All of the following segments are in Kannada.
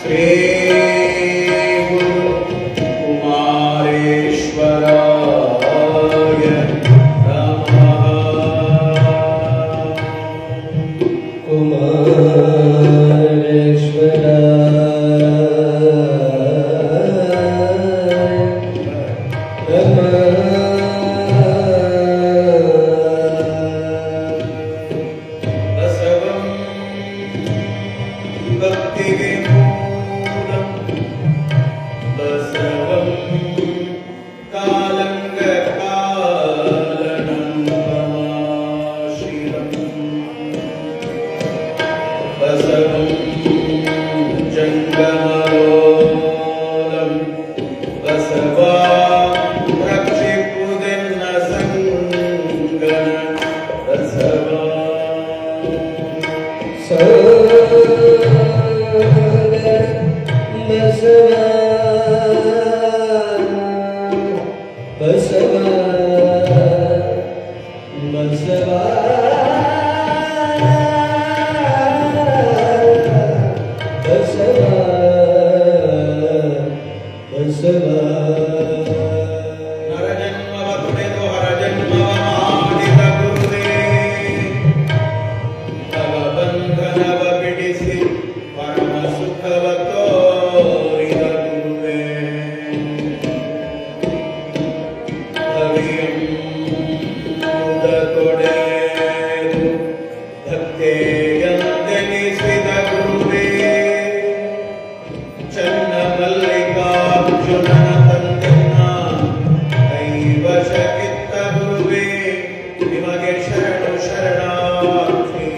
ಶ್ರೀ ಗುರು ಕುಮಾರೇಶ್ವರಾಯ ನಮಃ. ಭಕ್ತಿಗೆ ಮೂಲಂ ಬಸವಂ ಕಾಲಂಗ ಕಾಲನಂ ಪಮಾಶಿರಂ ಬಸವಂ ಜಂಗಮಲೋಲಂ ಬಸವಾ ರಕ್ಷಿಪುದೆನ್ನ ಸಂಗನ ಬಸವಾ ನರಜನ್ಮವ ತುಳಿದು ಹರಜನ್ಮವ ಮಾಡಿದ ಗುರುವೇ, ಭವಬಂಧನವ ಬಿಡಿಸಿ ಪರಮ ಸುಖವ ತೋರಿದ ಗುರುವೇ. ಹರಿಯಂ ಮುದ ತೊಡೆದು ಭಕ್ತೆಯಂದೆನಿಸಿದ ಗುರುವೇ, ಚನ್ನ ಮಲ್ಲಿಕಾರ್ಜುನನ ತಂದೆನ್ನ ಕೈವಶಕ್ಕಿತ್ತ ಗುರುವೇ, ನಿಮಗೆ ಶರಣು ಶರಣಾರ್ಥಿ.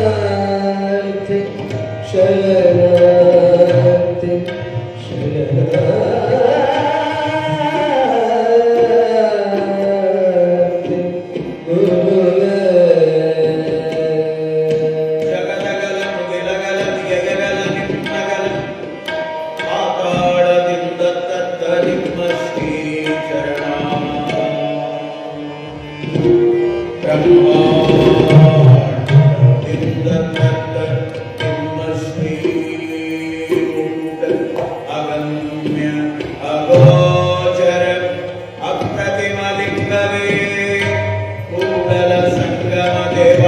ಶರಣಾರ್ಥಿ ಶರಣಾರ್ಥಿ ಶರಣಾರ್ಥಿ ಗುರುವೇ. ಜಗದಗಲ ಮುಗಿಲಗಲ ನಿಯಗಲ ನಿಮ್ಮಗಲ ಪಾತಾಳದಿಂದ ತತ್ತ ನಿಮ್ಮ ಶ್ರೀ ಚರಣ. ಬ್ರಹ್ಮಾಂಡದಿಂದ ತತ್ತ ನಿಮ್ಮ ಶ್ರೀ ರೂಪ ಅಗಮ್ಯ ಅಗೋಚರ ಅಪ್ರತಿಮ ಲಿಂಗವೇ, ಕೂಡಲ ಸಂಗಮ ದೇವ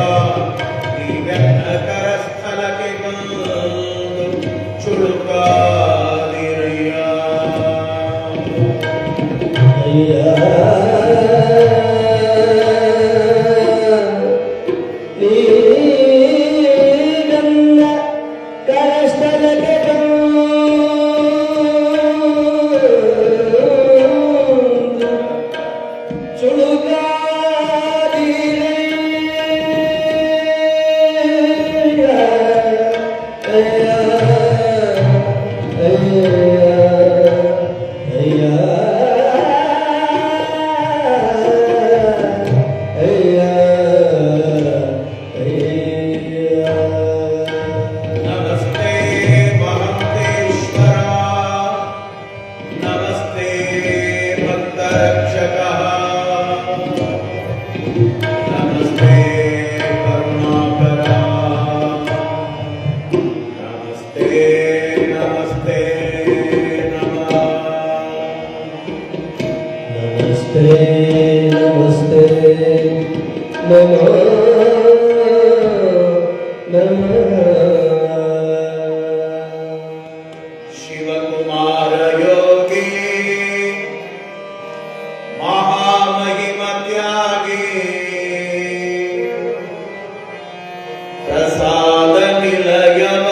ನೀವೆನ್ನ ಕರಸ್ಥಲಕ್ಕೆ ಬಂದು ಚುಳುಕಾದಿರಯ್ಯ. ನೀವೆನ್ನ ಕರಸ್ಥಲಕ್ಕೆ ಬಂದು ಚುಳುಕಾದಿರಯ್ಯ. ನಮಸ್ತೆ ಮಹಂತೇಶ್ವರ, ನಮಸ್ತೆ ಭಕ್ತರಕ್ಷಕ, ನಮಸ್ತೆ ಕರುಣಾಕರ, ನಮಸ್ತೆ ನಮಸ್ತೆ ನಮಃ. ನಮಸ್ತೆ ನಮಸ್ತೆ ನಮೋ ನಮಃ. ಶಿವಕುಮಾರ ಯೋಗಿ ಮಹಾಮಹಿಮ ತ್ಯಾಗಿ, ಪ್ರಸಾದ ನಿಲಯವ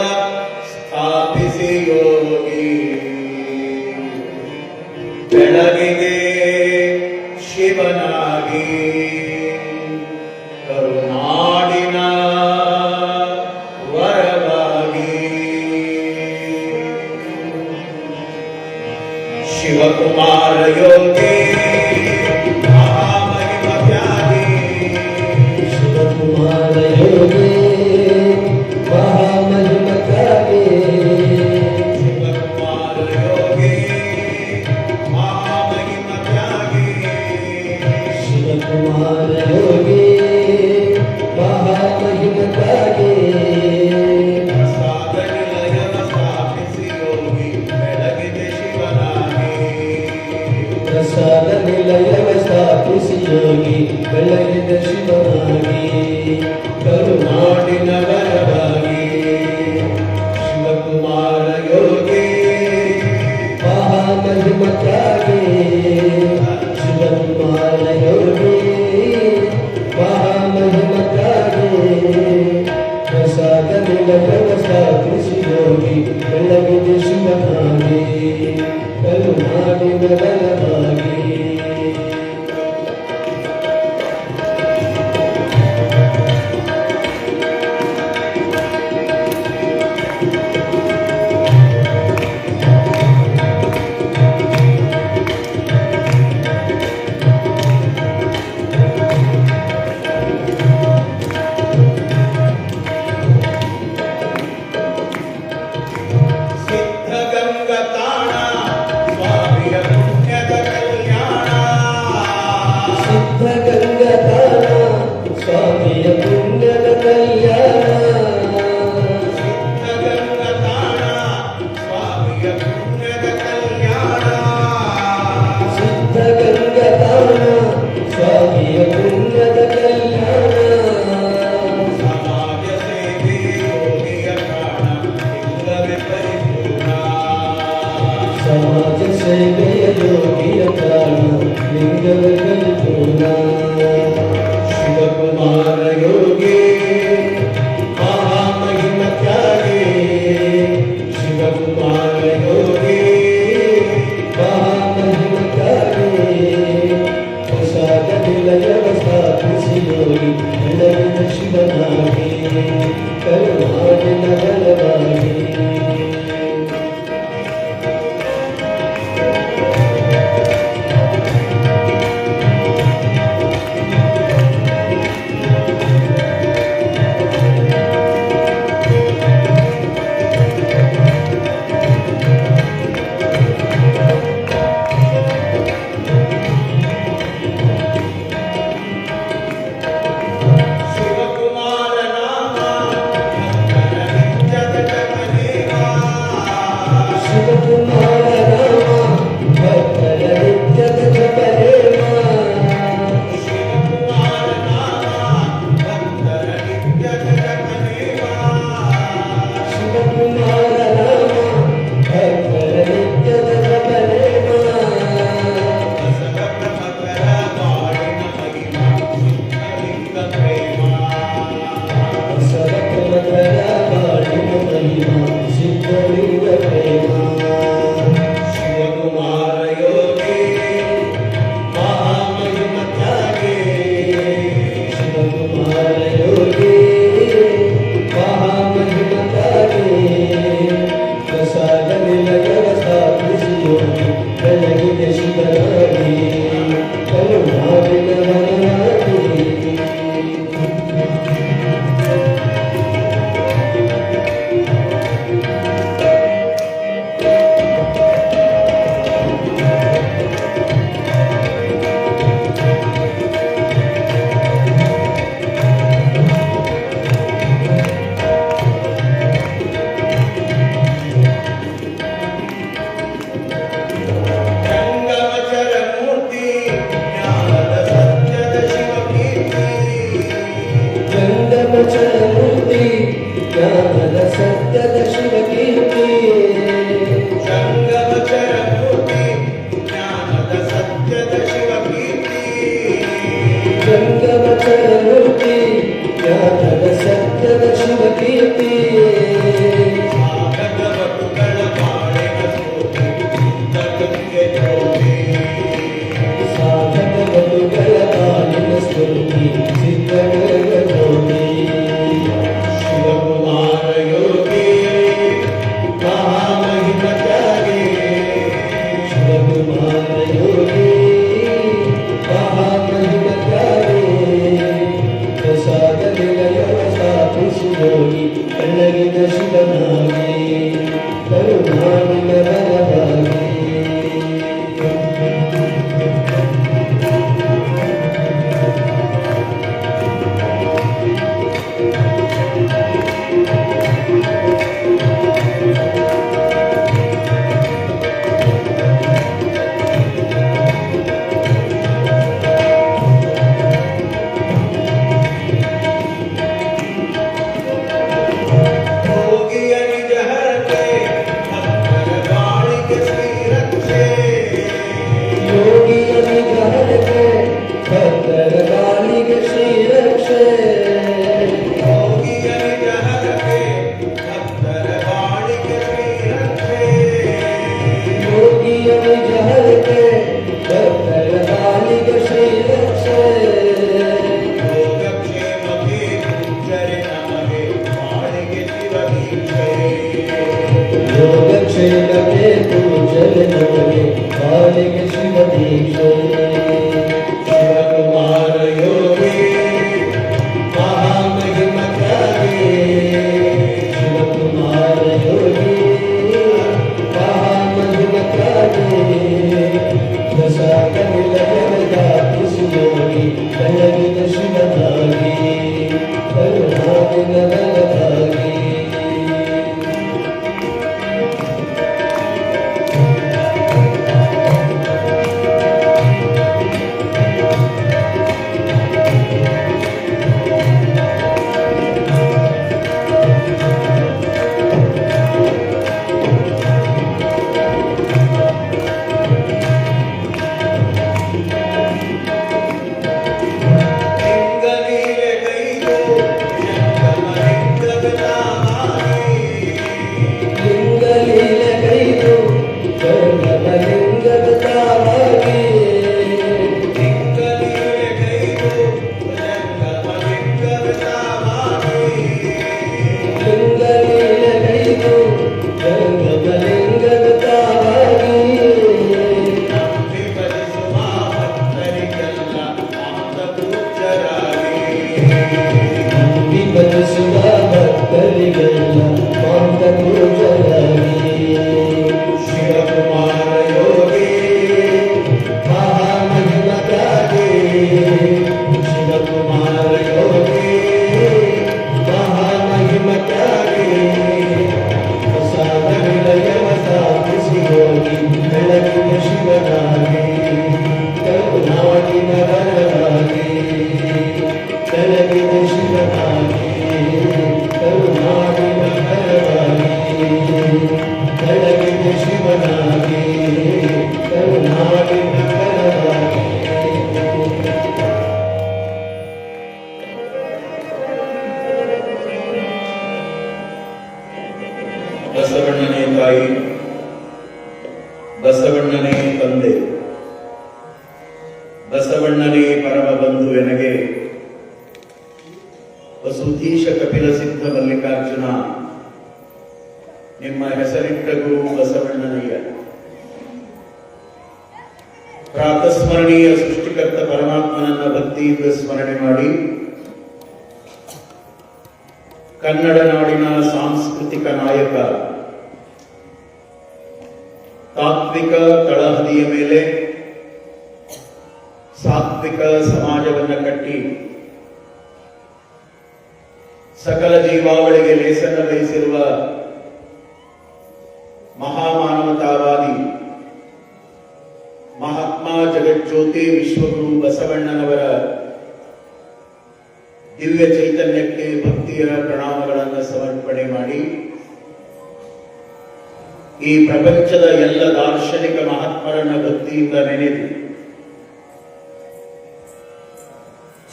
ಸ್ಥಾಪಿಸಿ ಯೋಗಿ, ಬೆಳಗಿದೆ ಶಿವನಾಗಿ ಕರುನಾಡಿನ ವರವಾಗಿ. ಶಿವಕುಮಾರ ಯೋಗಿ ಮಹಾಮಹಿಮ ತ್ಯಾಗಿ, ಶಿವಕುಮಾರ ಯೋಗಿ ಮಹಾಮಹಿಮ ತ್ಯಾಗಿ, ಶಿವಕುಮಾರ ಯೋಗಿ ನಿಲಯವ ಸ್ಥಾಪಿಸಿ ಯೋಗಿ ಬೆಳಗಿದ ಶಿವನಾಗಿ ಕರುನಾಡಿನ ವರವಾಗಿ ಶಿವಕುಮಾರ ಯೋಗಿ ಮಹಾಮಹಿಮಕ್ಕಾಗಿ ಶಿವಕುಮಾರ ಯೋಗಿ ಮಹಾಮಹಿಮಕ್ಕಾಗಿ ಪ್ರಸಾದ ನಿಲಯವ ಸ್ಥಾಪಿಸಿ ಯೋಗಿ ಬೆಳಗಿದ ಶಿವನಾಗಿ ಕರುನಾಡಿನ ಬಲವಾಗಿ ಸ್ವಾಮಿಯ ಪುಣ್ಯದ ಕಲ್ಯಾಣ ಸಿದ್ಧಗಂಗತಾಣ ಸ್ವಾಮಿಯ ಪುಣ್ಯದ ಕಲ್ಯಾಣ ಸಮಾಜ ಸೇವೆ ಯೋಗಿಯ ಪ್ರಾಣ ಲಿಂಗವೇ ಪರಿಪೂರ್ಣ ಸಮಾಜ ಸೇವೆಯ ಯೋಗಿಯ ಪ್ರಾಣ ಲಿಂಗವೇ ಪರಿಪೂರ್ಣ ಶಿವಕುಮಾರ ಯೋಗಿ ಮಹಾಮಹಿಮಕ್ಕಾಗಿ ಶಿವಕುಮಾರ ಯೋಗಿ ಮಹಾಮಹಿಮಕ್ಕಾಗಿ ಪ್ರಸಾದ ನಿಲಯವ ಸ್ಥಾಪಿಸಿ ಯೋಗಿ ಬೆಳಗಿನ ಶಿವನಾಗಿ ಕರುನಾಡಿನ ಬಲವಾಗಿ ಜ್ಞಾನದ ಸತ್ಯದ ಶಿವಕೀರ್ತಿ ಜಂಗಮಚರ ಮೂರ್ತಿ ಜ್ಞಾನದ ಸತ್ಯದ ಶಿವಕೀರ್ತಿ ಸಾಧಕ ಬದುಗಳ ಬಾಳಿನ ಸ್ಫೂರ್ತಿ ಸಿದ್ಧಗಂಗ ಜ್ಯೋತಿ ಶಿವಕುಮಾರ ಯೋಗಿ ಮಹಾಮಹಿಮಕ್ಕಾಗಿ ಶಿವಕುಮಾರ ಯೋಗಿ ಮಹಾಮಹಿಮಕ್ಕಾಗಿ ಪ್ರಸಾದ ನಿಲಯವ ಸ್ಥಾಪಿಸಿ ಯೋಗಿ ಬೆಳಗಿನ ಶಿವನಾಗಿ ಕರುನಾಡಿನ ಬಲವಾಗಿ ಬಾಳಿಗೆ ಶಿವ ದೀಕ್ಷೆ ಶಿವಕುಮಾರ ಯೋಗಿ ಮಹಾಮಹಿಮಕಾರಿ ಶಿವಕುಮಾರ ಯೋಗಿ ಮಹಾಮಹಿಮಕಾರಿ ಪ್ರಸಾದ ನಿಲಯದ ಕೃಷಿಯೋಗಿ ಬೆಳಗಿನ ಶಿವನಾಗಿ ಕರುಣಾದಿನ ಬಲವಾಗಿ ಶಿವಕುಮಾರ ಯೋಗಿ ಮಹಾಮಹಿಮಕಾರಿ ಶಿವಕುಮಾರ ಯೋಗಿ ಮಹಾಮಹಿಮಕಾರಿ ಪ್ರಸಾದ ನಿಲಯವ ಸ್ಥಾಪಿಸಿಯೋಗಿ ಬೆಳಗಿನ ಶಿವನಾಗಿ ಕರುಣಾಡಿನ ಬಲವಾಗಿ ಬೆಳಗಿನ ಶಿವನಾಗಿ ಕರುಣಾಡಿನ ಬಲವಾಗಿ ಬೆಳಗಿನ ಶಿವನಾಗಿ ಕರುಣಾಡಿನ ಬಲವಾಗಿ ಬಸವಣ್ಣನೇ ತಾಯಿ, ಬಸವಣ್ಣನೇ ತಂದೆ, ಬಸವಣ್ಣನೇ ಪರಮ ಬಂಧು ಎನಗೆ ವಸುಧೀಶ ಕಪಿಲ ಸಿದ್ಧ ಮಲ್ಲಿಕಾರ್ಜುನ ನಿಮ್ಮ ಹೆಸರಿಟ್ಟ ಗುರು ಬಸವಣ್ಣನಯ್ಯ. ಪ್ರಾತಸ್ಮರಣೀಯ ಸೃಷ್ಟಿಕರ್ತ ಪರಮಾತ್ಮನನ್ನ ಭಕ್ತಿಯಿಂದ ಸ್ಮರಣೆ ಮಾಡಿ ಕನ್ನಡ ನಾಡಿನ ಸಾಂಸ್ಕೃತಿಕ ನಾಯಕ, ತಾತ್ವಿಕ ತಳಹದಿಯ ಮೇಲೆ ಸಾತ್ವಿಕ ಸಮಾಜವನ್ನ ಕಟ್ಟಿ ಸಕಲ ಜೀವಾವಳಿಗೆ ಲೇಸನ್ನು ವಹಿಸಿರುವ ಮಹಾಮಾನವತಾವಾದಿ ಮಹಾತ್ಮ ಜಗಜ್ಯೋತಿ ವಿಶ್ವಗುರು ಬಸವಣ್ಣನವರ ದಿವ್ಯ ಚೈತನ್ಯಕ್ಕೆ ಭಕ್ತಿಯ ಪ್ರಣಾಮಗಳನ್ನು ಸಮರ್ಪಣೆ ಮಾಡಿ ಈ ಪ್ರಪಂಚದ ಎಲ್ಲ ದಾರ್ಶನಿಕ ಮಹಾತ್ಮರನ್ನ ಭಕ್ತಿಯಿಂದ ನೆನೆದು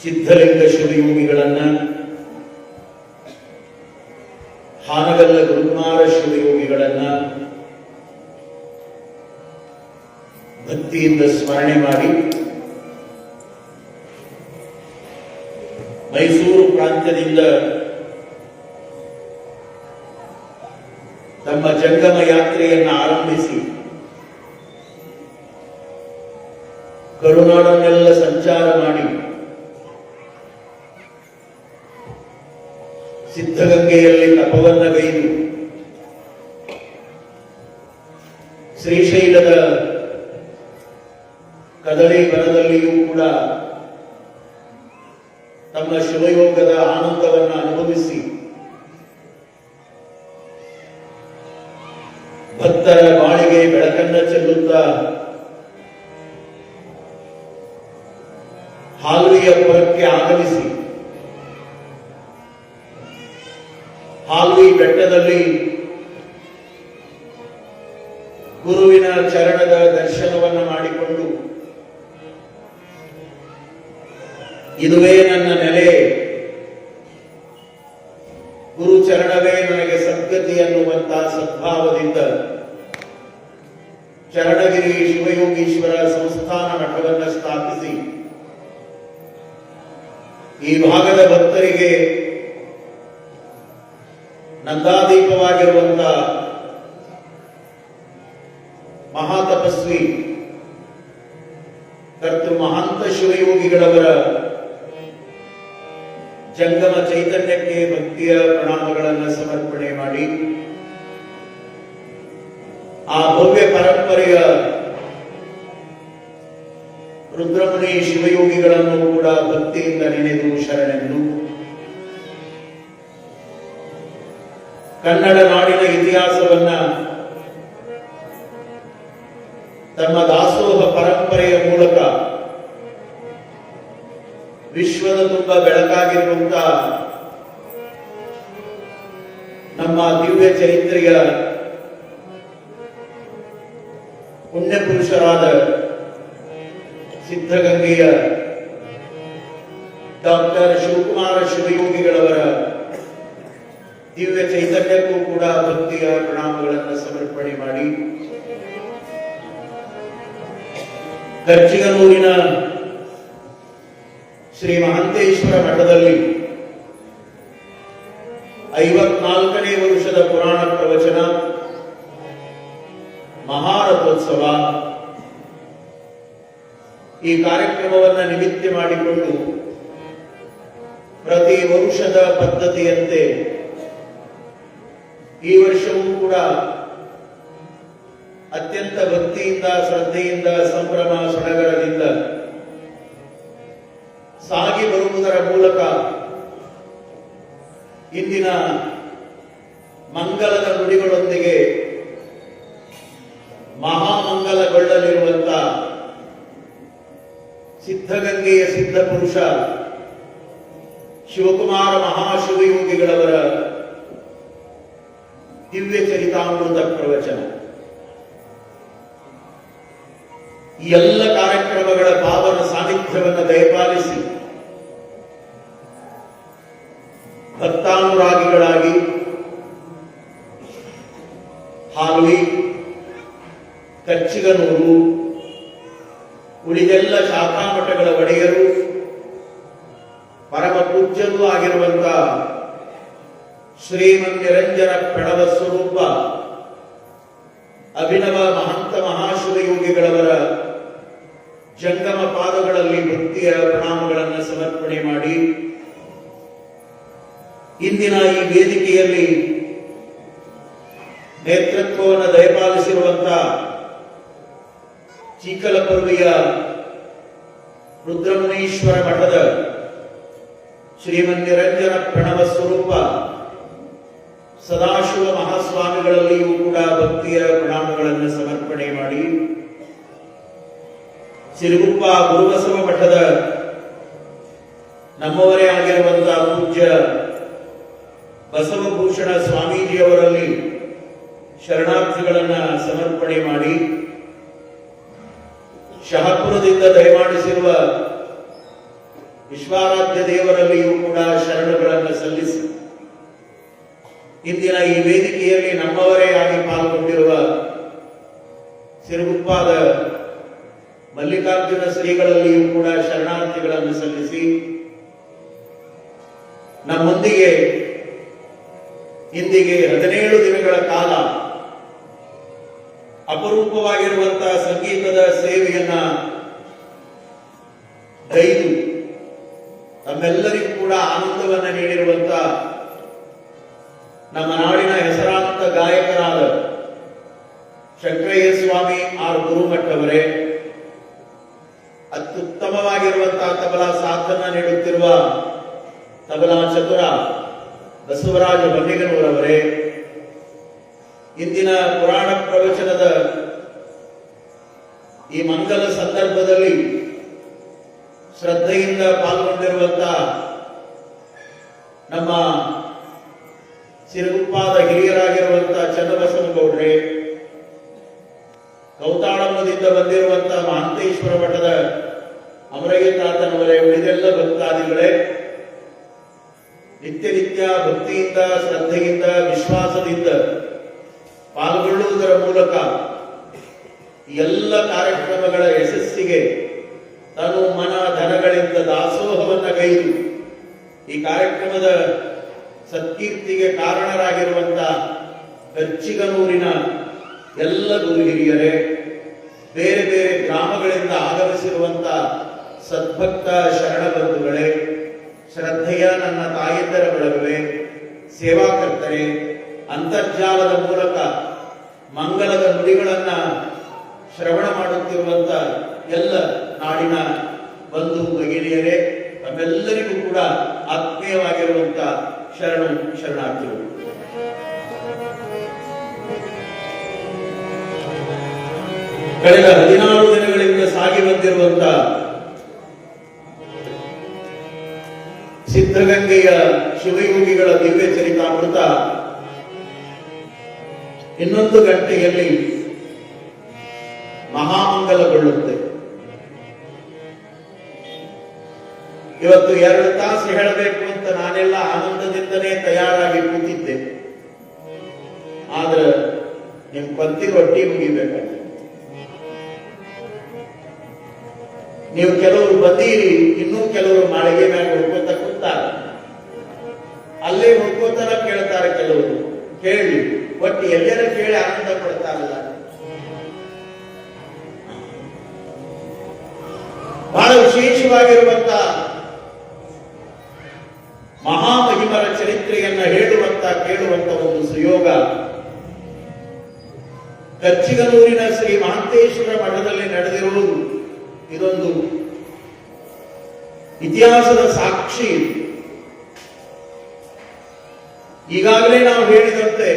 ಸಿದ್ಧಲಿಂಗ ಶಿವಯೋಗಿಗಳನ್ನ, ಹಾನಗಲ್ಲ ಗುರುಕುಮಾರ ಶಿವಯೋಗಿಗಳನ್ನ ಭಕ್ತಿಯಿಂದ ಸ್ಮರಣೆ ಮಾಡಿ ಮೈಸೂರು ಪ್ರಾಂತ್ಯದಿಂದ ತಮ್ಮ ಜಂಗಮ ಯಾತ್ರೆಯನ್ನು ಆರಂಭಿಸಿ ಕರುನಾಡನ್ನೆಲ್ಲ ಸಂಚಾರ ಮಾಡಿ ಸಿದ್ಧಗಂಗೆಯಲ್ಲಿ ತಪವನ್ನ ಗೈದು ಶ್ರೀಶೈಲದ ಕದಳಿ ವನದಲ್ಲಿಯೂ ಕೂಡ ತಮ್ಮ ಶಿವಯೋಗದ ಆನಂದವನ್ನು ಅನುಭವಿಸಿ ಭಕ್ತರ ಬಾಳಿಗೆ ಬೆಳಕನ್ನ ಚೆಲ್ಲುತ್ತಾ ಹಾಲ್ವಿಯ ಪುರಕ್ಕೆ ಆಗಮಿಸಿ ಹಾಲ್ವಿ ಬೆಟ್ಟದಲ್ಲಿ ಗುರುವಿನ ಚರಣದ ದರ್ಶನವನ್ನು ಮಾಡಿಕೊಂಡು ಇದುವೇ ನನ್ನ ನೆಲೆ, ಗುರು ಚರಣವೇ ನನಗೆ ಸದ್ಗತಿ ಅನ್ನುವಂತಹ ಸದ್ಭಾವದಿಂದ ಚರಣಗಿರಿ ಶಿವಯೋಗೀಶ್ವರ ಸಂಸ್ಥಾನ ಮಠವನ್ನು ಸ್ಥಾಪಿಸಿ ಈ ಭಾಗದ ಭಕ್ತರಿಗೆ ನಂದಾದೀಪವಾಗಿರುವಂತಹ ಮಹಾತಪಸ್ವಿ ಕರ್ತು ಮಹಾಂತ ಶಿವಯೋಗಿಗಳವರ ಜಂಗಮ ಚೈತನ್ಯಕ್ಕೆ ಭಕ್ತಿಯ ಪ್ರಣಾಮಗಳನ್ನು ಸಮರ್ಪಣೆ ಮಾಡಿ ಆ ಭವ್ಯ ಪರಂಪರೆಯ ರುದ್ರಮುನಿ ಶಿವಯೋಗಿಗಳನ್ನು ಕೂಡ ಭಕ್ತಿಯಿಂದ ನೆನೆದು ಶರಣೆಂದು ಕನ್ನಡ ನಾಡಿನ ಇತಿಹಾಸವನ್ನ ತಮ್ಮ ದಾಸೋಹ ಪರಂಪರೆಯ ಮೂಲಕ ವಿಶ್ವದ ತುಂಬ ಬೆಳಕಾಗಿರುವಂತಹ ನಮ್ಮ ದಿವ್ಯ ಚರಿತ್ರೆಯ ಪುಣ್ಯ ಪುರುಷರಾದ ಸಿದ್ಧಗಂಗೆಯ ಡಾಕ್ಟರ್ ಶಿವಕುಮಾರ ಶಿವಯೋಗಿಗಳವರ ದಿವ್ಯ ಚೈತನ್ಯಕ್ಕೂ ಕೂಡ ಭಕ್ತಿಯ ಪ್ರಣಾಮಗಳನ್ನು ಸಮರ್ಪಣೆ ಮಾಡಿ ಗರ್ಜಿಗನೂರಿನ ಶ್ರೀ ಮಹಾಂತೇಶ್ವರ ಮಠದಲ್ಲಿ 54ನೇ ವರುಷದ ಪುರಾಣ ಪ್ರವಚನ ಮಹಾರಥೋತ್ಸವ ಈ ಕಾರ್ಯಕ್ರಮವನ್ನು ನಿಮಿತ್ತ ಮಾಡಿಕೊಂಡು ಪ್ರತಿ ವರುಷದ ಪದ್ಧತಿಯಂತೆ ಈ ವರ್ಷವೂ ಕೂಡ ಅತ್ಯಂತ ಭಕ್ತಿಯಿಂದ ಶ್ರದ್ಧೆಯಿಂದ ಸಂಭ್ರಮ ಸಡಗರದಿಂದ ಸಾಗಿ ಬರುವುದರ ಮೂಲಕ ಇಂದಿನ ಮಂಗಲದ ನುಡಿಗಳೊಂದಿಗೆ ಮಹಾಮಂಗಲಗೊಳ್ಳಲಿರುವಂತ ಸಿದ್ಧಗಂಗೆಯ ಸಿದ್ಧ ಪುರುಷ ಶಿವಕುಮಾರ ಮಹಾಶಿವಯೋಗಿಗಳವರ ದಿವ್ಯ ಚರಿತಾಮೃತ ಪ್ರವಚನ ಈ ಎಲ್ಲ ಕಾರ್ಯಕ್ರಮಗಳ ಪಾವನ ಸಾನ್ನಿಧ್ಯವನ್ನು ದಯಪಾಲಿಸಿ ಭಕ್ತಾನುರಾಗಿಗಳಾಗಿ ಹಾಲ್ವಿ ಕಚ್ಚಿಗನೂರು ಉಳಿದೆಲ್ಲ ಶಾಖಾ ಮಠಗಳ ಒಡೆಯರು ಪರಮ ಪೂಜ್ಯರೂ ಆಗಿರುವಂತಹ ಶ್ರೀಮನ್ನಿರಂಜನ ಪ್ರಣವ ಸ್ವರೂಪ ಅಭಿನವ ಮಹಂತ ಮಹಾಶಿವಯೋಗಿಗಳವರ ಜಂಗಮ ಪಾದಗಳಲ್ಲಿ ಭಕ್ತಿಯ ಪ್ರಣಾಮಗಳನ್ನು ಸಮರ್ಪಣೆ ಮಾಡಿ ಇಂದಿನ ಈ ವೇದಿಕೆಯಲ್ಲಿ ನೇತೃತ್ವವನ್ನು ದಯಪಾಲಿಸಿರುವಂತಹ ಚೀಕಲಪರ್ವಿಯ ರುದ್ರಮುನೀಶ್ವರ ಮಠದ ಶ್ರೀಮನ್ನಿರಂಜನ ಪ್ರಣವ ಸ್ವರೂಪ ಸದಾಶಿವ ಮಹಾಸ್ವಾಮಿಗಳಲ್ಲಿಯೂ ಕೂಡ ಭಕ್ತಿಯ ಪ್ರಣಾಮಗಳನ್ನು ಸಮರ್ಪಣೆ ಮಾಡಿ ಸಿರುಗುಪ್ಪ ಗುರುಬಸವ ಮಠದ ನಮ್ಮವರೇ ಆಗಿರುವಂತಹ ಪೂಜ್ಯ ಬಸವಭೂಷಣ ಸ್ವಾಮೀಜಿಯವರಲ್ಲಿ ಶರಣಾರ್ಥಿಗಳನ್ನ ಸಮರ್ಪಣೆ ಮಾಡಿ ಶಹಾಪುರದಿಂದ ದಯಮಾಡಿಸಿರುವ ವಿಶ್ವಾರಾಧ್ಯ ದೇವರಲ್ಲಿಯೂ ಕೂಡ ಶರಣಗಳನ್ನು ಸಲ್ಲಿಸಿ ಇಂದಿನ ಈ ವೇದಿಕೆಯಲ್ಲಿ ನಮ್ಮವರೇ ಆಗಿ ಪಾಲ್ಗೊಂಡಿರುವ ಸಿರುಗುಪ್ಪಾದ ಮಲ್ಲಿಕಾರ್ಜುನ ಶ್ರೀಗಳಲ್ಲಿಯೂ ಕೂಡ ಶರಣಾರ್ಥಿಗಳನ್ನು ಸಲ್ಲಿಸಿ ನಮ್ಮೊಂದಿಗೆ ಇಂದಿಗೆ 17 ದಿನಗಳ ಕಾಲ ಅಪರೂಪವಾಗಿರುವಂತಹ ಸಂಗೀತದ ಸೇವೆಯನ್ನ ಗೈದು ನಮ್ಮೆಲ್ಲರಿಗೂ ಕೂಡ ಆನಂದವನ್ನು ನೀಡಿರುವಂತಹ ನಮ್ಮ ನಾಡಿನ ಹೆಸರಾಂತ ಗಾಯಕರಾದ ಶಂಕರಯ್ಯ ಸ್ವಾಮಿ ಆರ್ ಗುರುಮಠವರೇ, ಅತ್ಯುತ್ತಮವಾಗಿರುವಂತಹ ತಬಲಾ ಸಾಥನ್ನ ನೀಡುತ್ತಿರುವ ತಬಲಾ ಚತುರ ಬಸವರಾಜ ಬನ್ನಿಗನೂರವರೇ, ಇಂದಿನ ಪುರಾಣ ಪ್ರವಚನದ ಈ ಮಂಗಲ ಸಂದರ್ಭದಲ್ಲಿ ಶ್ರದ್ಧೆಯಿಂದ ಪಾಲ್ಗೊಂಡಿರುವಂತಹ ನಮ್ಮ ಸಿರುಗುಪ್ಪಾದ ಹಿರಿಯರಾಗಿರುವಂತಹ ಚನ್ನಬಸವಗೌಡ್ರೆ, ಕೌತಾಳಮ್ಮದಿಂದ ಬಂದಿರುವಂತಹ ಮಹಾಂತೇಶ್ವರ ಮಠದ ಅಮರಯ್ಯ ತಾತನವರೇ, ಉಳಿದೆಲ್ಲ ಭಕ್ತಾದಿಗಳೇ, ನಿತ್ಯ ನಿತ್ಯ ಭಕ್ತಿಯಿಂದ ಶ್ರದ್ಧೆಯಿಂದ ವಿಶ್ವಾಸದಿಂದ ಪಾಲ್ಗೊಳ್ಳುವುದರ ಮೂಲಕ ಎಲ್ಲ ಕಾರ್ಯಕ್ರಮಗಳ ಯಶಸ್ಸಿಗೆ ತನು ಮನ ಧನಗಳಿಂದ ದಾಸೋಹವನ್ನ ಗೈದು ಈ ಕಾರ್ಯಕ್ರಮದ ಸತ್ಕೀರ್ತಿಗೆ ಕಾರಣರಾಗಿರುವಂತಹ ಗಚ್ಚಿಗನೂರಿನ ಎಲ್ಲ ಗುರು ಹಿರಿಯರೇ, ಬೇರೆ ಬೇರೆ ಗ್ರಾಮಗಳಿಂದ ಆಗಮಿಸಿರುವಂತ ಸದ್ಭಕ್ತ ಶರಣ ಬಂಧುಗಳೇ, ಶ್ರದ್ಧೆಯ ನನ್ನ ತಾಯಂದರ ಬಳಗವೇ, ಸೇವಾಕರ್ತರೇ, ಅಂತರ್ಜಾಲದ ಮೂಲಕ ಮಂಗಲದ ನುಡಿಗಳನ್ನ ಶ್ರವಣ ಮಾಡುತ್ತಿರುವಂತ ಎಲ್ಲ ನಾಡಿನ ಬಂಧು ಭಗಿನಿಯರೇ, ತಮ್ಮೆಲ್ಲರಿಗೂ ಕೂಡ ಆತ್ಮೀಯವಾಗಿರುವಂತ ಶರಣಾರ್ಥಿಗಳು. ಕಳೆದ 16 ದಿನಗಳಿಂದ ಸಾಗಿ ಬಂದಿರುವಂತ ಸಿದ್ಧಗಂಗೆಯ ಶಿವಯೋಗಿಗಳ ದಿವ್ಯ ಚರಿತಾಮೃತ ಇನ್ನೊಂದು ಗಂಟೆಯಲ್ಲಿ ಮಹಾಮಂಗಲಗೊಳ್ಳುತ್ತೆ. ಇವತ್ತು 2 ತಾಸು ಹೇಳಬೇಕು ಅಂತ ನಾನೆಲ್ಲ ಆನಂದದಿಂದನೇ ತಯಾರಾಗಿ ಕೂತಿದ್ದೆ. ಆದ್ರೆ ನಿಮ್ ಪಂಕ್ತಿ ರೊಟ್ಟಿ ಮುಗಿಬೇಕಾಗಿದೆ. ನೀವು ಕೆಲವರು ಬಂದೀರಿ, ಇನ್ನೂ ಕೆಲವರು ಮಾಳಿಗೆ ಮ್ಯಾಗ ಹುಡ್ಕೋತ ಕೂತಾರೆ, ಅಲ್ಲೇ ಹುಡ್ಕೋತನ ಕೇಳ್ತಾರೆ. ಕೆಲವರು ಕೇಳಿ ಒಟ್ಟು ಎಲ್ಲರ ಕೇಳಿ ಆನಂದ ಪಡ್ತಾರಲ್ಲ. ಬಹಳ ವಿಶೇಷವಾಗಿರುವಂತ ಮಹಾಮಹಿಮರ ಚರಿತ್ರೆಯನ್ನ ಹೇಳುವಂತ ಕೇಳುವಂತ ಒಂದು ಸುಯೋಗ ಕಚ್ಚಿಗನೂರಿನ ಶ್ರೀ ಮಹಾಂತೇಶ್ವರ ಮಠದಲ್ಲಿ ನಡೆದಿರುವುದು ಇದೊಂದು ಇತಿಹಾಸದ ಸಾಕ್ಷಿ. ಈಗಾಗಲೇ ನಾವು ಹೇಳಿದಂತೆ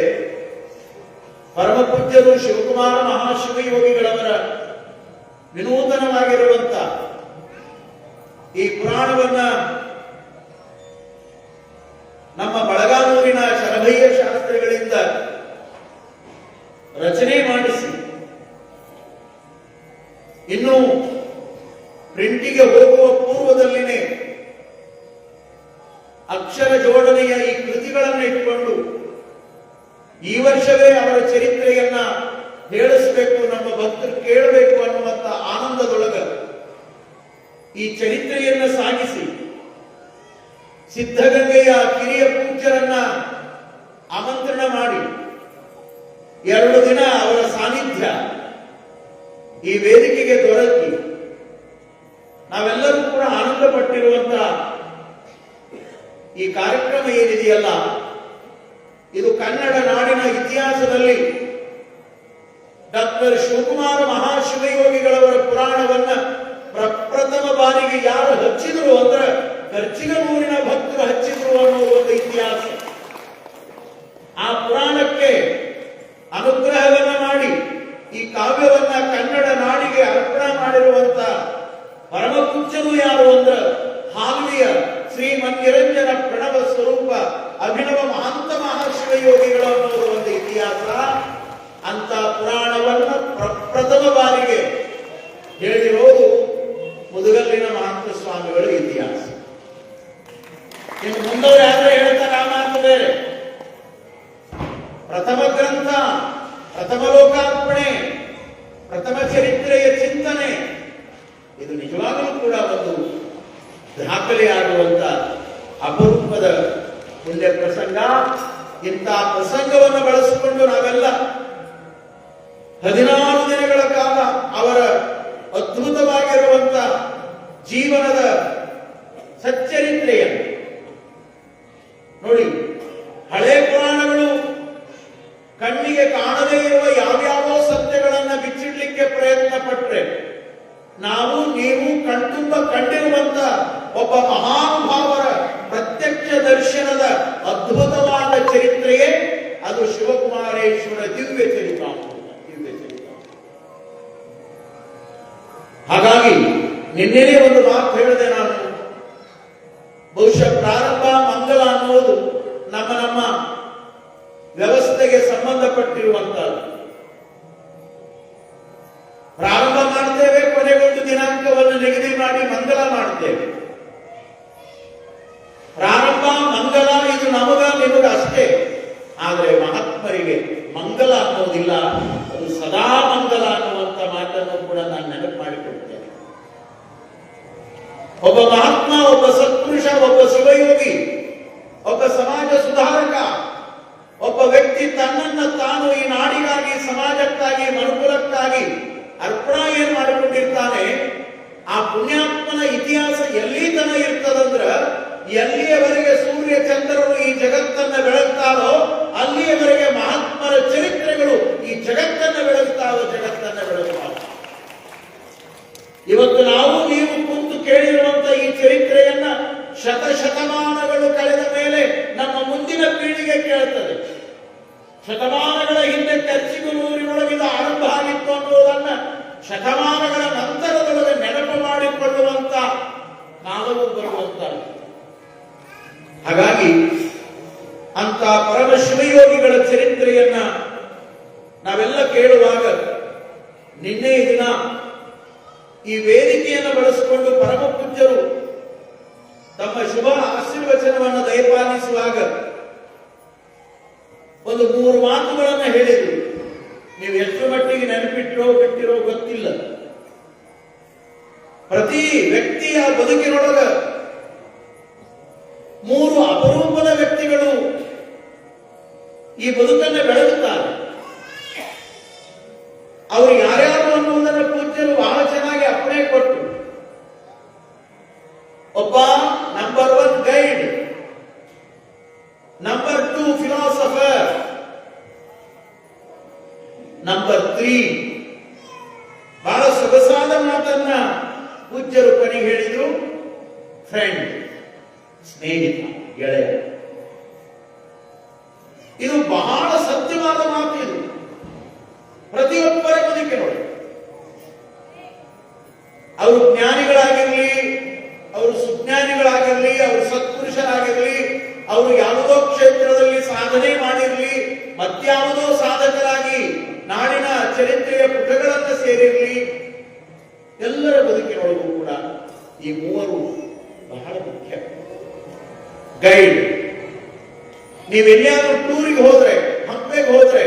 ಪರಮ ಪೂಜ್ಯರು ಶಿವಕುಮಾರ ಮಹಾಶಿವಯೋಗಿಗಳವರ ವಿನೂತನವಾಗಿರುವಂತ ಈ ಪುರಾಣವನ್ನ ನಮ್ಮ ಬಳಗಾನೂರಿನ ಶರಭಯ್ಯ ಶಾಸ್ತ್ರಿಗಳಿಂದ ರಚನೆ ಮಾಡಿಸಿ ಇನ್ನು ಪ್ರಿಂಟಿಗೆ ಹೋಗುವ ಪೂರ್ವದಲ್ಲಿನೇ ಅಕ್ಷರ ಜೋಡಣೆಯ ಈ ಕೃತಿಗಳನ್ನು ಇಟ್ಟುಕೊಂಡು ಈ ವರ್ಷವೇ ಅವರ ಚರಿತ್ರೆಯನ್ನ ಹೇಳಿಸಬೇಕು, ನಮ್ಮ ಭಕ್ತರು ಕೇಳಬೇಕು ಅನ್ನುವಂತ ಆನಂದದೊಳಗ ಈ ಚರಿತ್ರೆಯನ್ನ ಸಾಗಿಸಿ ಸಿದ್ಧಗಂಗೆಯ ಕಿರಿಯ ಪೂಜ್ಯರನ್ನ ಆಮಂತ್ರಣ ಮಾಡಿ 2 ದಿನ ಅವರ ಸಾನ್ನಿಧ್ಯ ಈ ವೇದಿಕೆಗೆ ದೊರಕಿ ನಾವೆಲ್ಲರೂ ಕೂಡ ಆನಂದ ಪಟ್ಟಿರುವಂತ ಈ ಕಾರ್ಯಕ್ರಮ ಏನಿದೆಯಲ್ಲ, ಇದು ಕನ್ನಡ ನಾಡಿನ ಇತಿಹಾಸದಲ್ಲಿ ಡಾಕ್ಟರ್ ಶಿವಕುಮಾರ ಮಹಾಶಿವಯೋಗಿಗಳವರ ಪುರಾಣವನ್ನ ಪ್ರಪ್ರಥಮ ಬಾರಿಗೆ ಯಾರು ಹಚ್ಚಿದ್ರು ಅಂದ್ರೆ ಕರ್ಚಿಗನೂರಿನ ಭಕ್ತರು ಹಚ್ಚಿದ್ರು ಅನ್ನೋ ಒಂದು ಇತಿಹಾಸ. ಆ ಪುರಾಣಕ್ಕೆ ಅನುಗ್ರಹವನ್ನ ಮಾಡಿ ಈ ಕಾವ್ಯವನ್ನ ಕನ್ನಡ ನಾಡಿಗೆ ಅರ್ಪಣೆ ಮಾಡಿರುವಂತ ಪರಮ ಪೂಜ್ಯರು ಯಾರು ಅಂದ್ರೆ ಹಾಲ್ವಿಯ ಶ್ರೀಮನ್ನಿರಂಜನ ಪ್ರಣವ ಸ್ವರೂಪ ಅಭಿನವ ಮಹಾಂತ ಮಹಾಶಿವಯೋಗಿಗಳ ಅನ್ನೋದು ಒಂದು ಇತಿಹಾಸ. ಅಂತ ಪುರಾಣವನ್ನ ಪ್ರಪ್ರಥಮ ಬಾರಿಗೆ ಹೇಳಿರೋದು ಮುದುಗಲ್ಲಿನ ಮಹಾಂತ ಸ್ವಾಮಿಗಳ ಇತಿಹಾಸ. ಇನ್ನು ಮುಂದವರು ಯಾರು ಹೇಳ್ತಾರೆ ಆ ಮಾತು ಬೇರೆ. ಪ್ರಥಮ ಗ್ರಂಥ, ಪ್ರಥಮ ಲೋಕಾರ್ಪಣೆ, ಪ್ರಥಮ ಚರಿತ್ರೆಯ ಚಿಂತನೆ, ಇದು ನಿಜವಾಗಲೂ ಕೂಡ ಒಂದು ದಾಖಲೆಯಾಗುವಂತ ಅಪರೂಪದ ಪುಣ್ಯ ಪ್ರಸಂಗ. ಇಂಥ ಪ್ರಸಂಗವನ್ನು ಬಳಸಿಕೊಂಡು ನಾವೆಲ್ಲ 16 ದಿನಗಳ ಕಾಲ ಅವರ ಅದ್ಭುತವಾಗಿರುವಂತ ಜೀವನದ ಸಚ್ಚರಿತ್ರೆಯನ್ನು ನೋಡಿ. ಹಳೆ ಪುರಾಣಗಳು ಕಣ್ಣಿಗೆ ಕಾಣದೇ ಇರುವ ಯಾವ್ಯಾವ ಸತ್ಯಗಳನ್ನ ಬಿಚ್ಚಿಡ್ಲಿಕ್ಕೆ ಪ್ರಯತ್ನ ಪಟ್ರೆ, ನಾವು ನೀವು ಕಣ್ತುಂಬ ಕಂಡಿರುವಂತ ಒಬ್ಬ ಮಹಾನುಭಾವರ ಪ್ರತ್ಯಕ್ಷ ದರ್ಶನದ ಅದ್ಭುತವಾದ ಚರಿತ್ರೆಯೇ ಅದು ಶಿವಕುಮಾರೇಶ್ವರ ದಿವ್ಯ ಚರಿತಾಮೃತ. ಹಾಗಾಗಿ ನಿನ್ನೆನೇ ಒಂದು ಮಾತು ಹೇಳಿದೆ ನಾನು. ಬಹುಶಃ ಪ್ರಾರಂಭ ಮಂಗಲ ಅನ್ನೋದು ನಮ್ಮ ನಮ್ಮ ವ್ಯವಸ್ಥೆಗೆ ಸಂಬಂಧಪಟ್ಟಿರುವಂತಹದ್ದು. ಪ್ರಾರಂಭ ಮಾಡ್ತೇವೆ, ಕೊನೆಗೊಂದು ದಿನಾಂಕವನ್ನು ನಿಗದಿ ಮಾಡಿ ಮಂಗಲ ಮಾಡ್ತೇವೆ. ಪ್ರಾರಂಭ ಮಂಗಲ ಇದು ನಮಗ ನಿಮಗ ಅಷ್ಟೇ. ಆದರೆ ಮಹಾತ್ಮರಿಗೆ ಮಂಗಲ ಅನ್ನೋದಿಲ್ಲ, ಅದು ಸದಾ ಮಂಗಲ ಅನ್ನುವಂತ ಮಾತನ್ನು ಕೂಡ ನಾನು ನೆನಪು ಮಾಡಿಕೊಡ್ತೇನೆ. ಒಬ್ಬ ಮಹಾತ್ಮ, ಒಬ್ಬ ಸತ್ಪುರುಷ, ಒಬ್ಬ ಶಿವಯೋಗಿ, ಒಬ್ಬ ಸಮಾಜ ಸುಧಾರಕ, ಒಬ್ಬ ವ್ಯಕ್ತಿ ತನ್ನನ್ನ ತಾನು ಈ ನಾಡಿಗಾಗಿ, ಸಮಾಜಕ್ಕಾಗಿ, ಮನುಕುಲಕ್ಕಾಗಿ ಅರ್ಪಣಾ ಏನ್ ಮಾಡಿಕೊಂಡಿರ್ತಾನೆ, ಆ ಪುಣ್ಯಾತ್ಮನ ಇತಿಹಾಸ ಎಲ್ಲಿ ತನ ಇರ್ತದಂದ್ರ, ಎಲ್ಲಿಯವರೆಗೆ ಸೂರ್ಯ ಚಂದ್ರರು ಈ ಜಗತ್ತನ್ನ ಬೆಳಗ್ತಾರೋ ಅಲ್ಲಿಯವರೆಗೆ ಮಹಾತ್ಮರ ಚರಿತ್ರೆಗಳು ಈ ಜಗತ್ತನ್ನ ಬೆಳಗ್ತಾವ. ಇವತ್ತು ನಾವು ನೀವು ಕುಂತು ಕೇಳಿರುವಂತ ಈ ಚರಿತ್ರೆಯನ್ನ ಶತಮಾನಗಳು ಕಳೆದ ಮೇಲೆ ನಮ್ಮ ಮುಂದಿನ ಪೀಳಿಗೆ ಕೇಳ್ತದೆ. ಶತಮಾನಗಳ ಹಿಂದೆ ಕರ್ಚಿಗನೂರಿನೊಳಗಿದ ಆರಂಭ ಆಗಿತ್ತು ಅನ್ನೋದನ್ನ ಶತಮಾನಗಳ ನಂತರದೊಳಗೆ ನೆನಪು ಮಾಡಿಕೊಳ್ಳುವಂತ ಕಾಲವು ಬರುವಂತ. ಹಾಗಾಗಿ ಅಂತ ಪರಮ ಶಿವಯೋಗಿಗಳ ಚರಿತ್ರೆಯನ್ನ ನಾವೆಲ್ಲ ಕೇಳುವಾಗ ನಿನ್ನೆ ದಿನ ಈ ವೇದಿಕೆಯನ್ನು ಬಳಸಿಕೊಂಡು ಪರಮ ಪೂಜ್ಯರು ತಮ್ಮ ಶುಭ ಆಶೀರ್ವಚನವನ್ನು ದಯಪಾಲಿಸುವಾಗ ಒಂದು 3 ಮಾತುಗಳನ್ನು ಹೇಳಿದರು. ನೀವು ಎಷ್ಟು ಮಟ್ಟಿಗೆ ನೆನಪಿಟ್ಟರೋ ಬಿಟ್ಟಿರೋ ಗೊತ್ತಿಲ್ಲ. ಪ್ರತಿ ವ್ಯಕ್ತಿಯ ಬದುಕಿನೊಳಗ 3 ಅಪರೂಪದ ವ್ಯಕ್ತಿಗಳು ಈ ಬದುಕನ್ನು ಬೆಳಗುತ್ತಾರೆ. ಅವರು ಯಾರ್ಯಾರು ಅನ್ನುವುದನ್ನು ಪೂಜ್ಯರು ಬಹಳ ಚೆನ್ನಾಗಿ ಅಪ್ಪಣೆ ಕೊಟ್ಟು, ಒಬ್ಬ number 1 guide, number 2 philosopher, number 3 ಬಹಳ ಸೊಗಸಾದ ಮಾತನ್ನ ಪೂಜ್ಯರು ಕೊನೆಗೆ ಹೇಳಿದ್ರು, ಫ್ರೆಂಡ್, ಸ್ನೇಹಿತ, ಗೆಳೆಯ. ಇದು ಬಹಳ ಸತ್ಯವಾದ ಮಾತು. ಇದು ಪ್ರತಿಯೊಬ್ಬರ ಬದುಕಿನೊಳಗೆ ಅವರು ಜ್ಞಾನಿಗಳಾಗಿರಲಿ, ಅವರು ಸುಜ್ಞಾನಿಗಳಾಗಿರಲಿ, ಅವರು ಸತ್ಪುರುಷರಾಗಿರಲಿ, ಅವರು ಯಾವುದೋ ಕ್ಷೇತ್ರದಲ್ಲಿ ಸಾಧನೆ ಮಾಡಿರಲಿ, ಮತ್ಯಾವುದೋ ಸಾಧಕರಾಗಿ ನಾಡಿನ ಚರಿತ್ರೆಯ ಪುಟಗಳನ್ನು ಸೇರಿರಲಿ, ಎಲ್ಲರ ಬದುಕಿನೊಳಗೂ ಕೂಡ ಈ 3 ಬಹಳ ಮುಖ್ಯ. ಗೈಡ್, ನೀವೆಲ್ಲಿಯಾದ್ರೂ ಟೂರಿಗೆ ಹೋದ್ರೆ, ಹಂಪೆಗೆ ಹೋದ್ರೆ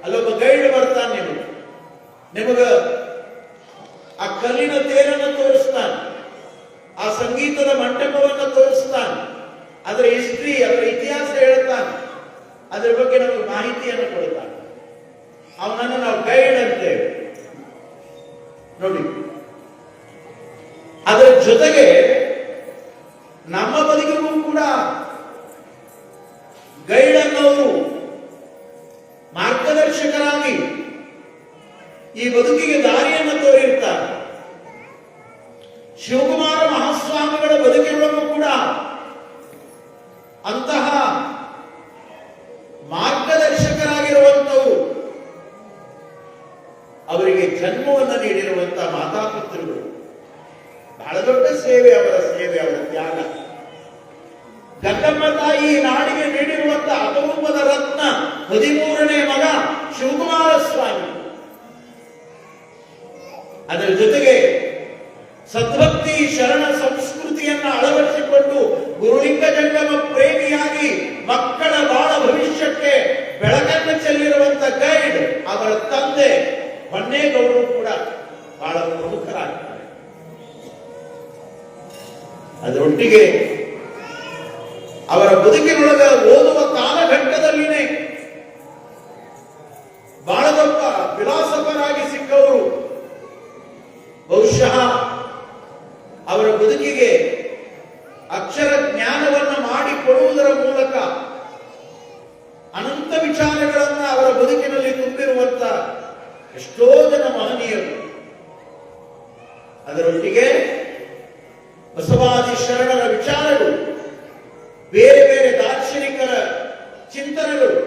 ಅಲ್ಲೊಬ್ಬ ಗೈಡ್ ಬರ್ತಾನೆ. ನಿಮಗ ಆ ಕಲ್ಲಿನ ತೇರನ್ನು ತೋರಿಸ್ತಾನೆ, ಆ ಸಂಗೀತದ ಮಂಟಪವನ್ನು ತೋರಿಸ್ತಾನೆ, ಅದರ ಹಿಸ್ಟ್ರಿ, ಅದರ ಇತಿಹಾಸ ಹೇಳ್ತಾನೆ, ಅದರ ಬಗ್ಗೆ ನಮಗೆ ಮಾಹಿತಿಯನ್ನು ಕೊಡ್ತಾನೆ. ಅವನನ್ನು ನಾವು ಗೈಡ್ ಅಂತೇವೆ. ನೋಡಿ, ಅದರ ಜೊತೆಗೆ ನಮ್ಮ ಬದುಕಿಗೂ ಕೂಡ ಗೈಡ್ ಅನ್ನೋರು ಮಾರ್ಗದರ್ಶಕರಾಗಿ ಈ ಬದುಕಿಗೆ ದಾರಿಯನ್ನು ತೋರಿರ್ತಾರೆ. ಶಿವಕುಮಾರ ಮಹಾಸ್ವಾಮಿಗಳ ಬದುಕಿನೊಳಗೂ ಕೂಡ ಅಂತಹ ಮಾರ್ಗದರ್ಶಕರಾಗಿರುವಂತವು, ಅವರಿಗೆ ಜನ್ಮವನ್ನು ನೀಡಿರುವಂತಹ ಮಾತಾಪಿತೃಗಳು. ಬಹಳ ದೊಡ್ಡ ಸೇವೆ, ಅವರ ತ್ಯಾಗ. ಗಂಗಮ್ಮ ತಾಯಿ ನಾಡಿಗೆ ನೀಡಿರುವಂತಹ ಅಪರೂಪದ ರತ್ನ 13ನೇ ಮಗ ಶಿವಕುಮಾರ ಸ್ವಾಮಿ. ಅದರ ಜೊತೆಗೆ ಸದ್ಭಕ್ತಿ ಶರಣ ಸಂಸ್ಕೃತಿಯನ್ನ ಅಳವಡಿಸಿಕೊಂಡು ಗುರುಲಿಂಗ ಜಂಗಮ ಪ್ರೇಮಿಯಾಗಿ ಮಕ್ಕಳ ಬಾಳ ಭವಿಷ್ಯಕ್ಕೆ ಬೆಳಕನ್ನು ಚೆಲ್ಲಿರುವಂತ ಗೈಡ್ ಅವರ ತಂದೆ ಹೊನ್ನೇಗೌಡರು ಕೂಡ ಬಹಳ ಪ್ರಮುಖರಾಗ್ತಾರೆ. ಅದರೊಟ್ಟಿಗೆ ಅವರ ಬದುಕಿನೊಳಗ ಓದುವ ಕಾಲಘಟ್ಟದಲ್ಲಿನೇ ಬಹಳ ದೊಡ್ಡ ಫಿಲಾಸಫರ್ ಆಗಿ ಸಿಕ್ಕವರು. ಬಹುಶಃ ಅವರ ಬದುಕಿಗೆ ಅಕ್ಷರ ಜ್ಞಾನವನ್ನು ಮಾಡಿಕೊಡುವುದರ ಮೂಲಕ ಅನಂತ ವಿಚಾರಗಳನ್ನ ಅವರ ಬದುಕಿನಲ್ಲಿ ತುಂಬಿರುವಂತ ಎಷ್ಟೋ ಜನ ಮಹನೀಯರು. ಅದರೊಟ್ಟಿಗೆ ಬಸವಾದಿ ಶರಣರ ವಿಚಾರಗಳು, ಬೇರೆ ಬೇರೆ ದಾರ್ಶನಿಕರ ಚಿಂತನೆಗಳು,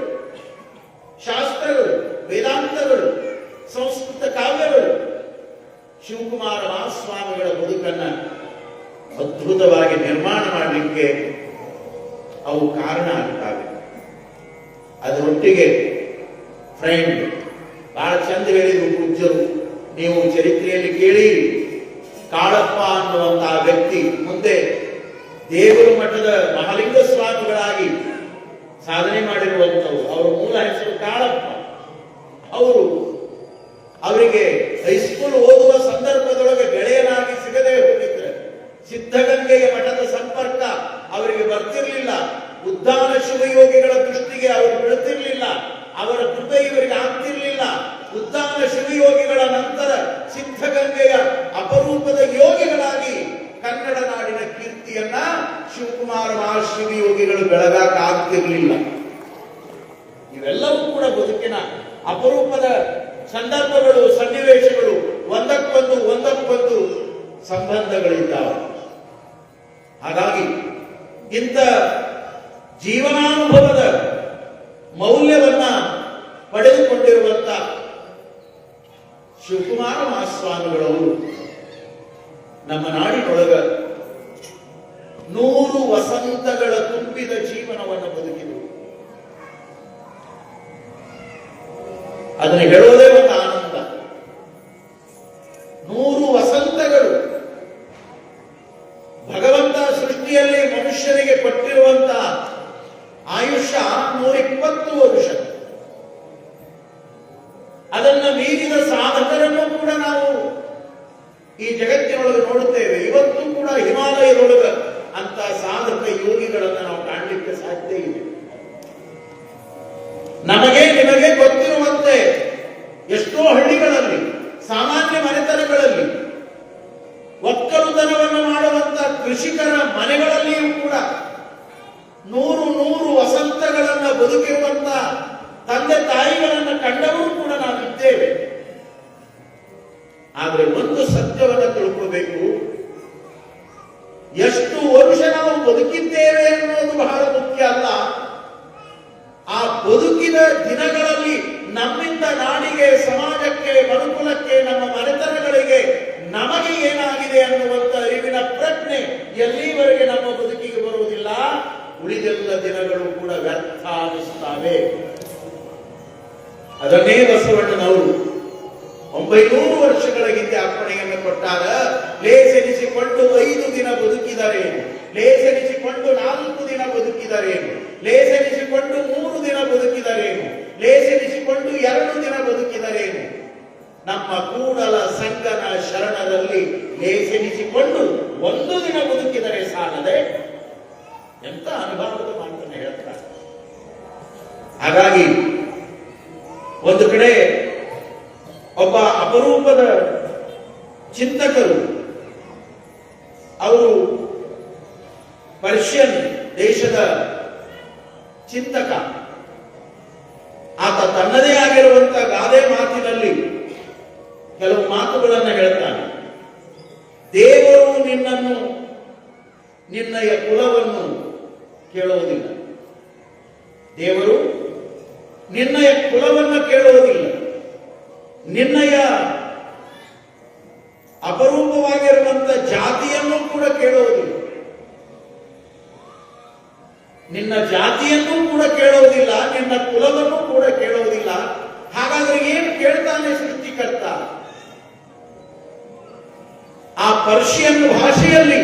ಶಾಸ್ತ್ರಗಳು, ವೇದಾಂತಗಳು, ಸಂಸ್ಕೃತ ಕಾವ್ಯಗಳು ಶಿವಕುಮಾರ ಮಹಾಸ್ವಾಮಿಗಳ ಬದುಕನ್ನ ಅದ್ಭುತವಾಗಿ ನಿರ್ಮಾಣ ಮಾಡಲಿಕ್ಕೆ ಅವು ಕಾರಣ ಆಗ್ತವೆ. ಅದರೊಟ್ಟಿಗೆ ಫ್ರೆಂಡ್, ಬಹಳ ಚಂದ ಹೇಳಿದ್ರು ಪೂಜ್ಯರು. ನೀವು ಚರಿತ್ರೆಯಲ್ಲಿ ಕೇಳಿ, ಕಾಳಪ್ಪ ಅನ್ನುವಂತಹ ವ್ಯಕ್ತಿ ಮುಂದೆ ದೇವರು ಮಠದ ಮಹಾಲಿಂಗ ಸ್ವಾಮಿಗಳಾಗಿ ಸಾಧನೆ ಮಾಡಿರುವಂಥವು. ಅವರ ಮೂಲ ಹೆಸರು ಕಾಳಪ್ಪ. ಅವರಿಗೆ ಹೈಸ್ಕೂಲ್ ಓದುವ ಸಂದರ್ಭದೊಳಗೆ ಗೆಳೆಯನಾಗಿ ಸಿಗದೆ ಹೋಗಿದ್ರೆ, ಸಿದ್ಧಗಂಗೆಯ ಮಠದ ಸಂಪರ್ಕ ಅವರಿಗೆ ಬರ್ತಿರ್ಲಿಲ್ಲ, ಉದ್ದಾನ ಶಿವಯೋಗಿಗಳ ದೃಷ್ಟಿಗೆ ಅವರು ಬೀಳ್ತಿರ್ಲಿಲ್ಲ, ಅವರ ಕೃಪೆ ಇವರಿಗೆ ಆಗ್ತಿರ್ಲಿಲ್ಲ. ಉದ್ದಾನ ಶಿವಯೋಗಿಗಳ ನಂತರ ಯೋಗಿಗಳು ಬೆಳಗಾಕ ಆಗ್ತಿರ್ಲಿಲ್ಲ. ಇವೆಲ್ಲವೂ ಕೂಡ ಬದುಕಿನ ಅಪರೂಪದ ಸಂದರ್ಭಗಳು, ಸನ್ನಿವೇಶಗಳು, ಒಂದಕ್ಕೊಂದು ಸಂಬಂಧಗಳಿದ್ದಾವೆ. ಹಾಗಾಗಿ ಇಂಥ ಜೀವನಾನುಭವದ ಮೌಲ್ಯವನ್ನ ಪಡೆದುಕೊಂಡಿರುವಂತ ಶಿವಕುಮಾರ ಮಹಾಸ್ವಾಮಿಗಳವರು ನಮ್ಮ ನಾಡಿನೊಳಗ 100 ವಸಂತಗಳ ತುಂಬಿದ ಜೀವನವನ್ನು ಬದುಕಿದರು. ಅದನ್ನು ಹೇಳೋದೇ ಒಂದು ಆನಂದ. 100 ವಸಂತಗಳು ಭಗವಂತ ಸೃಷ್ಟಿಯಲ್ಲಿ ಮನುಷ್ಯನಿಗೆ ಕೊಟ್ಟಿರುವಂತ ಆಯುಷ್ಯ 120 ವರ್ಷ. ಅದನ್ನ ಮೀರಿದ ಸಾಧಕರನ್ನು ಕೂಡ ನಾವು ಈ ಜಗತ್ತಿನೊಳಗೆ ನೋಡುತ್ತೇವೆ. ಇವತ್ತು ಕೂಡ ಹಿಮಾಲಯದೊಳಗ ಅಂತ ಸಾಧಕ ಯೋಗಿಗಳನ್ನು ನಾವು ಕಾಣಲಿಕ್ಕೆ ಸಾಧ್ಯ ಇದೆ. ನಮಗೆ ನಿಮಗೆ ಗೊತ್ತಿರುವಂತೆ ಎಷ್ಟೋ ಹಳ್ಳಿಗಳಲ್ಲಿ, ಸಾಮಾನ್ಯ ಮನೆತನಗಳಲ್ಲಿ, ಒಕ್ಕಲುತನವನ್ನು ಮಾಡುವಂತ ಕೃಷಿಕರ ಮನೆಗಳಲ್ಲಿಯೂ ಕೂಡ 100 ವಸಂತಗಳನ್ನ ಬದುಕಿರುವಂತ ತಂದೆ ತಾಯಿಗಳನ್ನ ಕಂಡರೂ ಕೂಡ ನಾವಿದ್ದೇವೆ. ಆದರೆ ಒಂದು ಸತ್ಯವನ್ನು ತಿಳ್ಕೋಬೇಕು, ಎಷ್ಟು ವರ್ಷ ನಾವು ಬದುಕಿದ್ದೇವೆ ಅನ್ನೋದು ಬಹಳ ಮುಖ್ಯ ಅಲ್ಲ. ಆ ಬದುಕಿನ ದಿನಗಳಲ್ಲಿ ನಮ್ಮಿಂದ ನಾಡಿಗೆ, ಸಮಾಜಕ್ಕೆ, ಮನುಕುಲಕ್ಕೆ, ನಮ್ಮ ಮನೆತನಗಳಿಗೆ ನಮಗೆ ಏನಾಗಿದೆ ಅನ್ನುವಂತ ಅರಿವಿನ ಪ್ರಜ್ಞೆ ಎಲ್ಲಿವರೆಗೆ ನಮ್ಮ ಬದುಕಿಗೆ ಬರುವುದಿಲ್ಲ, ಉಳಿದೆಲ್ಲ ದಿನಗಳು ಕೂಡ ವ್ಯರ್ಥ ಅನ್ನಿಸುತ್ತವೆ. ಅದನ್ನೇ ಬಸವಣ್ಣನವರು 900 ವರ್ಷಗಳ ಹಿಂದೆ ಅಪ್ಪಣೆಯನ್ನು ಕೊಟ್ಟಾಗ, ಲೇಸೆನಿಸಿಕೊಂಡು 5 ದಿನ ಬದುಕಿದರೇನು, ಲೇಸೆನಿಸಿಕೊಂಡು 4 ದಿನ ಬದುಕಿದರೇನು, ಲೇಸೆನಿಸಿಕೊಂಡು 3 ದಿನ ಬದುಕಿದರೇನು, ಲೇಸೆನಿಸಿಕೊಂಡು 2 ದಿನ ಬದುಕಿದರೇನು, ನಮ್ಮ ಕೂಡಲ ಸಂಗನ ಶರಣರಲ್ಲಿ ಲೇಸೆನಿಸಿಕೊಂಡು 1 ದಿನ ಬದುಕಿದರೆ ಸಾಲದೆ. ಎಂತ ಅನುಭವದ ಮಾತನ್ನು ಹೇಳ್ತಾರೆ. ಹಾಗಾಗಿ ಒಂದು ಕಡೆ ಒಬ್ಬ ಅಪರೂಪದ ಚಿಂತಕರು, ಅವರು ಪರ್ಷಿಯನ್ ದೇಶದ ಚಿಂತಕ. ಆತ ತನ್ನದೇ ಆಗಿರುವಂತಹ ಗಾದೆ ಮಾತಿನಲ್ಲಿ ಕೆಲವು ಮಾತುಗಳನ್ನು ಹೇಳ್ತಾನೆ. ದೇವರು ನಿನ್ನನ್ನು, ನಿನ್ನಯ ಕುಲವನ್ನು ಕೇಳುವುದಿಲ್ಲ. ದೇವರು ನಿನ್ನಯ ಕುಲವನ್ನು ಕೇಳುವುದಿಲ್ಲ, ನಿನ್ನಯ ಅಪರೂಪವಾಗಿರುವಂತ ಜಾತಿಯನ್ನು ಕೂಡ ಕೇಳುವುದಿಲ್ಲ, ನಿನ್ನ ಜಾತಿಯನ್ನು ಕೂಡ ಕೇಳುವುದಿಲ್ಲ, ನಿನ್ನ ಕುಲವನ್ನು ಕೂಡ ಕೇಳುವುದಿಲ್ಲ. ಹಾಗಾದ್ರೆ ಏನು ಕೇಳ್ತಾನೆ ಸೃಷ್ಟಿಕರ್ತ? ಆ ಪರ್ಷಿಯನ್ ಭಾಷೆಯಲ್ಲಿ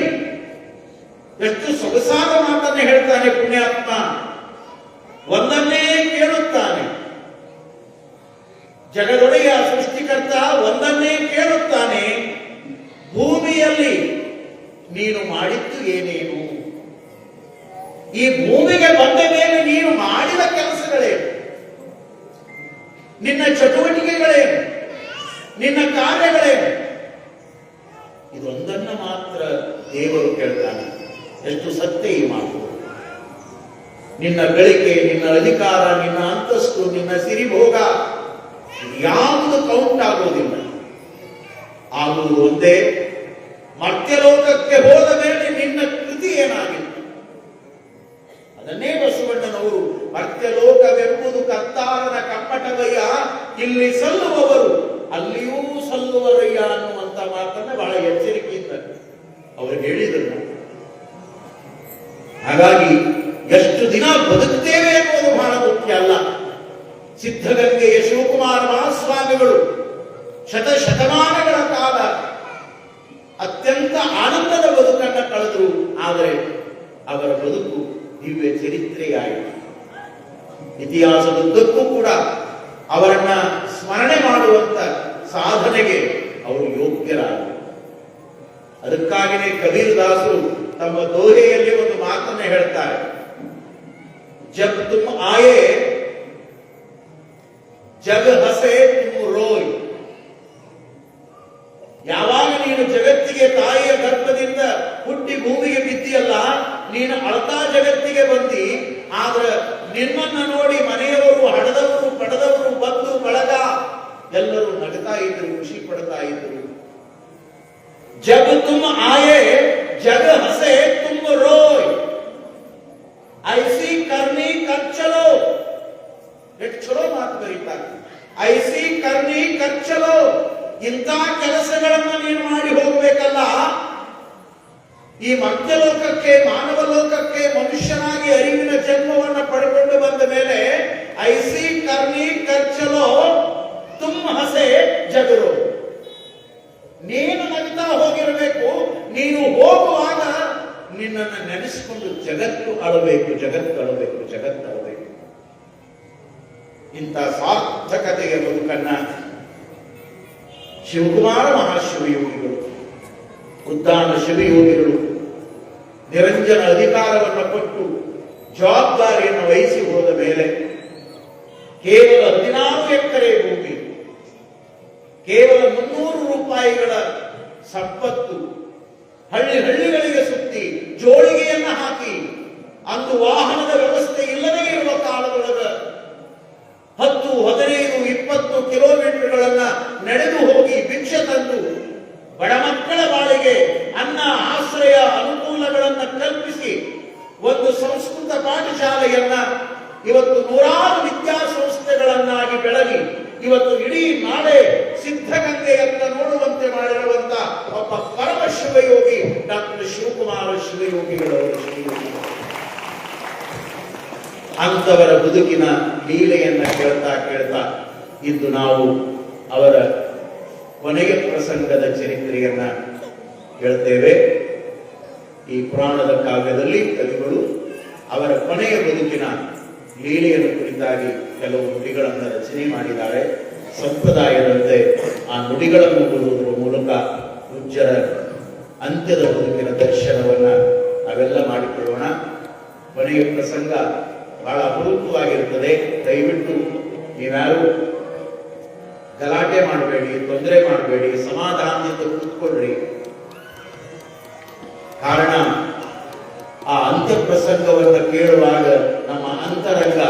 ಎಷ್ಟು ಸೊಗಸಾದ ಮಾತನ್ನು ಹೇಳ್ತಾನೆ ಪುಣ್ಯಾತ್ಮ. ಒಂದನ್ನೇ ಕೇಳುತ್ತಾನೆ, ಜಗದೊಡೆಯ ಸೃಷ್ಟಿಕರ್ತ ಒಂದನ್ನೇ ಕೇಳುತ್ತಾನೆ, ಭೂಮಿಯಲ್ಲಿ ನೀನು ಮಾಡಿದ್ದು ಏನೇನು? ಈ ಭೂಮಿಗೆ ಬಂದ ಮೇಲೆ ನೀನು ಮಾಡಿದ ಕೆಲಸಗಳೇನು? ನಿನ್ನ ಚಟುವಟಿಕೆಗಳೇನು? ನಿನ್ನ ಕಾರ್ಯಗಳೇನು? ಇದೊಂದನ್ನು ಮಾತ್ರ ದೇವರು ಕೇಳ್ತಾನೆ. ಎಷ್ಟು ಸತ್ಯ ಈ ಮಾತು. ನಿನ್ನ ಗಳಿಕೆ, ನಿನ್ನ ಅಧಿಕಾರ, ನಿನ್ನ ಅಂತಸ್ತು, ನಿನ್ನ ಸಿರಿಭೋಗ ಯಾವುದು ಕೌಂಟ್ ಆಗೋದಿಲ್ಲ. ಆಗುವುದು ಒಂದೇ, ಮರ್ತ್ಯಲೋಕಕ್ಕೆ ಹೋದ ಮೇಲೆ ನಿನ್ನ ಕೃತಿ ಏನಾಗಿತ್ತು. ಅದನ್ನೇ ಬಸವಣ್ಣನವರು ಮರ್ತ್ಯಲೋಕವೆಂಬುದು ಕತ್ತಾರನ ಕಪ್ಪಟವಯ್ಯ, ಇಲ್ಲಿ ಸಲ್ಲುವವರು ಅಲ್ಲಿಯೂ ಸಲ್ಲುವರಯ್ಯ ಅನ್ನುವಂತ ಮಾತನ್ನ ಬಹಳ ಎಚ್ಚರಿಕೆಯಿಂದ ಅವರು ಹೇಳಿದರು. ಹಾಗಾಗಿ ಎಷ್ಟು ದಿನ ಬದುಕ್ತೇವೆ ಎನ್ನುವುದು ಬಹಳ ಮುಖ್ಯ ಅಲ್ಲ. ಸಿದ್ಧಗಂಗೆಯ ಶಿವಕುಮಾರ ಮಹಾಸ್ವಾಮಿಗಳು ಶತಶತಮಾನಗಳ ಕಾಲ ಅತ್ಯಂತ ಆನಂದದ ಬದುಕನ್ನು ಕಳೆದರು. ಆದರೆ ಅವರ ಬದುಕು ದಿವ್ಯ ಚರಿತ್ರೆಯಾಯಿತು. ಇತಿಹಾಸದುದ್ದಕ್ಕೂ ಕೂಡ ಅವರನ್ನ ಸ್ಮರಣೆ ಮಾಡುವಂತ ಸಾಧನೆಗೆ ಅವರು ಯೋಗ್ಯರಾದರು. ಅದಕ್ಕಾಗಿಯೇ ಕಬೀರದಾಸರು ತಮ್ಮ ದೋಹೆಯಲ್ಲಿ ಒಂದು ಮಾತನ್ನು ಹೇಳ್ತಾರೆ. ಜಬ್ ತುಮ್ ಆಯೆ ಜಗ ಹಸೆ ತುಮ್ ರೋಯ್. ಯಾವಾಗ ನೀನು ಜಗತ್ತಿಗೆ ತಾಯಿಯ ಗರ್ಭದಿಂದ ಹುಟ್ಟಿ ಭೂಮಿಗೆ ಬಿದ್ದಿಯಲ್ಲ, ನೀನು ಅಳತಾ ಜಗತ್ತಿಗೆ ಬಂದಿ. ಆದ್ರೆ ನಿನ್ನನ್ನು ನೋಡಿ ಮನೆಯವರು, ಹಡದವರು, ಪಡೆದವರು, ಬಂಧು ಬಳಗ ಎಲ್ಲರೂ ನಗ್ತಾ ಇದ್ರು, ಖುಷಿ ಪಡ್ತಾ ಇದ್ರು. ಜಗ ತುಮ್ ಆಯೆ ಜಗ ಹಸೆ ತುಮ್ ರೋಯ್, ಐಸಿ ಕರ್ನಿ ಕಚ್ಚಲೋ. ಎಷ್ಟು ಚಲೋ ಮಾತು ಬರೀತಾರೆ. ಐಸಿ ಕರ್ನಿ ಕಚ್ಚಲೋ. ಇಂಥ ಕೆಲಸಗಳನ್ನು ನೀನು ಮಾಡಿ ಹೋಗ್ಬೇಕಲ್ಲ. ಈ ಮಧ್ಯಲೋಕಕ್ಕೆ, ಮಾನವ ಲೋಕಕ್ಕೆ ಮನುಷ್ಯನಾಗಿ ಅರಿವಿನ ಜನ್ಮವನ್ನು ಪಡ್ಕೊಂಡು ಬಂದ ಮೇಲೆ ಐಸಿ ಕರ್ನಿ ಕಚ್ಚಲೋ ತುಮ್ ಹಸೆ ಜಗರೋ. ನೀನು ನಗ್ತಾ ಹೋಗಿರಬೇಕು. ನೀನು ಹೋಗುವಾಗ ನಿನ್ನನ್ನು ನೆನೆಸಿಕೊಂಡು ಜಗತ್ತು ಅಳಬೇಕು, ಜಗತ್ತು ಅಳಬೇಕು, ಜಗತ್ತು ಅಳಬೇಕು. ಇಂಥ ಸಾರ್ಥಕತೆಯ ಬದುಕನ್ನ ಶಿವಕುಮಾರ ಮಹಾಶಿವಯೋಗಿಗಳು, ಉದ್ದಾನ ಶಿವಯೋಗಿಗಳು ನಿರಂಜನ ಅಧಿಕಾರವನ್ನು ಕೊಟ್ಟು ಜವಾಬ್ದಾರಿಯನ್ನು ವಹಿಸಿ ಹೋದ ಮೇಲೆ ಕೇವಲ 16 ಎಕರೆ ಭೂಮಿ, ಕೇವಲ 300 ರೂಪಾಯಿಗಳ ಸಂಪತ್ತು, ಹಳ್ಳಿಗಳಿಗೆ ಸುತ್ತಿ ಜೋಳಿಗೆಯನ್ನ ಹಾಕಿ, ಅಂದು ವಾಹನದ ವ್ಯವಸ್ಥೆ ಇಲ್ಲದೇ ಇರುವ ಕಾಲದೊಳಗ 10, 15, 20 ಕಿಲೋಮೀಟರ್ಗಳನ್ನ ನಡೆದು ಹೋಗಿ ಭಿಕ್ಷೆ ತಂದು ಬಡ ಮಕ್ಕಳ ಬಾಳಿಗೆ ಅನ್ನ, ಆಶ್ರಯ, ಅನುಕೂಲಗಳನ್ನು ಕಲ್ಪಿಸಿ ಒಂದು ಸಂಸ್ಕೃತ ಪಾಠಶಾಲೆಯನ್ನ ಇವತ್ತು 100 ವಿದ್ಯಾಸಂಸ್ಥೆಗಳನ್ನಾಗಿ ಬೆಳಗಿ ಇವತ್ತು ಇಡೀ ನಾಳೆ ಸಿದ್ಧಗಂಗೆಯನ್ನ ನೋಡುವಂತೆ ಮಾಡಿರುವಂತ ಒಬ್ಬ ಪರಮ ಶಿವಯೋಗಿ ಡಾಕ್ಟರ್ ಶಿವಕುಮಾರ ಶಿವಯೋಗಿಗಳವರು. ಅಂತವರ ಬದುಕಿನ ಲೀಲೆಯನ್ನ ಕೇಳ್ತಾ ಇಂದು ನಾವು ಅವರ ಕೊನೆಯ ಪ್ರಸಂಗದ ಚರಿತ್ರೆಯನ್ನ ಹೇಳ್ತೇವೆ. ಈ ಪುರಾಣದ ಕಾವ್ಯದಲ್ಲಿ ಕವಿಗಳು ಅವರ ಕೊನೆಯ ಬದುಕಿನ ಲೀಲೆಯನ್ನು ಕುರಿತಾಗಿ ಕೆಲವು ನುಡಿಗಳನ್ನು ರಚನೆ ಮಾಡಿದ್ದಾರೆ. ಸಂಪ್ರದಾಯದಂತೆ ಆ ನುಡಿಗಳನ್ನು ಓದುವುದರ ಮೂಲಕ ಪೂಜ್ಯರ ಅಂತ್ಯದ ಬದುಕಿನ ದರ್ಶನವನ್ನ ನಾವೆಲ್ಲ ಮಾಡಿಕೊಳ್ಳೋಣ. ಕೊನೆಯ ಪ್ರಸಂಗ ಬಹಳ ಅಪರೂಪವಾಗಿರುತ್ತದೆ. ದಯವಿಟ್ಟು ನೀವ್ಯಾರು ಗಲಾಟೆ ಮಾಡಬೇಡಿ, ತೊಂದರೆ ಮಾಡಬೇಡಿ, ಸಮಾಧಾನದಿಂದ ಕೂತ್ಕೊಳ್ಳ್ರಿ. ಕಾರಣ ಆ ಅಂತ್ಯ ಪ್ರಸಂಗವನ್ನು ಕೇಳುವಾಗ ನಮ್ಮ ಅಂತರಂಗ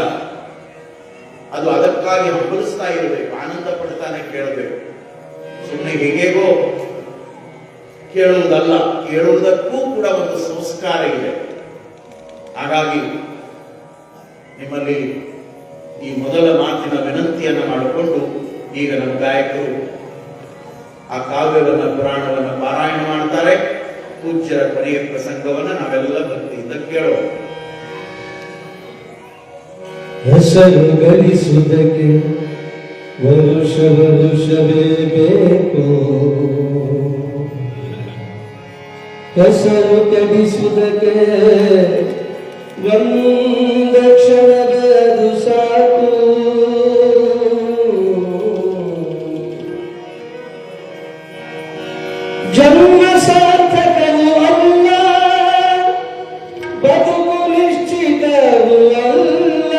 ಅದು ಅದಕ್ಕಾಗಿ ಹಂಬಲಿಸ್ತಾ ಇರಬೇಕು, ಆನಂದ ಪಡ್ತಾನೆ ಕೇಳಬೇಕು. ಸುಮ್ಮನೆ ಹೇಗೇಗೋ ಕೇಳುವುದಲ್ಲ, ಕೇಳುವುದಕ್ಕೂ ಕೂಡ ಒಂದು ಸಂಸ್ಕಾರ ಇದೆ. ಹಾಗಾಗಿ ನಿಮ್ಮಲ್ಲಿ ಈ ಮೊದಲ ಮಾತಿನ ವಿನಂತಿಯನ್ನು ಮಾಡಿಕೊಂಡು ಈಗ ನಮ್ಮ ಗಾಯಕರು ಆ ಕಾವ್ಯವನ್ನು, ಪುರಾಣವನ್ನು ಪಾರಾಯಣ ಮಾಡ್ತಾರೆ. ಪೂಜ್ಯರ ಕೊನೆಯ ಪ್ರಸಂಗವನ್ನು ನಾವೆಲ್ಲ ಭಕ್ತಿಯಿಂದ ಕೇಳೋಣ. ಹೆಸರು ಗಳಿಸುವುದಕ್ಕೆ ವರುಷವೇ ಬೇಕು, ಹೆಸರು ಗಳಿಸುವುದಕ್ಕೆ ಒಂದು ಕ್ಷಣವದು ಸಾಕು. ಜನ್ಮ ಸಾರ್ಥಕವೂ ಅಲ್ಲ, ಬದುಕು ನಿಶ್ಚಿತವೂ ಅಲ್ಲ.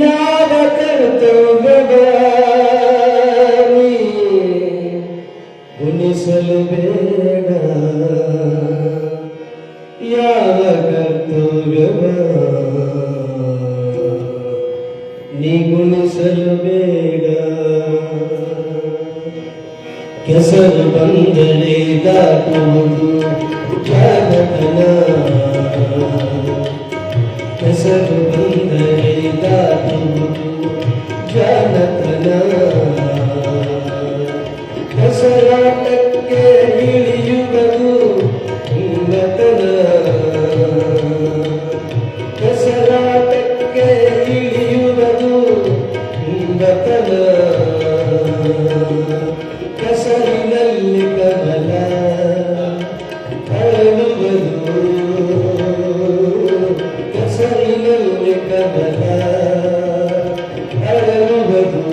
ಯಾವ ಕರ್ತವ್ಯವ ಗುಣಿಸಲು ಬೇಡ, ಯಾವ ಕರ್ತವ್ಯವ ನೀ ಗುಣಿಸಲು ಬೇಡ. ಕೆಸರು ಬಂದರೆ ದಾಟುವುದು ಜಾಣತನ, ಕೆಸರು ಬಂದರೆ ದಾಟುವುದು ಜಾಣತನ. ಕೆಸರಾಟಕ್ಕೆ ಇಳಿಯುವುದು ಹಿಂಗತನ, ಕೆಸರಾಟಕ್ಕೆ ಇಳಿಯುವುದು ಹಿಂಗತನ. ಕೆಸರಿನಲ್ಲಿ ಕಮಲ ಅರಳುವುದು, ಕೆಸರಿನಲ್ಲಿ ಕಮಲ ಅರಳುವುದು.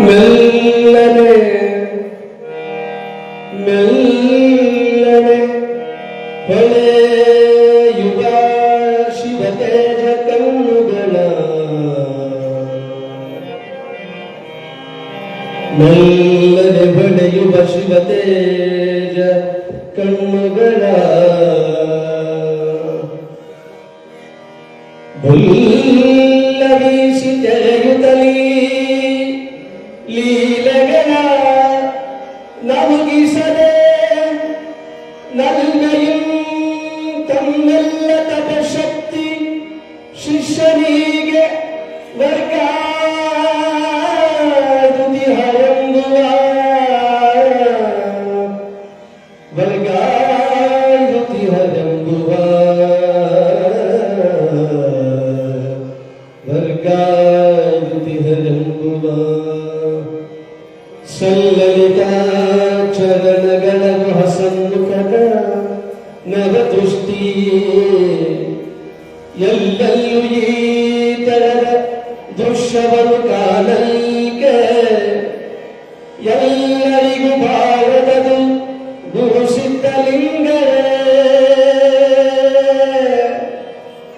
ಮೆಲ್ಲನೆ ಮೆಲ್ಲನೆ ಹೊಳೆಯುವ ಶಿವತೇಜ ಕಣ್ಣುಗಳ ಮೆಲ್ಲನೆ ಹೊಳೆಯುವ ಶಿವತೇಜ ಕಣ್ಣುಗಳ ಬುಲ್ಲ ಬೀಸಿ ತೆರೆಯುತ್ತಲೀ ಲೀಲೆಗಳ ನಮಗಿಸದೆ ನಲ್ಮೆಯಂ ತಮ್ಮೆಲ್ಲ ತಪಶಕ್ತಿ ಶಿಷ್ಯನಿಗೆ ವರ್ಗಾಯುತಿಹರೆಂಬುವ ವರ್ಗಾಯುತಿಹರೆಂಬುವ ವರ್ಗಾಯುತಿಹರೆಂಬುವ ಸಲ್ಲಲಿತ ಚರಣಗಳ ಸಮ್ಮುಖದ ನವದೃಷ್ಟಿ ಎಲ್ಲೆಲ್ಲೂ ಈ ತರದ ದೃಶ್ಯವನ್ನು ಕಾಣಲಿಕ್ಕೆ ಎಲ್ಲರಿಗೂ ಭಾರತದು ಗುರು ಸಿದ್ಧಲಿಂಗರೇ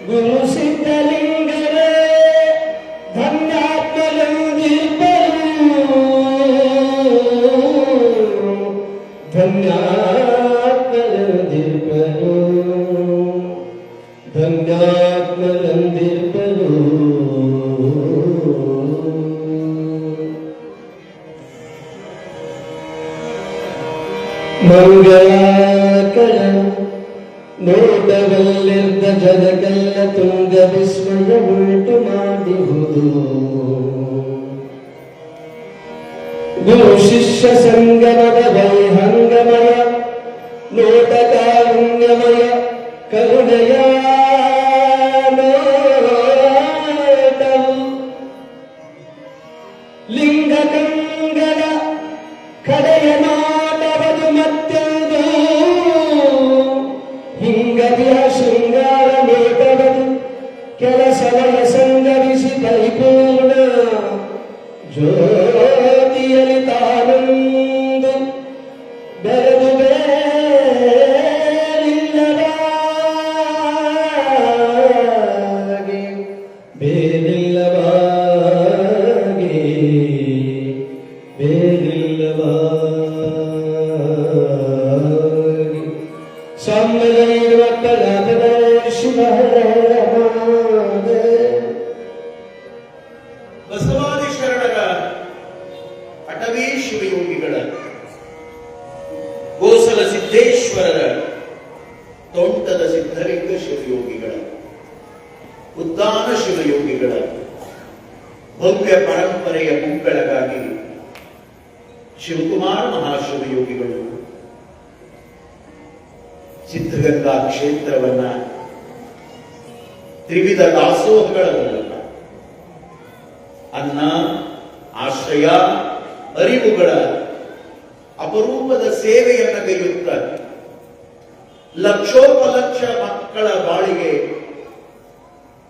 ಗುರು ಸಿದ್ಧಲಿಂಗರೇ ಧನ್ಯಾತ್ಮರಂದಿರ್ಪರು ಧನ್ಯಾತ್ಮರಂದಿರ್ಪರು ಮಂಗಳಾಕರ ನೋಟವಲ್ಲಿರ್ದ ಜನಗೆಲ್ಲ ತುಂಗ ವಿಸ್ಮಯ ಉಂಟು ಮಾಡಿಹುದು ಗುರು ಶಿಷ್ಯ ಸಂಗಮದ ವೈಹಂಗಮಯ ನೋಟಕಾರುಣ್ಯಮಯ ಕರುಣೆಯ ನೋಟವು ಲಿಂಗ ಕಂಗನ ಕಡೆಯ ನಾಟವದು ಮತ್ತೆಂದು ಹಿಂಗವಿಯ ಶೃಂಗಾರ ನೋಟವದು ಕೆಲಸವಯ ಸಂಗಮಿಸಿ ಪರಿಪೂರ್ಣ ಜ್ಯೋತಿಯಲ್ಲಿ ತಾನೊಂದು ಬೆರೆದು ಬೇರಿಲ್ಲವಾಗಿ ಬೇರಿಲ್ಲವಾಗಿ ಸಾಮ್ಯದಲ್ಲಿರುವ ಕಲಾಪದ ಶಿವಹರಮಾದೆ ಬಸವಾದಿ ಶರಣರ ಅಟವೀ ಶಿವಯೋಗಿಗಳ ಗೋಸಲ ಸಿದ್ದೇಶ್ವರರ ತೋಂಟದ ಸಿದ್ಧಲಿಂಗ ಶಿವಯೋಗಿಗಳ ಉದ್ದಾನ ಶಿವಯೋಗಿಗಳ ಭವ್ಯ ಪರಂಪರೆಯ ಮುಂಬೆಳಗಾಗಿ ಶಿವಕುಮಾರ ಮಹಾಶಿವಯೋಗಿಗಳು ಸಿದ್ಧಗಂಗಾ ಕ್ಷೇತ್ರವನ್ನ ತ್ರಿವಿಧ ದಾಸೋಹಗಳ ಮೂಲಕ ಅನ್ನ ಆಶ್ರಯ ಅರಿವುಗಳ ಅಪರೂಪದ ಸೇವೆಯನ್ನು ಗೈಯುತ್ತ ಲಕ್ಷೋಪಲಕ್ಷ ಮಕ್ಕಳ ಬಾಳಿಗೆ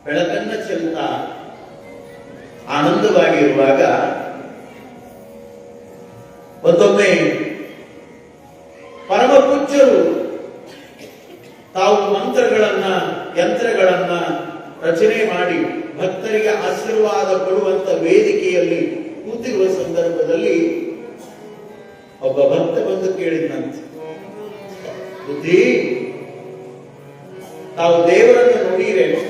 ಬೆಳಕನ್ನ ಚೆಲ್ಲುತ್ತ ಆನಂದವಾಗಿರುವಾಗ ಒಂದೊಮ್ಮೆ ಪರಮ ಪೂಜ್ಯರು ತಾವು ಮಂತ್ರಗಳನ್ನ ಯಂತ್ರಗಳನ್ನ ರಚನೆ ಮಾಡಿ ಭಕ್ತರಿಗೆ ಆಶೀರ್ವಾದ ಕೊಡುವಂತ ವೇದಿಕೆಯಲ್ಲಿ ಕೂತಿರುವ ಸಂದರ್ಭದಲ್ಲಿ ಒಬ್ಬ ಭಕ್ತ ಬಂದು ಕೇಳಿದಂತೆ, ಬುದ್ಧಿ, ತಾವು ದೇವರನ್ನು ನೋಡಿರೇನು?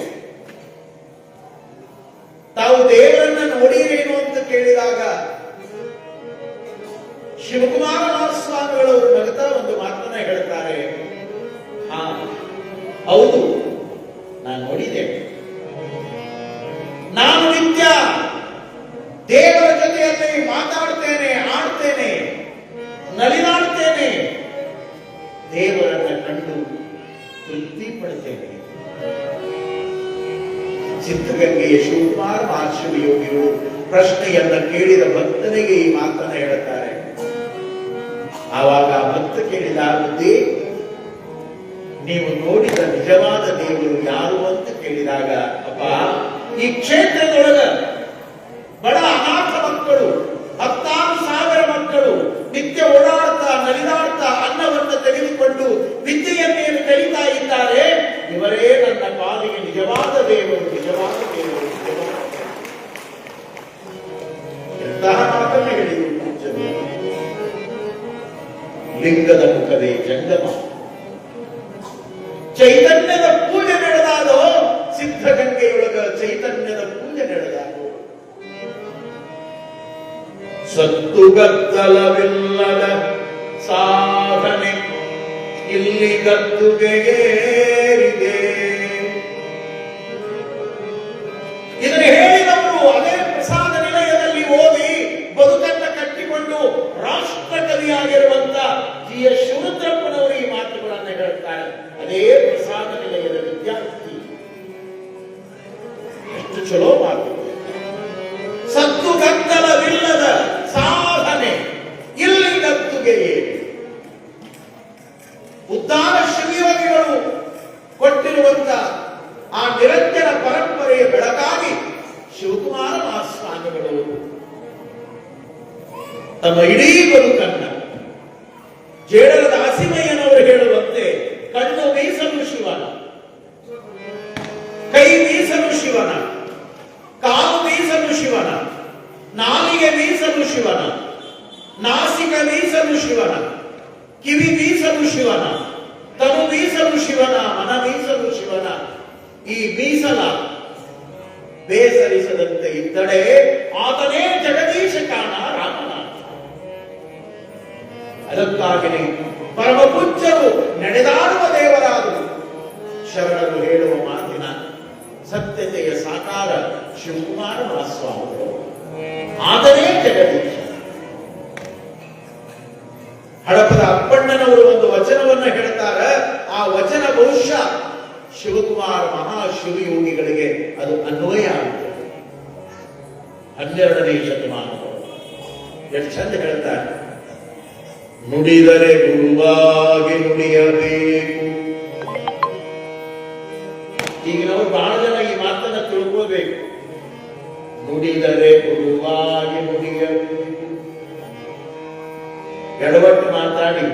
ತಾವು ದೇವರನ್ನ ನೋಡಿರೇನು ಅಂತ ಕೇಳಿದಾಗ ಶಿವಕುಮಾರ ಮಹಾಸ್ವಾಮಿಗಳವರು ನಗುತ್ತಾ ಒಂದು ಮಾತನ್ನ ಹೇಳ್ತಾರೆ, ಹಾ ಹೌದು, ನಾನು ನೋಡಿದ್ದೇನೆ. ನಾನು ನಿತ್ಯ ದೇವರ ಜೊತೆಯಲ್ಲಿ ಮಾತಾಡ್ತೇನೆ, ಆಡ್ತೇನೆ, ನಲಿದಾಡ್ತೇನೆ, ದೇವರನ್ನ ಕಂಡು ತೃಪ್ತಿ ಪಡ್ತೇನೆ. ಸಿದ್ಧಗಂಗೆಯ ಶಿವಕುಮಾರ ಮಹಾಶಿವಯೋಗಿಗಳು ಪ್ರಶ್ನೆಯನ್ನ ಕೇಳಿದ ಭಕ್ತನಿಗೆ ಈ ಮಾತನ್ನ ಹೇಳುತ್ತಾರೆ. ಆವಾಗ ಭಕ್ತ ಕೇಳಿದ, ಬುದ್ಧಿ, ನೀವು ನೋಡಿದ ನಿಜವಾದ ದೇವರು ಯಾರು ಅಂತ ಕೇಳಿದಾಗ, ಅಪ್ಪ, ಈ ಕ್ಷೇತ್ರದೊಳಗ ಬಡ ಅನಾಥ ಮಕ್ಕಳು 10 ಓಡಾಡ್ತಾ ನಲಿದಾಡ್ತಾ ಅನ್ನವನ್ನು ತೆಗೆದುಕೊಂಡು ವಿದ್ಯೆಯನ್ನೇನು ಕಲಿತಾ ಇದ್ದಾರೆ, ಇವರೇ ನನ್ನ ಪಾಲಿಗೆ ನಿಜವಾದ ದೇವರು, ನಿಜವಾದ ದೇವರು, ನಿಜವಾದ ಎಂತಹ ಮಾತನ್ನು ಹೇಳಿದರು ಪೂಜ್ಯರು. ಲಿಂಗದ ಮುಖವೇ ಜಂಗಮ, ಚೈತನ್ಯದ ಪೂಜೆ ನಡೆದಾದೋ, ಸಿದ್ಧಗಂಗೆಯೊಳಗ ಚೈತನ್ಯದ ಪೂಜೆ ನಡೆದಾದೋ. ಸತ್ತುಗದ್ದಲವಿಲ್ಲದ ಸಾಧನೆ ಇಲ್ಲಿ ಗದ್ದುಗೆಗೇರಿದೆ. ಇದನ್ನು ಹೇಳಿದವರು ಅದೇ ಪ್ರಸಾದ ನಿಲಯದಲ್ಲಿ ಓದಿ ಬದುಕನ್ನ ಕಟ್ಟಿಕೊಂಡು ರಾಷ್ಟ್ರ ಕವಿಯಾಗಿರುವಂತ ಜಿ ಎಸ್ ಶಿವರುದ್ರಪ್ಪನವರು ಈ ಮಾತುಗಳನ್ನು ಹೇಳುತ್ತಾರೆ. ಅದೇ ಪ್ರಸಾದ ನಿಲಯದ ವಿದ್ಯಾರ್ಥಿ. ಎಷ್ಟು ಚಲೋ ಮಾತು. ಸತ್ತು ಗದ್ದಲವಿಲ್ಲದ ಸಾಧನೆ ಇಲ್ಲಿ ಗದ್ದುಗೆಯೇ. ಉದ್ದಾನ ಶಿವಯೋಗಿಗಳು ಕೊಟ್ಟಿರುವಂತ ಆ ನಿರಂಜನ ಪರಂಪರೆಯ ಬೆಳಕಾಗಿ ಶಿವಕುಮಾರ ಮಹಾಸ್ವಾಮಿಗಳು ತಮ್ಮ ಇಡೀ ಬದುಕನ್ನ ಜೇಡರ ದಾಸಿಮಯ್ಯನವರು ಹೇಳುವಂತೆ ಕಣ್ಣು ಮೀಸಲು ಶಿವನ, ಕೈ ಮೀಸಲು ಶಿವನ, ಕಾಲು ಮೀಸಲು ಶಿವನ, ನಾಲಿಗೆ ಮೀಸಲು ಶಿವನ, ನಾಸಿಕ ಮೀಸಲು ಶಿವನ, ಕಿವಿ ಮೀಸಲು ಶಿವನ, ತನು ಮೀಸಲು ಶಿವನ, ಮನ ಮೀಸಲು ಶಿವನ. ಈ ಮೀಸಲ ಬೇಸರಿಸದಂತೆ ಇದ್ದಡೆ ಆತನೇ ಜಗದೀಶ ಕಾಣ ರಾಮನಾಥ. ಅದಕ್ಕಾಗಿಯೇ ಪರಮ ಪೂಜ್ಯರು ನಡೆದಾಡುವ ದೇವರಾದರು. ಶರಣರು ಹೇಳುವ ಮಾತಿನ ಸತ್ಯತೆಯ ಸಾಕಾರ ಶಿವಕುಮಾರ ಮಹಾಸ್ವಾಮಿಗಳು. ಆತನೇ ಜಗದೀಶ. ಹಡಪದ ಅಪ್ಪಣ್ಣನವರು ಒಂದು ವಚನವನ್ನು ಹೇಳ್ತಾರೆ. ಆ ವಚನ ಬಹುಶಃ ಶಿವಕುಮಾರ ಮಹಾಶಿವಯೋಗಿಗಳಿಗೆ ಅದು ಅನ್ವಯ ಆಗುತ್ತದೆ. 12ನೇ ಶತಮಾನದವರು ಎಷ್ಟು ಚಂದ ಹೇಳ್ತಾರೆ. ನುಡಿದರೆ ಗುರುವಾಗಿ ನುಡಿಯಬೇಕು. ಈಗ ನಾವು ಬಹಳ ಜನ ಈ ಮಾತನ್ನ ತಿಳ್ಕೋಬೇಕು. ನುಡಿದರೆ ಗುರುವಾಗಿ ನುಡಿಯಬೇಕು. ಎಡವಟ್ಟು ಮಾತಾಡಿ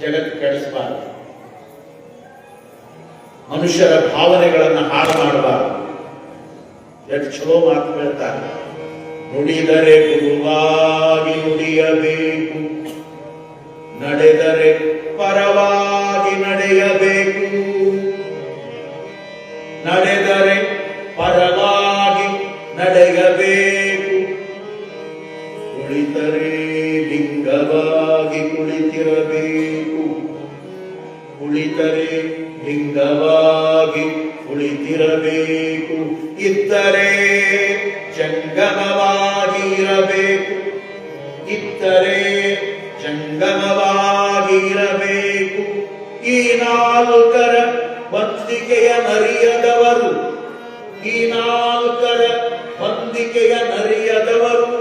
ಜಗತ್ತು ಕೆಡಿಸಬಾರದು. ಮನುಷ್ಯರ ಭಾವನೆಗಳನ್ನು ಹಾಳು ಮಾಡಬಾರದು. ಎಷ್ಟು ಚಲೋ ಮಾತು ಹೇಳ್ತಾರೆ. ನುಡಿದರೆ ಗುರುವಾಗಿ ನುಡಿಯಬೇಕು, ನಡೆದರೆ ಪರವಾಗಿ ನಡೆಯಬೇಕು. ನಡೆದರೆ ಪರವಾಗಿ ನಡೆಯಬೇಕು. ಕುಳಿತರೆ ಲಿಂಗವಾಗಿ ಕುಳಿತಿರಬೇಕು. ಕುಳಿತರೆ ಲಿಂಗವಾಗಿ ಕುಳಿತಿರಬೇಕು. ಇದ್ದರೆ ಜಂಗಮವಾಗಿ ಇರಬೇಕು. ಇದ್ದರೆ ಜಂಗಮವಾಗಿ ಇರಬೇಕು. ಈ ನಾಲ್ಕರ ವಂದಿಕೆಯ ನರಿಯದವರು, ಈ ನಾಲ್ಕರ ವಂದಿಕೆಯ ನರಿಯದವರು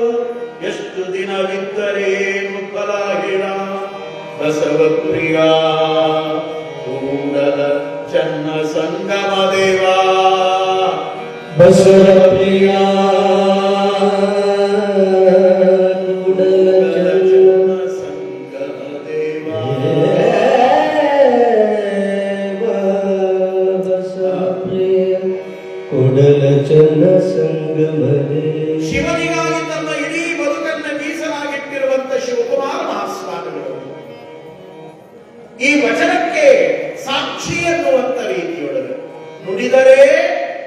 ಎಷ್ಟು ದಿನವಿದ್ದರೇನು ಫಲ ಹೇಳ. ಬಸವಪ್ರಿಯ ಕೂಡಲ ಚನ್ನ ಸಂಗಮ ದೇವ. ಬಸವಪ್ರಿಯ ಕೂಡಲ ಚನ್ನ ಸಂಗಮ ದೇವ. ಬಸವಪ್ರಿಯ ಕೂಡಲ ಚನ್ನ ಸಂಗಮ ದೇವ. ಶಿವನಿಗಾಗಿ ತಮ್ಮ ಇಡೀ ಬದುಕನ್ನು ಮೀಸಲಾಗಿಟ್ಟಿರುವಂತ ಶಿವಕುಮಾರ ಮಹಾಸ್ವಾಮಿಗಳು ಈ ವಚನಕ್ಕೆ ಸಾಕ್ಷಿ ಎನ್ನುವಂತ ರೀತಿಯೊಳಗೆ ನುಡಿದರೆ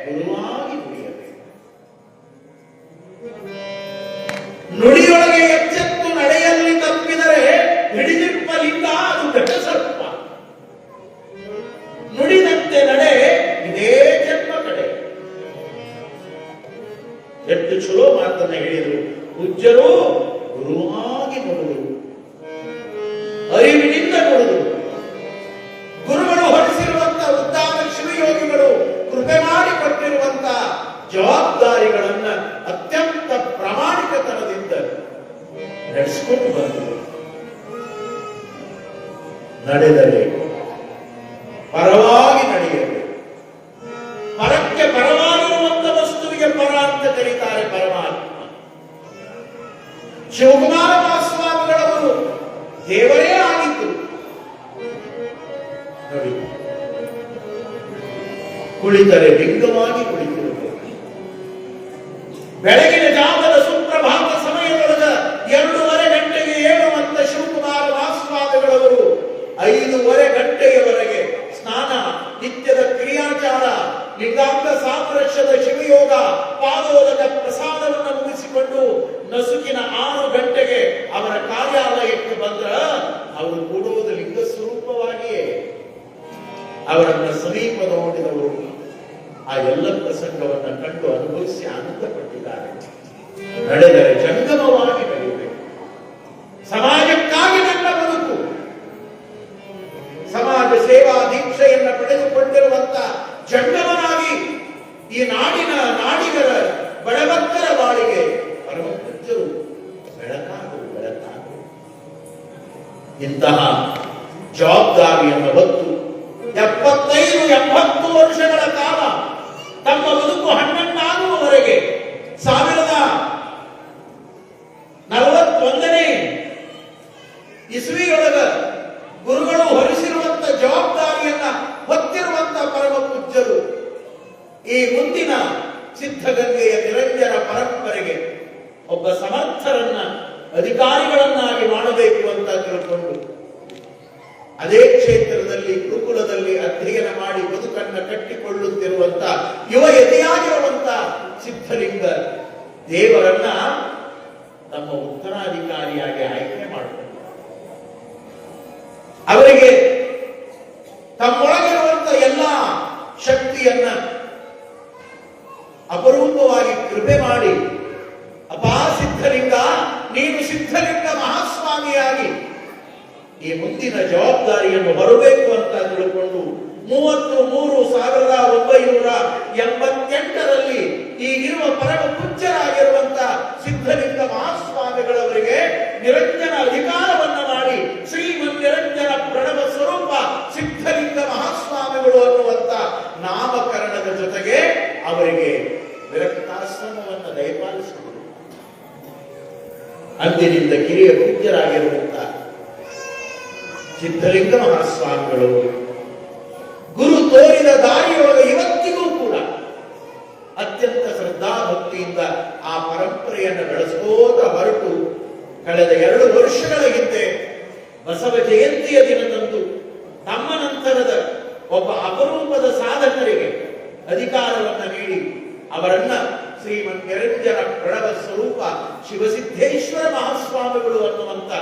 ಗುರುವಾಗಿ ನುಡಿಯಬೇಕು. ನುಡಿಯೊಳಗೆ ಎಚ್ಚೆತ್ತು ನಡೆಯಲ್ಲಿ ತಪ್ಪಿದರೆ ಹಿಡಿದಿಪ್ಪ ಲಿಂಗ ಅದು ಘಟ ಸರ್ಪ. ನುಡಿದಂತೆ ನಡೆ ಇದೇ ಜನ್ಮ ಕಡೆ. ಎಷ್ಟು ಚಲೋ ಮಾತನ್ನ ಹೇಳಿದರು ಪೂಜ್ಯರು. ಗುರುವಾಗಿ ನುಡಿದರು, ಅರಿವಿನಿಂದ ನುಡಿದರು. ಗುರುಗಳು ಹೊರಿಸಿರುವಂತ ಉದ್ದಾನ ಶಿವಯೋಗಿಗಳು ಕೃಪೆ ಮಾಡಿಕೊಟ್ಟಿರುವಂತ ಜವಾಬ್ದಾರಿಗಳನ್ನ ಅತ್ಯಂತ ಪ್ರಾಮಾಣಿಕತನದಿಂದ ನಡೆಸಿಕೊಂಡು ಬಂದರು. ನಡೆದರೆ ಪರವಾಗಿ ನಡೆಯಬೇಕು. ಪರಕ್ಕೆ ಪರವಾಗಿರುವಂತ ವಸ್ತುವಿಗೆ ಪರ ಅಂತ ಕರೀತಾರೆ ಪರಮಾತ್ಮ. ಶಿವಕುಮಾರ ಮಹಾಸ್ವಾಮಿಗಳವರು ಕುಳಿತರೆ ಲಿಂಗವಾಗಿ ಕುಳಿತಿರಬೇಕು. ಬೆಳಗಿನ ಜಾವದ ಸುಪ್ರಭಾತ ಸಮಯದೊಳಗ 2:30 ಗಂಟೆಗೆ ಏಳುವಂತ ಶಿವಕುಮಾರ ಮಾಸ್ವಾಮಿಗಳವರು 5:30 ಗಂಟೆಯವರೆಗೆ ಸ್ನಾನ, ನಿತ್ಯದ ಕ್ರಿಯಾಚಾರ, ಲಿಂಗಾಂಗ ಸಾಮರಸ್ಯದ ಶಿವಯೋಗ, ಪಾದೋದಕ ಪ್ರಸಾದವನ್ನು ಮುಗಿಸಿಕೊಂಡು ನಸುಕಿನ 6 ಗಂಟೆಗೆ ಅವರ ಕಾರ್ಯಾಲಯಕ್ಕೆ ಬಂದ್ರ ಅವರು ಕೊಡುವುದು ಲಿಂಗ ಸ್ವರೂಪವಾಗಿಯೇ. ಅವರನ್ನ ಸಮೀಪ ನೋಡಿದವರು ಆ ಎಲ್ಲ ಪ್ರಸಂಗವನ್ನು ಕಂಡು ಅನುಭವಿಸಿ ಆನಂದಪಟ್ಟಿದ್ದಾರೆ. ನಡೆದರೆ ಜಂಗಮವಾಗಿ ನಡೆಯಬೇಕು. ಸಮಾಜಕ್ಕಾಗಿ ನನ್ನ ಬದುಕು, ಸಮಾಜ ಸೇವಾ ದೀಕ್ಷೆಯನ್ನು ಪಡೆದುಕೊಂಡಿರುವಂತ ಜಂಗಮನಾಗಿ ಈ ನಾಡಿಗರ ಬಡಭಕ್ತರ ಬಾಳಿಗೆ ಪರಮಪೂಜ್ಯರು ಬೆಳಕಾಗು. ಇಂತಹ ಜವಾಬ್ದಾರಿಯನ್ನು ಹೊತ್ತು 75-80 ವರ್ಷಗಳ ಕಾಲ ತಮ್ಮ ಬದುಕು ಹಣ್ಣನ್ನಾಗುವವರೆಗೆ 1041ನೇ ಇಸ್ವಿಯೊಳಗ ಗುರುಗಳು ಹೊರಿಸಿರುವಂತ ಜವಾಬ್ದಾರಿಯನ್ನ ಹೊತ್ತಿರುವಂತ ಪರಮ ಪೂಜ್ಯರು ಈ ಮುಂದಿನ ಸಿದ್ಧಗಂಗೆಯ ನಿರಂಜನ ಪರಂಪರೆಗೆ ಒಬ್ಬ ಸಮರ್ಥರನ್ನ ಅಧಿಕಾರಿಗಳನ್ನಾಗಿ ಮಾಡಬೇಕು ಅಂತ ತಿಳ್ಕೊಂಡು ಅದೇ ಕ್ಷೇತ್ರದಲ್ಲಿ ಗುರುಕುಲದಲ್ಲಿ ಅಧ್ಯಯನ ಮಾಡಿ ಬದುಕನ್ನು ಕಟ್ಟಿಕೊಳ್ಳುತ್ತಿರುವಂತ ಯುವ ಯತಿಯಾಗಿರುವಂತ ಸಿದ್ಧಲಿಂಗ ದೇವರನ್ನ ತಮ್ಮ ಉತ್ತರಾಧಿಕಾರಿಯಾಗಿ ಆಯ್ಕೆ ಮಾಡಿಕೊಂಡರು. ಅವರಿಗೆ ತಮ್ಮೊಳಗಿರುವಂತ ಎಲ್ಲ ಶಕ್ತಿಯನ್ನ ಅಪರೂಪವಾಗಿ ಕೃಪೆ ಮಾಡಿ, ಅಪಾ ಸಿದ್ಧಲಿಂಗ, ನೀನು ಸಿದ್ಧಲಿಂಗ ಮಹಾಸ್ವಾಮಿಯಾಗಿ ಈ ಮುಂದಿನ ಜವಾಬ್ದಾರಿಯನ್ನು ಹೊರಬೇಕು ಅಂತ ತಿಳ್ಕೊಂಡು 33,1988ರಲ್ಲಿ ಈಗಿರುವ ಪರಮ ಪೂಜ್ಯರಾಗಿರುವಂತ ಸಿದ್ಧಲಿಂಗ ಮಹಾಸ್ವಾಮಿಗಳವರಿಗೆ ನಿರಂಜನ ಅಧಿಕಾರವನ್ನ ಮಾಡಿ ಶ್ರೀಮನ್ ನಿರಂಜನ ಪ್ರಣವ ಸ್ವರೂಪ ಸಿದ್ಧಲಿಂಗ ಮಹಾಸ್ವಾಮಿಗಳು ಅನ್ನುವಂತ ನಾಮಕರಣದ ಜೊತೆಗೆ ಅವರಿಗೆ ವಿರಕ್ತಾಶ್ರಮವನ್ನು ದಯಪಾಲಿಸಿದರು. ಅಂದಿನಿಂದ ಕಿರಿಯ ಪೂಜ್ಯರಾಗಿರುವಂತ ಸಿದ್ಧಲಿಂಗ ಮಹಾಸ್ವಾಮಿಗಳು ಗುರು ತೋರಿದ ದಾರಿಯೊಳಗೆ ಇವತ್ತಿಗೂ ಕೂಡ ಅತ್ಯಂತ ಶ್ರದ್ಧಾಭಕ್ತಿಯಿಂದ ಆ ಪರಂಪರೆಯನ್ನು ಬೆಳೆಸೋದ ಹೊರಟು ಕಳೆದ 2 ವರ್ಷಗಳ ಹಿಂದೆ ಬಸವ ಜಯಂತಿಯ ದಿನದಂದು ತಮ್ಮ ನಂತರದ ಒಬ್ಬ ಅಪರೂಪದ ಸಾಧಕರಿಗೆ ಅಧಿಕಾರವನ್ನು ನೀಡಿ ಅವರನ್ನ ಶ್ರೀಮನ್ ನಿರಂಜನ ಪ್ರಣವ ಸ್ವರೂಪ ಶಿವಸಿದ್ದೇಶ್ವರ ಮಹಾಸ್ವಾಮಿಗಳು ಅನ್ನುವಂತ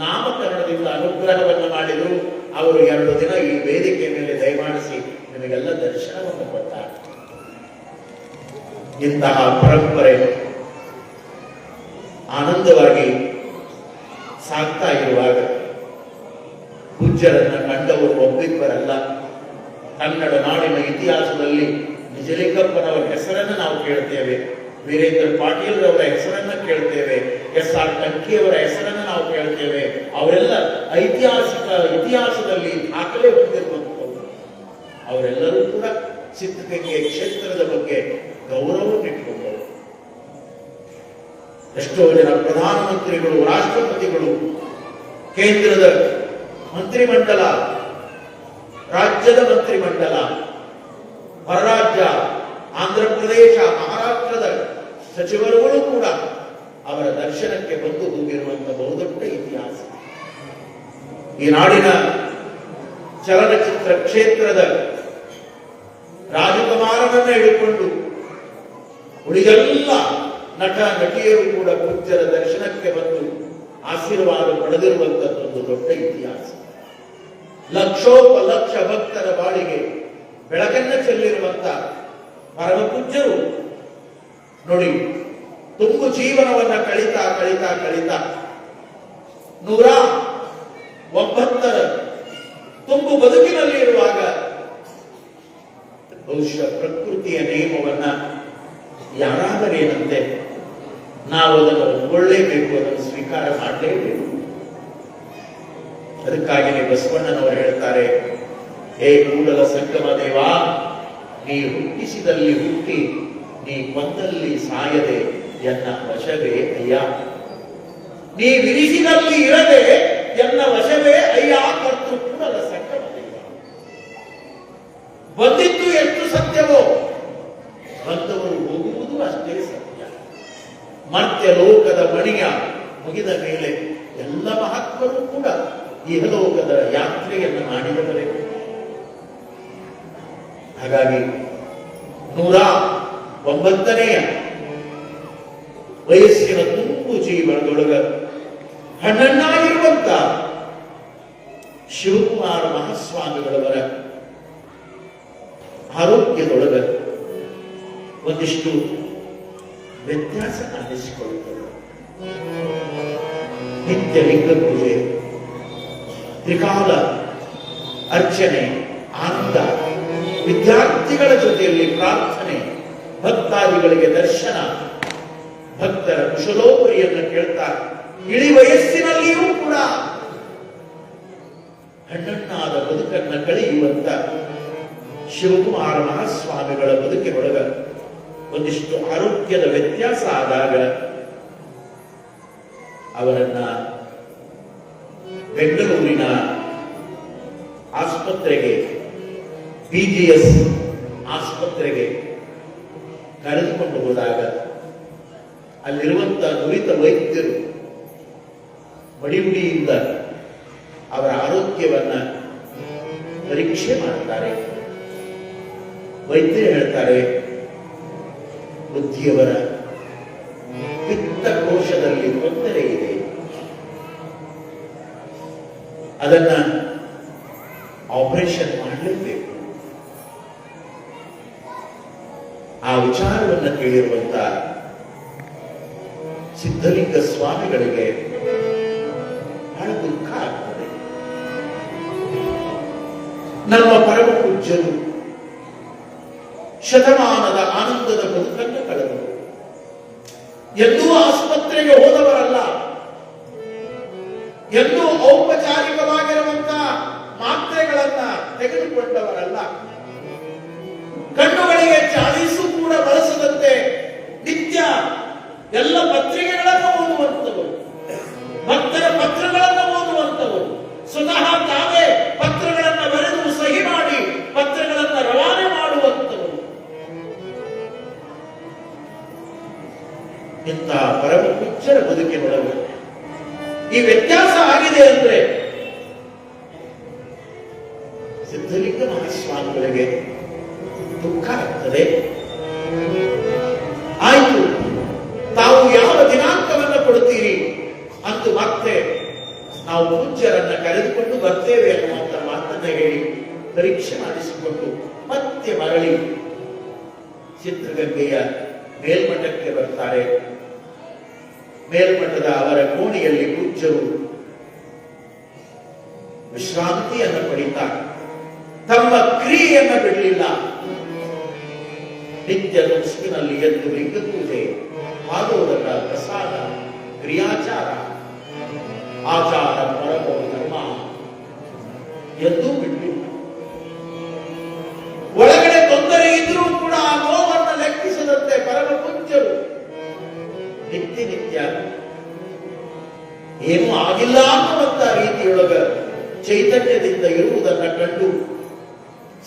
ನಾಮಕರಣದಿಂದ ಅನುಗ್ರಹವನ್ನು ಮಾಡಿದರು. ಅವರು 2 ದಿನ ಈ ವೇದಿಕೆ ಮೇಲೆ ದಯಮಾಡಿಸಿ ನಿಮಗೆಲ್ಲ ದರ್ಶನವನ್ನು ಕೊಟ್ಟಾರೆ. ಇಂತಹ ಪರಂಪರೆ ಆನಂದವಾಗಿ ಸಾಗ್ತಾ ಇರುವಾಗ ಪೂಜ್ಯರನ್ನ ಕಂಡವರು ಒಬ್ಬಿಬ್ಬರಲ್ಲ. ಕನ್ನಡ ನಾಡಿನ ಇತಿಹಾಸದಲ್ಲಿ ನಿಜಲಿಂಗಪ್ಪನವರ ಹೆಸರನ್ನು ನಾವು ಕೇಳ್ತೇವೆ, ವೀರೇಂದ್ರ ಪಾಟೀಲ್ ಅವರ ಹೆಸರನ್ನ ಕೇಳ್ತೇವೆ, SR ಟಂಕಿಯವರ ಹೆಸರನ್ನು ನಾವು ಕೇಳ್ತೇವೆ. ಅವರೆಲ್ಲ ಐತಿಹಾಸಿಕ ಇತಿಹಾಸದಲ್ಲಿ ದಾಖಲೆ ಹೊಂದಿರುವಂತವರು. ಅವರೆಲ್ಲರೂ ಕೂಡ ಸಿದ್ಧಗಂಗೆ ಕ್ಷೇತ್ರದ ಬಗ್ಗೆ ಗೌರವನ್ನಿಟ್ಟುಕೊಂಡರು. ಎಷ್ಟೋ ಜನ ಪ್ರಧಾನಮಂತ್ರಿಗಳು, ರಾಷ್ಟ್ರಪತಿಗಳು, ಕೇಂದ್ರದ ಮಂತ್ರಿಮಂಡಲ, ರಾಜ್ಯದ ಮಂತ್ರಿಮಂಡಲ, ಹೊರರಾಜ್ಯ ಆಂಧ್ರ ಪ್ರದೇಶ, ಮಹಾರಾಷ್ಟ್ರದ ಸಚಿವರುಗಳು ಕೂಡ ಅವರ ದರ್ಶನಕ್ಕೆ ಬಂದು ಹೋಗಿರುವಂತಹ ಬಹುದೊಡ್ಡ ಇತಿಹಾಸ. ಈ ನಾಡಿನ ಚಲನಚಿತ್ರ ಕ್ಷೇತ್ರದ ರಾಜಕುಮಾರನನ್ನ ಹಿಡಿಕೊಂಡು ಉಳಿದೆಲ್ಲ ನಟ ನಟಿಯರು ಕೂಡ ಪೂಜ್ಯರ ದರ್ಶನಕ್ಕೆ ಬಂದು ಆಶೀರ್ವಾದ ಪಡೆದಿರುವಂತದ್ದೊಂದು ದೊಡ್ಡ ಇತಿಹಾಸ. ಲಕ್ಷೋಪಲಕ್ಷ ಭಕ್ತರ ಬಾಳಿಗೆ ಬೆಳಕನ್ನ ಚೆಲ್ಲಿರುವಂತ ಪರಮ ಪೂಜ್ಯರು ನೋಡಿ, ತುಂಬು ಜೀವನವನ್ನ ಕಳಿತಾ 109 ತುಂಬು ಬದುಕಿನಲ್ಲಿ ಇರುವಾಗ ಬಹುಶಃ ಪ್ರಕೃತಿಯ ನಿಯಮವನ್ನ ಯಾರಾದರೇನಂತೆ ನಾವು ಅದನ್ನು ಒಳ್ಳೆಯಬೇಕು, ಅದನ್ನು ಸ್ವೀಕಾರ ಮಾಡಲೇಬೇಕು. ಅದಕ್ಕಾಗಿಯೇ ಬಸವಣ್ಣನವರು ಹೇಳ್ತಾರೆ, ಹೇ ಕೂಡಲ ಸಂಗಮ ದೇವ, ನೀ ಹುಟ್ಟಿಸಿದಲ್ಲಿ ಹುಟ್ಟಿ ನೀ ಕೊಂದಲ್ಲಿ ಸಾಯದೆ ಎನ್ನ ವಶವೇ ಅಯ್ಯ, ನೀ ವಿರಿಸಿದಲ್ಲಿ ಇರದೆ ಎನ್ನ ವಶವೇ ಅಯ್ಯ ಕರ್ತೃ ಕೂಡಲ ಸಂಗಮ ದೇವ. ಬಂದಿದ್ದು ಎಷ್ಟು ಸತ್ಯವೋ ಬಂದವರು ಹೋಗುವುದು ಅಷ್ಟೇ ಸತ್ಯ. ಮತ್ತೆ ಲೋಕದ ಮಣಿಯ ಮುಗಿದ ಮೇಲೆ ಎಲ್ಲ ಮಹಾತ್ಮರು ಕೂಡ ಇಹಲೋಕದ ಯಾತ್ರೆಯನ್ನು ಮಾಡಿದವರೇ. ಹಾಗಾಗಿ 109ನೆಯ ವಯಸ್ಸಿನ ತುಂಬು ಜೀವನದೊಳಗ ಹಣ್ಣನ್ನಾಗಿರುವಂತ ಶಿವಕುಮಾರ ಮಹಾಸ್ವಾಮಿಗಳವರ ಆರೋಗ್ಯದೊಳಗ ಒಂದಿಷ್ಟು ವ್ಯತ್ಯಾಸ ಕಾಣಿಸಿಕೊಳ್ಳುತ್ತದೆ. ನಿತ್ಯ ಲಿಂಗ ಪೂಜೆ, ತ್ರಿಕಾಲ ಅರ್ಚನೆ, ಆನಂದ, ವಿದ್ಯಾರ್ಥಿಗಳ ಜೊತೆಯಲ್ಲಿ ಪ್ರಾರ್ಥನೆ, ಭಕ್ತಾದಿಗಳಿಗೆ ದರ್ಶನ, ಭಕ್ತರ ಕುಶಲೋಪರಿಯನ್ನು ಕೇಳ್ತಾ ಇಳಿ ವಯಸ್ಸಿನಲ್ಲಿಯೂ ಕೂಡ ಹಣ್ಣಣ್ಣಾದ ಬದುಕನ್ನು ಕಳೆಯುವಂತ ಶಿವಕುಮಾರ ಮಹಾಸ್ವಾಮಿಗಳ ಬದುಕಿನೊಳಗ ಒಂದಿಷ್ಟು ಆರೋಗ್ಯದ ವ್ಯತ್ಯಾಸ ಆದಾಗ ಅವರನ್ನ ಬೆಂಗಳೂರಿನ ಆಸ್ಪತ್ರೆಗೆ, ಬಿಜಿಎಸ್ ಆಸ್ಪತ್ರೆಗೆ ಕರೆದುಕೊಂಡು ಹೋದಾಗ ಅಲ್ಲಿರುವಂತಹ ನುರಿತ ವೈದ್ಯರು ಮಡಿಯುಡಿಯಿಂದ ಅವರ ಆರೋಗ್ಯವನ್ನ ಪರೀಕ್ಷೆ ಮಾಡುತ್ತಾರೆ. ವೈದ್ಯರು ಹೇಳ್ತಾರೆ, ಬುದ್ಧಿಯವರ ಪಿತ್ತಕೋಶದಲ್ಲಿ ತೊಂದರೆ ಇದೆ, ಅದನ್ನ ಆಪರೇಷನ್ ಮಾಡಲೇಬೇಕು. ಆ ವಿಚಾರವನ್ನು ಕೇಳಿರುವಂತ ಸಿದ್ಧಲಿಂಗ ಸ್ವಾಮಿಗಳಿಗೆ ಬಹಳ ದುಃಖ ಆಗ್ತದೆ. ನಮ್ಮ ಪರಮ ಪೂಜ್ಯರು ಶತಮಾನದ ಆನಂದದ ಬದುಕನ್ನು ಕಳೆದರು. ಎಂದೂ ಆಸ್ಪತ್ರೆಗೆ ಹೋದವರಲ್ಲ, ಎಂದೂ ಔಪಚಾರಿಕವಾಗಿರುವಂತಹ ಮಾತ್ರೆಗಳನ್ನ ತೆಗೆದುಕೊಂಡವರಲ್ಲ, ಕಣ್ಣುಗಳಿಗೆ ಚಾಳಿಸು ಕೂಡ ಬಳಸದಂತೆ ನಿತ್ಯ ಎಲ್ಲ ಪತ್ರಿಕೆಗಳನ್ನು ಓದುವಂತವರು, ಭಕ್ತರ ಪತ್ರಗಳನ್ನು ಓದುವಂತವರು, ಸ್ವತಃ ತಾವೇ ಪತ್ರಗಳನ್ನು ಬರೆದು ಸಹಿ ಮಾಡಿ ಪತ್ರಗಳನ್ನು ರವಾನೆ ಮಾಡುವಂತವರು. ಇಂಥ ಪರಮ ಪೂಜ್ಯರ ಬದುಕಿನೊಳಗೆ ಈ ವ್ಯತ್ಯಾಸ ಆಗಿದೆ ಅಂದ್ರೆ ಸಿದ್ಧಲಿಂಗ ಮಹಾಸ್ವಾಮಿಗಳಿಗೆ ದುಃಖ ಆಗ್ತದೆ. ಆಯ್ತು, ತಾವು ಯಾವ ದಿನಾಂಕವನ್ನು ಕೊಡುತ್ತೀರಿ ಅಂದು ಮತ್ತೆ ನಾವು ಪೂಜ್ಯರನ್ನ ಕರೆದುಕೊಂಡು ಬರ್ತೇವೆ ಅನ್ನುವಂತ ಮಾತನ್ನ ಹೇಳಿ ಪರೀಕ್ಷೆ ಮಾಡಿಸಿಕೊಂಡು ಮತ್ತೆ ಮರಳಿ ಚಿತ್ರಗಂಗೆಯ ಮೇಲ್ಮಠಕ್ಕೆ ಬರ್ತಾರೆ. ಮೇಲ್ಮಠದ ಅವರ ಕೋಣೆಯಲ್ಲಿ ಪೂಜ್ಯರು ವಿಶ್ರಾಂತಿಯನ್ನು ಪಡಿತಾ ತಮ್ಮ ಕ್ರಿಯೆಯನ್ನು ಬಿಡಲಿಲ್ಲ. ನಿತ್ಯ ಮುಸ್ಕಿನಲ್ಲಿ ಎದ್ದು ಲಿಂಗ ಪೂಜೆ, ಪಾದೋದಕ, ಪ್ರಸಾದ, ಕ್ರಿಯಾಚಾರ, ಆಚಾರ, ಪರಮೋ ಧರ್ಮ ಎದ್ದು ಬಿಟ್ಟು ಒಳಗಡೆ ತೊಂದರೆ ಇದ್ರೂ ಕೂಡ ಆ ನೋವನ್ನು ಲೆಕ್ಕಿಸದಂತೆ ಪರಮ ಪೂಜ್ಯರು ನಿತ್ಯ ಏನೂ ಆಗಿಲ್ಲ ಅನ್ನುವಂತ ರೀತಿಯೊಳಗ ಚೈತನ್ಯದಿಂದ ಇರುವುದನ್ನ ಕಂಡು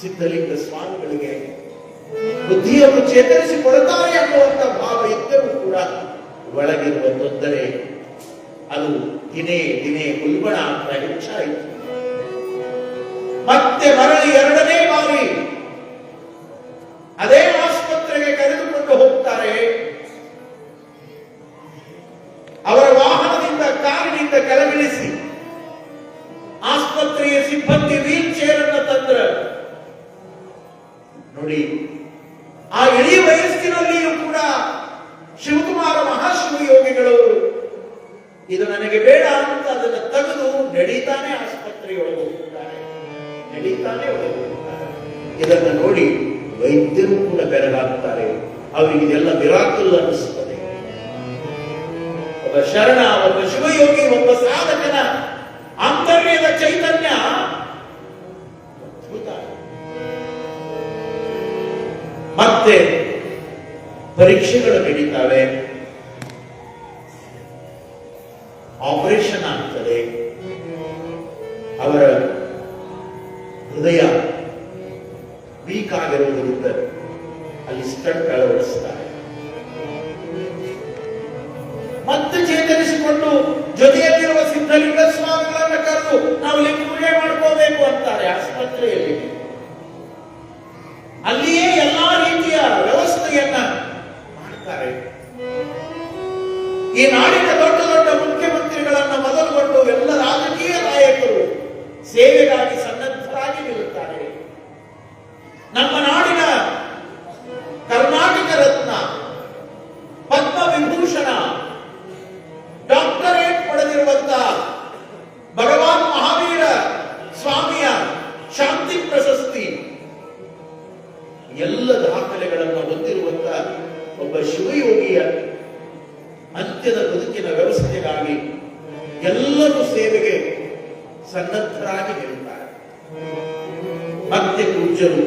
ಸಿದ್ಧಲಿಂಗ ಸ್ವಾಮಿಗಳಿಗೆ ಬುದ್ಧಿಯನ್ನು ಚೇತರಿಸಿಕೊಡುತ್ತಾರೆ ಅನ್ನುವಂಥ ಭಾವ ಇದ್ದರೂ ಕೂಡ ಒಳಗಿರುವ ತೊಂದರೆ ಅದು ದಿನೇ ದಿನೇ ಉಲ್ಬಣ ಅಂತ ಹೆಚ್ಚಾಯಿತು. ಮತ್ತೆ ಮರಳಿ ಎರಡನೇ ಬಾರಿ ಅದೇ ಆಸ್ಪತ್ರೆಗೆ ಕರೆದುಕೊಂಡು ಹೋಗ್ತಾರೆ. ಅವರ ವಾಹನದಿಂದ, ಕಾರಿನಿಂದ ಕೆಳಗಿಳಿಸಿ ಆಸ್ಪತ್ರೆಯ ಸಿಬ್ಬಂದಿ ವೀಲ್ ಚೇರ್ ಅನ್ನು ತಂದ್ರ ನೋಡಿ, ಆ ಇಡೀ ವಯಸ್ಸಿನಲ್ಲಿಯೂ ಕೂಡ ಶಿವಕುಮಾರ ಮಹಾಶಿವಯೋಗಿಗಳು ಇದು ನನಗೆ ಬೇಡ ಅಂತ ಅದನ್ನು ತೆಗೆದು ನಡೀತಾನೆ ಆಸ್ಪತ್ರೆಯೊಳಗೆ ಹೋಗುತ್ತಾರೆ, ನಡೀತಾನೆ ಒಳಗೆ ಹೋಗುತ್ತಾರೆ. ಇದನ್ನು ನೋಡಿ ವೈದ್ಯರು ಕೂಡ ಬೆರಗಾಗ್ತಾರೆ. ಅವರಿಗೆ ಇದೆಲ್ಲ ಮಿರಾಕಲ್ ಅನ್ನಿಸುತ್ತದೆ. ಒಬ್ಬ ಶರಣ, ಒಬ್ಬ ಶಿವಯೋಗಿ, ಒಬ್ಬ ಸಾಧಕನ ಆಂತರ್ಯದ ಚೈತನ್ಯ ಅದ್ಭುತ. ಮತ್ತೆ ಪರೀಕ್ಷೆಗಳು ನಡೀತಾವೆ, ಆಪರೇಷನ್ ಆಗ್ತದೆ. ಅವರ ಹೃದಯ ವೀಕ್ ಈ ನಾಡಿನ ದೊಡ್ಡ ದೊಡ್ಡ ಮುಖ್ಯಮಂತ್ರಿಗಳನ್ನ ಮೊದಲುಗೊಂಡು ಎಲ್ಲ ರಾಜಕೀಯ ನಾಯಕರು ಸೇವೆಗಾಗಿ ಸನ್ನದ್ಧರಾಗಿ ನಿಲ್ಲುತ್ತಾರೆ. ನಮ್ಮ ನಾಡಿನ ಕರ್ನಾಟಕ ರತ್ನ, ಪದ್ಮ ವಿಭೂಷಣ, ಡಾಕ್ಟರೇಟ್ ಪಡೆದಿರುವಂತಹ ಭಗವಾನ್ ಮಹಾವೀರ ಸ್ವಾಮಿಯ ಶಾಂತಿ ಪ್ರಶಸ್ತಿ, ಎಲ್ಲ ದಾಖಲೆಗಳನ್ನು ಹೊಂದಿರುವಂತಹ ಒಬ್ಬ ಶಿವಯೋಗಿಯ ಅಂತ್ಯದ ಬದುಕಿನ ವ್ಯವಸ್ಥೆಗಾಗಿ ಎಲ್ಲರೂ ಸೇವೆಗೆ ಸನ್ನದ್ಧರಾಗಿ ನಿಲ್ಲುತ್ತಾರೆ. ಮತ್ತೆ ಪೂಜ್ಯರು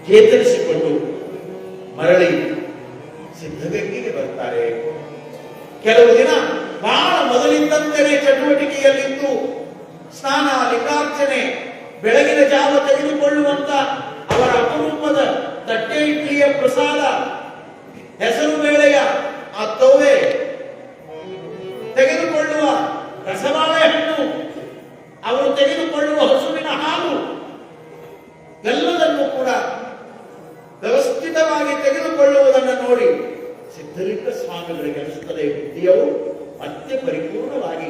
ಚೇತರಿಸಿಕೊಂಡು ಮರಳಿ ಸಿದ್ಧಗಂಗೆಗೆ ಬರ್ತಾರೆ. ಕೆಲವು ದಿನ ಬಹಳ ಮೊದಲಿದ್ದಂತೆಯೇ ಚಟುವಟಿಕೆಯಲ್ಲಿದ್ದು ಸ್ನಾನ, ಲಿಂಗಾರ್ಚನೆ, ಬೆಳಗಿನ ಜಾವ ತೆಗೆದುಕೊಳ್ಳುವಂತ ಅವರ ಅಪರೂಪದ ತಟ್ಟೆ ಇಡ್ಲಿಯ ಪ್ರಸಾದ, ಹೆಸರು ಬೇಳೆಯ ಆ ತೋವೆ, ತೆಗೆದುಕೊಳ್ಳುವ ರಸಬಾಳೆ ಹಣ್ಣು, ಅವರು ತೆಗೆದುಕೊಳ್ಳುವ ಹಸುವಿನ ಹಾಲು, ಎಲ್ಲದನ್ನು ಕೂಡ ವ್ಯವಸ್ಥಿತವಾಗಿ ತೆಗೆದುಕೊಳ್ಳುವುದನ್ನು ನೋಡಿ ಸಿದ್ಧಲಿಂಗ ಸ್ವಾಮಿಗಳಿಗೆ ಅನಿಸುತ್ತದೆ, ಬುದ್ಧಿಯವರು ಮತ್ತೆ ಪರಿಪೂರ್ಣವಾಗಿ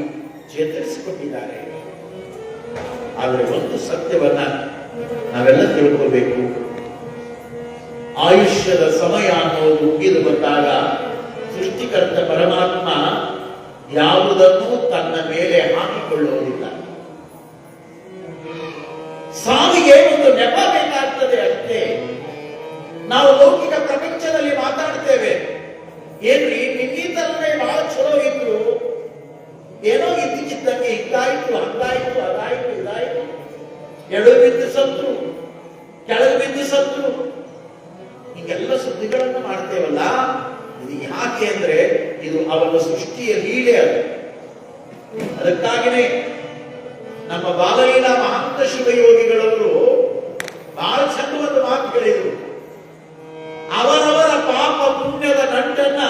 ಚೇತರಿಸಿಕೊಂಡಿದ್ದಾರೆ. ಆದರೆ ಒಂದು ಸತ್ಯವನ್ನ ನಾವೆಲ್ಲ ತಿಳ್ಕೋಬೇಕು. ಆಯುಷ್ಯದ ಸಮಯ ಅನ್ನೋದು ಮುಗಿದು ಬಂದಾಗ ಸೃಷ್ಟಿಕರ್ತ ಪರಮಾತ್ಮ ಯಾವುದನ್ನು ತನ್ನ ಮೇಲೆ ಹಾಕಿಕೊಳ್ಳುವುದಿಲ್ಲ. ಸಾವಿಗೆ ಒಂದು ನೆಪ ಬೇಕಾಗ್ತದೆ ಅಷ್ಟೇ. ನಾವು ಲೌಕಿಕ ಪ್ರಪಂಚದಲ್ಲಿ ಮಾತಾಡ್ತೇವೆ, ಏನ್ರಿ ನಿನ್ನೀತರೇ ಬಹಳ ಚಲೋ ಇದ್ರು, ಏನೋ ಇದ್ದಕ್ಕಿದ್ದಂಗೆ ಹಿಂಗಾಯ್ತು, ಹಂಗಾಯ್ತು, ಅದಾಯ್ತು, ಇದಾಯ್ತು, ಎಡು ಬಿದ್ದು ಸತ್ರು, ಕೆಳಗೆ ಬಿದ್ದು ಸತ್ರು, ಹೀಗೆಲ್ಲ ಸುದ್ದಿಗಳನ್ನು ಮಾಡ್ತೇವಲ್ಲ. ಇದು ಯಾಕೆ ಅಂದ್ರೆ ಇದು ಅವನ ಸೃಷ್ಟಿಯ ಲೀಲೆ. ಅದಕ್ಕಾಗಿನೇ ನಮ್ಮ ಬಾಲಲೀಲಾ ಮಹಾಂತ ಶಿವಯೋಗಿಗಳವರು ಬಹಳ ಚಂದ ಒಂದು ಮಾತು ಹೇಳಿದರು. ಅವರವರ ಪಾಪ ಪುಣ್ಯದ ನಂಟನ್ನ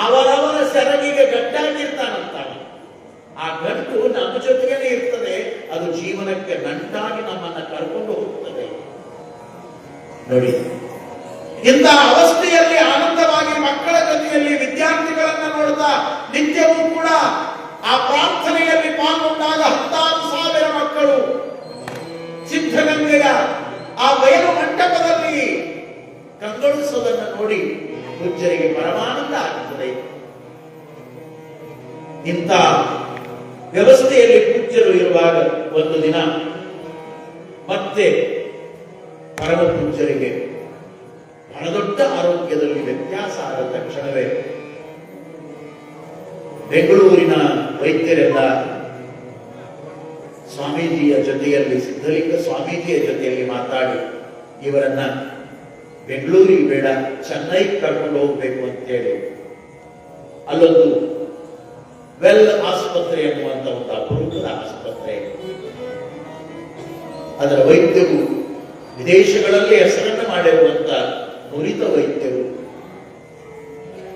ಅವರವರ ಸೆರಗಿಗೆ ಗಟ್ಟಾಗಿರ್ತಾನಂತ. ಆ ಗಂಟು ನಮ್ಮ ಜೊತೆಗೇನೆ ಇರ್ತದೆ, ಅದು ಜೀವನಕ್ಕೆ ನಂಟಾಗಿ ನಮ್ಮನ್ನ ಕರ್ಕೊಂಡು ಹೋಗ್ತದೆ. ನೋಡಿ, ಇಂತಹ ಅವಸ್ಥೆಯಲ್ಲಿ ಆನಂದವಾಗಿ ಮಕ್ಕಳ ಜೊತೆಯಲ್ಲಿ ವಿದ್ಯಾರ್ಥಿಗಳನ್ನ ನೋಡ್ತಾ ನಿತ್ಯವೂ ಕೂಡ ಆ ಪ್ರಾರ್ಥನೆಯಲ್ಲಿ ಪಾಲ್ಗೊಂಡಾಗ 10,000 ಮಕ್ಕಳು ಸಿದ್ಧಗಂಗೆಯ ಆ ಬಯಲು ಮಂಟಪದಲ್ಲಿ ಕಂಗೊಳಿಸುವುದನ್ನು ನೋಡಿ ಪೂಜ್ಯರಿಗೆ ಪರಮಾನಂದ ಆಗುತ್ತದೆ. ಇಂಥ ವ್ಯವಸ್ಥೆಯಲ್ಲಿ ಪೂಜ್ಯರು ಇರುವಾಗ ಒಂದು ದಿನ ಮತ್ತೆ ಪರಮ ಪೂಜ್ಯರಿಗೆ ಬಹಳ ದೊಡ್ಡ ಆರೋಗ್ಯದಲ್ಲಿ ವ್ಯತ್ಯಾಸ ಆದ ತಕ್ಷಣವೇ ಬೆಂಗಳೂರಿನ ವೈದ್ಯರೆಲ್ಲ ಸ್ವಾಮೀಜಿಯ ಜೊತೆಯಲ್ಲಿ, ಸಿದ್ಧಲಿಂಗ ಸ್ವಾಮೀಜಿಯ ಜೊತೆಯಲ್ಲಿ ಮಾತಾಡಿ ಇವರನ್ನ ಬೆಂಗಳೂರಿಗೆ ಬೇಡ, ಚೆನ್ನೈಗೆ ಕರ್ಕೊಂಡು ಹೋಗ್ಬೇಕು ಅಂತೇಳಿ ಅಲ್ಲೊಂದು ವೆಲ್ ಆಸ್ಪತ್ರೆ ಎನ್ನುವಂತ ಒಂದು ಅಪರೂಪದ ಆಸ್ಪತ್ರೆ, ಅದರ ವೈದ್ಯರು ವಿದೇಶಗಳಲ್ಲಿ ಹೆಸರನ್ನು ಮಾಡಿರುವಂತ ನುರಿತ ವೈದ್ಯರು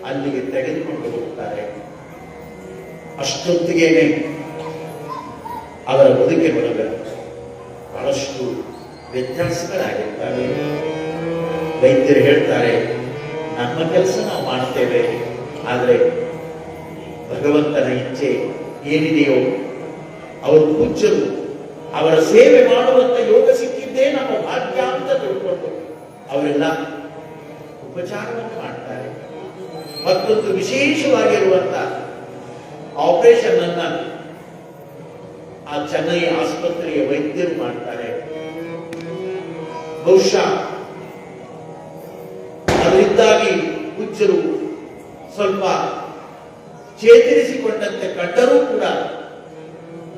ಅಲ್ಲಿಗೆ ತೆಗೆದುಕೊಂಡು ಹೋಗ್ತಾರೆ. ಅಷ್ಟೊತ್ತಿಗೇನೆ ಅವರ ಬದುಕಿನೊಳಗೆ ಬಹಳಷ್ಟು ವ್ಯತ್ಯಾಸಗಳಾಗಿರ್ತವೆ. ವೈದ್ಯರು ಹೇಳ್ತಾರೆ, ನಮ್ಮ ಕೆಲಸ ನಾವು ಮಾಡ್ತೇವೆ, ಆದರೆ ಭಗವಂತನ ಇಚ್ಛೆ ಏನಿದೆಯೋ, ಅವರು ಪೂಜ್ಯರು, ಅವರ ಸೇವೆ ಮಾಡುವಂತ ಯೋಗ ಸಿಕ್ಕಿದ್ದೇ ನಮ್ಮ ಭಾಗ್ಯ ಅಂತ ತಿಳ್ಕೊಂಡು ಅವರೆಲ್ಲ ಉಪಚಾರವನ್ನು ಮಾಡ್ತಾರೆ. ಮತ್ತೊಂದು ವಿಶೇಷವಾಗಿರುವಂತ ಆಪರೇಷನ್ ಅನ್ನ ಆ ಚೆನ್ನೈ ಆಸ್ಪತ್ರೆಯ ವೈದ್ಯರು ಮಾಡ್ತಾರೆ. ಬಹುಶಃ ಅದರಿಂದಾಗಿ ಪೂಜ್ಯರು ಸ್ವಲ್ಪ ಚೇತರಿಸಿಕೊಂಡಂತೆ ಕಂಡರೂ ಕೂಡ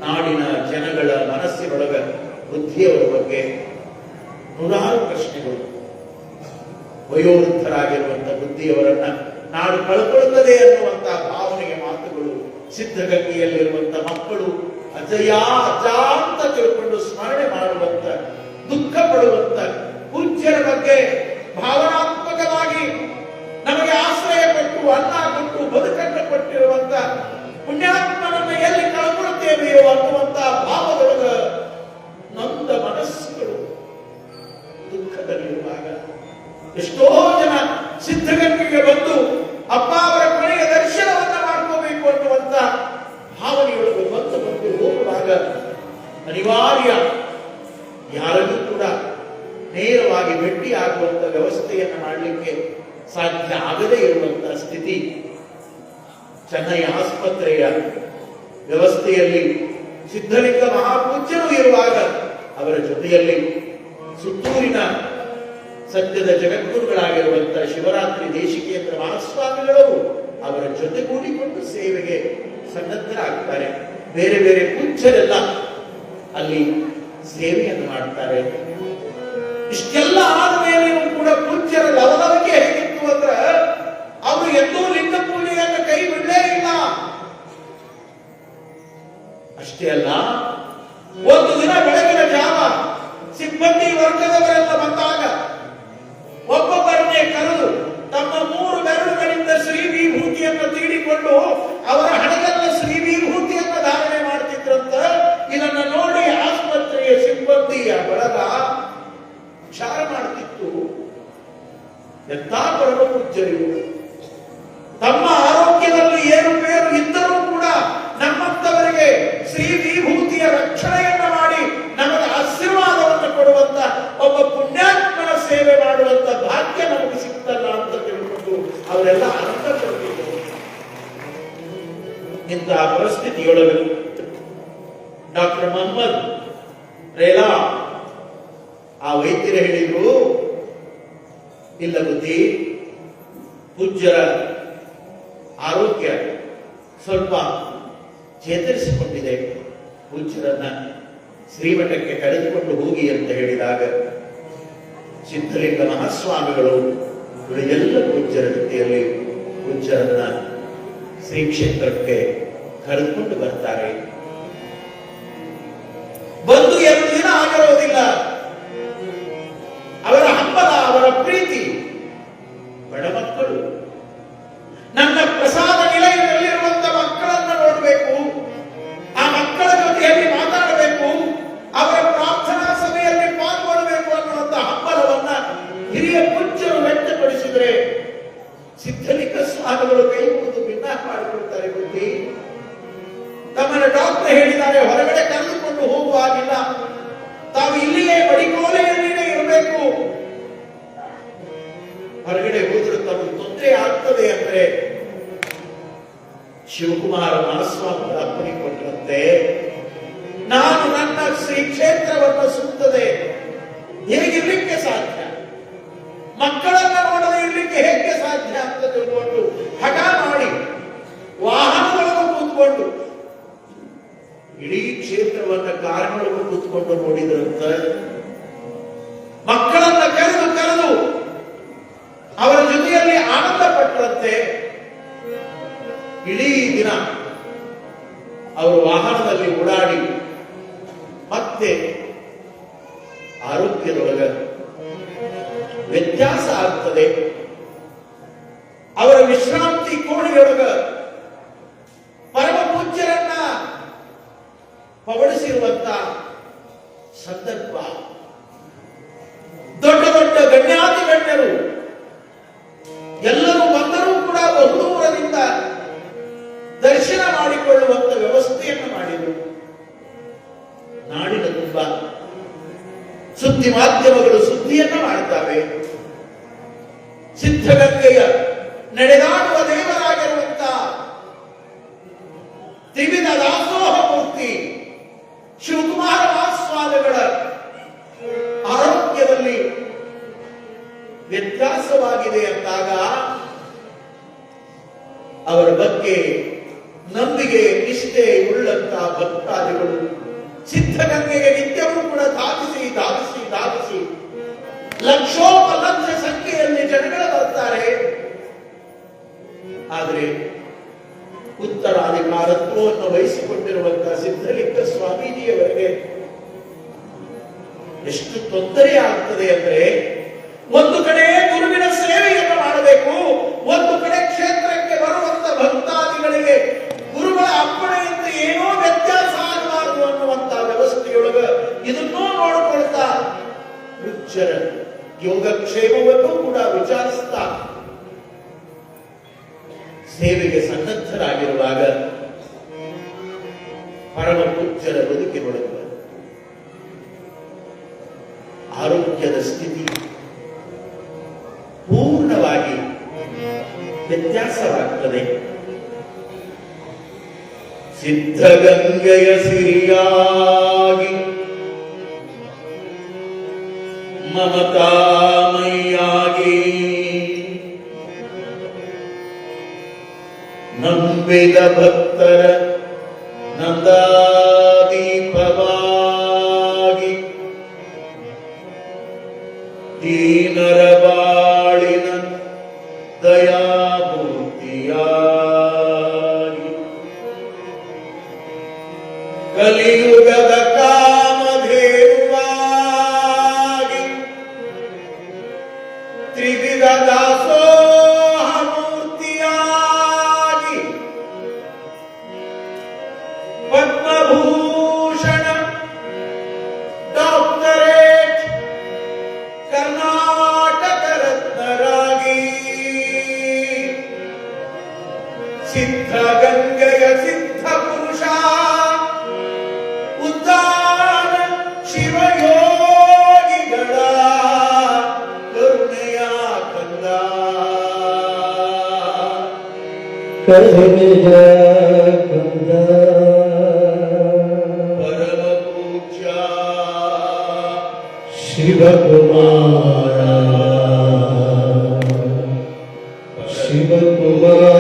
ನಾಡಿನ ಜನಗಳ ಮನಸ್ಸಿನೊಳಗ ಬುದ್ಧಿಯವರ ಬಗ್ಗೆ ನೂರಾರು ಪ್ರಶ್ನೆಗಳು. ವಯೋವೃದ್ಧರಾಗಿರುವಂತಹ ಬುದ್ಧಿಯವರನ್ನ ನಾಡು ಕಳ್ಕೊಳ್ಳುತ್ತದೆ ಅನ್ನುವಂತಹ ಭಾವನೆಗೆ ಮಾತುಗಳು. ಸಿದ್ಧಗಂಗೆಯಲ್ಲಿರುವಂತಹ ಮಕ್ಕಳು ಅಜಯ ಅಜ ಅಂತ ತಿಳ್ಕೊಂಡು ಸ್ಮರಣೆ ಮಾಡುವಂತ, ದುಃಖ ಪಡುವಂತ ಪೂಜ್ಯರ ಬಗ್ಗೆ ಭಾವನಾತ್ಮಕವಾಗಿ ನಮಗೆ ಆಶ್ರಯ ಕೊಟ್ಟು, ಅನ್ನ ಕೊಟ್ಟು, ಬದುಕನ್ನು ಕೊಟ್ಟಿರುವಂತ ಪುಣ್ಯಾತ್ಮನನ್ನ ಎಲ್ಲಿ ಕಳ್ಕೊಳ್ತೇವೆಯೋ ಅನ್ನುವಂತ ಭಾವದೊಳಗ ನೊಂದ ಮನಸ್ಸುಗಳು ದುಃಖದಲ್ಲಿರುವಾಗ ಎಷ್ಟೋ ಜನ ಸಿದ್ಧಗಂಗೆಗೆ ಬಂದು ಅಪ್ಪ ಅವರ ಕೊನೆಯ ದರ್ಶನವನ್ನ ಮಾಡ್ಕೋಬೇಕು ಸಾಧ್ಯ ಆಗದೇ ಇರುವಂತಹ ಸ್ಥಿತಿ. ಚೆನ್ನೈ ಆಸ್ಪತ್ರೆಯ ವ್ಯವಸ್ಥೆಯಲ್ಲಿ ಸಿದ್ಧಲಿಂಗ ಮಹಾಪೂಜ್ಯರು ಇರುವಾಗ ಅವರ ಜೊತೆಯಲ್ಲಿ ಸುತ್ತೂರಿನ ಸದ್ಯದ ಜಗದ್ಗುರುಗಳಾಗಿರುವಂತಹ ಶಿವರಾತ್ರಿ ದೇಶಿಕೇಂದ್ರ ಮಹಾಸ್ವಾಮಿಗಳು ಅವರ ಜೊತೆಗೂಡಿಕೊಂಡು ಸೇವೆಗೆ ಸನ್ನದ್ಧರಾಗ್ತಾರೆ. ಬೇರೆ ಬೇರೆ ಪೂಜ್ಯರೆಲ್ಲ ಅಲ್ಲಿ ಸೇವೆಯನ್ನು ಮಾಡ್ತಾರೆ. ಇಷ್ಟೆಲ್ಲ ಆದ ಮೇಲೆಯೂ ಕೂಡ ಪೂಜ್ಯರ ಲವಲವಿಕೆ ಹೇಗಿತ್ತು ಅಂದ್ರೆ ಅವರು ಎಂದೂ ಲಿಂಗ ಪೂಜೆಯನ್ನು ಕೈ ಬಿಡಲೇ ಇಲ್ಲ. ಅಷ್ಟೇ ಅಲ್ಲ, ಒಂದು ದಿನ ಬೆಳಗಿನ ಜಾವ ಸಿಬ್ಬಂದಿ ವರ್ಗದವರೆಲ್ಲ ಬಂದಾಗ ಒಬ್ಬೊಬ್ಬರನ್ನೇ ಕರೆದು ತಮ್ಮ 3 ಬೆರಳುಗಳಿಂದ ಶ್ರೀ ವಿಭೂತಿಯನ್ನು ತೀಡಿಕೊಂಡು ಅವರ ಹಣೆಗಲ್ಲ ಶ್ರೀ ವಿಭೂತಿಯನ್ನು ಧಾರಣೆ ಮಾಡ್ತಿದ್ರಂತ. ಇದನ್ನು ನೋಡಿ ಆಸ್ಪತ್ರೆಯ ಸಿಬ್ಬಂದಿಯ ಬಳಗ ವಿಚಾರ ಮಾಡ್ತಿತ್ತು, ಎಂಥ ಪರಮ ಪೂಜ್ಯರು, ತಮ್ಮ ಆರೋಗ್ಯದಲ್ಲಿ ಏರುಪೇರು ಇದ್ದರೂ ಕೂಡ ನಮ್ಮಂತವರಿಗೆ ಶ್ರೀ ವಿಭೂತಿಯ ರಕ್ಷಣೆಯನ್ನ ಮಾಡಿ ನಮಗೆ ಆಶೀರ್ವಾದವನ್ನು ಕೊಡುವಂತ ಒಬ್ಬ ಪುಣ್ಯಾತ್ಮನ ಸೇವೆ ಮಾಡುವಂತ ಭಾಗ್ಯ ನಮಗೆ ಸಿಗ್ತಲ್ಲ ಅಂತ ತಿಳ್ಕೊಂಡು ಅವರೆಲ್ಲ ಆನಂದ ಪಡ್ತಿದ್ದರು. ಇಂತಹ ಪರಿಸ್ಥಿತಿಯೊಳಗೆ ಡಾಕ್ಟರ್ ಮೊಹಮ್ಮದ್ ರೇಲಾ ಆ ವೈದ್ಯರು ಹೇಳಿದ್ರು, ಇಲ್ಲ ಬುದ್ಧಿ, ಪೂಜ್ಯರ ಆರೋಗ್ಯ ಸ್ವಲ್ಪ ಚೇತರಿಸಿಕೊಂಡಿದೆ, ಪೂಜ್ಯರನ್ನ ಶ್ರೀಮಠಕ್ಕೆ ಕರೆದುಕೊಂಡು ಹೋಗಿ ಅಂತ ಹೇಳಿದಾಗ ಸಿದ್ಧಲಿಂಗ ಮಹಾಸ್ವಾಮಿಗಳು ಎಲ್ಲ ಪೂಜ್ಯರ ಜೊತೆಯಲ್ಲಿ ಪೂಜ್ಯರನ್ನ ಶ್ರೀ ಕ್ಷೇತ್ರಕ್ಕೆ ಕರೆದುಕೊಂಡು ಬರ್ತಾರೆ. ಬಂದು 2 ದಿನ ಆಗಿರೋದಿಲ್ಲ, ಅವರ ಹಂಬಲ, ಅವರ ಪ್ರೀತಿ, ಬಡ ಮಕ್ಕಳು, ನನ್ನ ಪ್ರಸಾದ ನಿಲಯದಲ್ಲಿರುವಂತ ಮಕ್ಕಳನ್ನ ನೋಡಬೇಕು, ಆ ಮಕ್ಕಳ ಜೊತೆಯಲ್ಲಿ ಮಾತಾಡಬೇಕು, ಅವರ ಪ್ರಾರ್ಥನಾ ಸಭೆಯಲ್ಲಿ ಪಾಲ್ಗೊಳ್ಳಬೇಕು ಅನ್ನುವಂತ ಹಂಬಲವನ್ನ ಹಿರಿಯ ಪೂಜ್ಯರು ವ್ಯಕ್ತಪಡಿಸಿದರೆ ಸಿದ್ಧಲಿಂಗ ಸ್ವಾಮಿಗಳು ಕೈ ಮುಗಿದು ಭಿನ್ನ ಮಾಡಿಕೊಳ್ತಾರೆ. ಬುದ್ಧಿ, ತಮ್ಮನ್ನ ಡಾಕ್ಟರ್ ಹೇಳಿದ್ದಾರೆ ಹೊರಗಡೆ ಕರೆದುಕೊಂಡು ಹೋಗುವಾಗಿಲ್ಲ, ತಾವು ಇಲ್ಲಿಯೇ ಮಡಿಕೋಲೆಯಲ್ಲಿಯೇ ಇರಬೇಕು, ಹೊರಗಡೆ ಹೋದ್ರೆ ತಮಗೆ ತೊಂದರೆ ಆಗ್ತದೆ ಅಂದ್ರೆ ಶಿವಕುಮಾರ ಮಹಾಸ್ವಾಮಿಗಳ ಅಪ್ಪಣೆ ಕೊಟ್ಟಂತೆ ನಾನು ನನ್ನ ಶ್ರೀ ಕ್ಷೇತ್ರವನ್ನು ಸುತ್ತದೆ ಹೇಗಿರ್ಲಿಕ್ಕೆ ಸಾಧ್ಯ, ಮಕ್ಕಳನ್ನ ನೋಡದೆ ಇರ್ಲಿಕ್ಕೆ ಹೇಗೆ ಸಾಧ್ಯ ಅಂತ ತಿಳ್ಕೊಂಡು ಹಠ ಮಾಡಿ ವಾಹನಗಳನ್ನು ಕೂತ್ಕೊಂಡು ಇಡೀ ಕ್ಷೇತ್ರವನ್ನ ಕಾರಣಗಳು ಕೂತ್ಕೊಂಡು ನೋಡಿದ್ರಂತ. ಮಕ್ಕಳನ್ನ ಕರೆದು ಕರೆದು ಅವರ ಜೊತೆಯಲ್ಲಿ ಆನಂದ ಪಟ್ಟರಂತೆ. ಇಡೀ ದಿನ ಅವರು ವಾಹನದಲ್ಲಿ ಓಡಾಡಿ ಮತ್ತೆ ಆರೋಗ್ಯದೊಳಗ ವ್ಯತ್ಯಾಸ ಆಗ್ತದೆ. ಅವರ ವಿಶ್ರಾಂತಿ ಕೋಣೆಯೊಳಗ ಪರಮ ಪೂಜ್ಯರನ್ನ ಪವಡಿಸಿರುವಂತ ಸಂದರ್ಭ, ದೊಡ್ಡ ದೊಡ್ಡ ಗಣ್ಯಾತಿ ಗಣ್ಯರು ಎಲ್ಲರೂ ಬಂದರೂ ಕೂಡ ಬಹುದೂರದಿಂದ ದರ್ಶನ ಮಾಡಿಕೊಳ್ಳುವಂತ ವ್ಯವಸ್ಥೆಯನ್ನು ಮಾಡಿದರು. ನಾಡಿನ ತುಂಬ ಸುದ್ದಿ ಮಾಧ್ಯಮಗಳು ಸುದ್ದಿಯನ್ನ ಮಾಡ್ತಾವೆ. ಸಿದ್ಧಗಂಗೆಯ ನಡೆದಾಡುವ ದೇವರಾಗಿರುವಂತ ತ್ರಿವಿಧ ದಾಸೋಹ ಮೂರ್ತಿ ಶಿವಕುಮಾರ ಮಹಾಸ್ವಾಮಿಗಳ ಆರೋಗ್ಯದಲ್ಲಿ ವ್ಯತ್ಯಾಸವಾಗಿದೆ ಅಂದಾಗ ಅವರ ಬಗ್ಗೆ ನಂಬಿಕೆ ನಿಷ್ಠೆ ಉಳ್ಳಂತ ಭಕ್ತಾದಿಗಳು ಸಿದ್ಧಗಂಗೆಗೆ ನಿತ್ಯವೂ ಕೂಡ ಧಾವಿಸಿ ಧಾವಿಸಿ ಧಾವಿಸಿ ಲಕ್ಷೋಪಲಕ್ಷ ಸಂಖ್ಯೆಯಲ್ಲಿ ಜನಗಳು ಬರ್ತಾರೆ. ಆದರೆ ಉತ್ತರಾಧಿಕಾರತ್ವವನ್ನು ವಹಿಸಿಕೊಂಡಿರುವಂತಹ ಸಿದ್ಧಲಿಂಗ ಸ್ವಾಮೀಜಿಯವರಿಗೆ ಎಷ್ಟು ತೊಂದರೆ ಆಗ್ತದೆ ಅಂದ್ರೆ, ಒಂದು ಕಡೆ ಗುರುವಿನ ಸೇವೆಯನ್ನು ಮಾಡಬೇಕು, ಒಂದು ಕಡೆ ಕ್ಷೇತ್ರಕ್ಕೆ ಬರುವಂತ ಭಕ್ತಾದಿಗಳಿಗೆ ಗುರುಗಳ ಅಪ್ಪಣೆಯಿಂದ ಏನೋ ವ್ಯತ್ಯಾಸ ಆಗಬಾರದು ಅನ್ನುವಂತ ವ್ಯವಸ್ಥೆಯೊಳಗ ಇದನ್ನೂ ನೋಡಿಕೊಳ್ತಾ ಪೂಜ್ಯರ ಯೋಗಕ್ಷೇಮವನ್ನು ಕೂಡ ವಿಚಾರಿಸ್ತಾ ಸೇವೆಗೆ ಸನ್ನದ್ಧರಾಗಿರುವಾಗ ಪರಮ ಪೂಜ್ಯರ ಬದುಕಿನೊಳಗೆ ಆರೋಗ್ಯದ ಸ್ಥಿತಿ ಪೂರ್ಣವಾಗಿ ವ್ಯತ್ಯಾಸವಾಗ್ತದೆ. ಸಿದ್ಧಗಂಗೆಯ ಸಿರಿಯಾಗಿ ಮಮತಾಮಯ್ಯಾಗಿ ನಂಬಿದ ಭಕ್ತರ ನಂದಾದೀಪವಾಗಿ ದೀನರ ಬಾಳಿನ ದಯಾಮೂರ್ತಿಯಾಗಿ ಕಲಿಯುಗದ ಕಾಮಧೇನುವಾಗಿ ತ್ರಿವಿಧ ದಾಸೋಹ ಮೂರ್ತಿಯಾಗಿ ಪದ್ಮಭೂಷಣ ಡಾಕ್ಟರೇಟ್ ಕರ್ನಾಟಕ ರತ್ನರಾಗಿ ಸಿದ್ಧಗಂಗೆಯ ಸಿದ್ಧ ಪುರುಷ ಉದ್ದಾನ ಶಿವಯೋಗಿಗಳ ಕರುಣೆಯ ಕಂದ ಕರುಣೆಯ ಕಂದ ಪರಮ ಪೂಜ್ಯ ಶಿವಕುಮಾರ ಶಿವಕುಮಾರ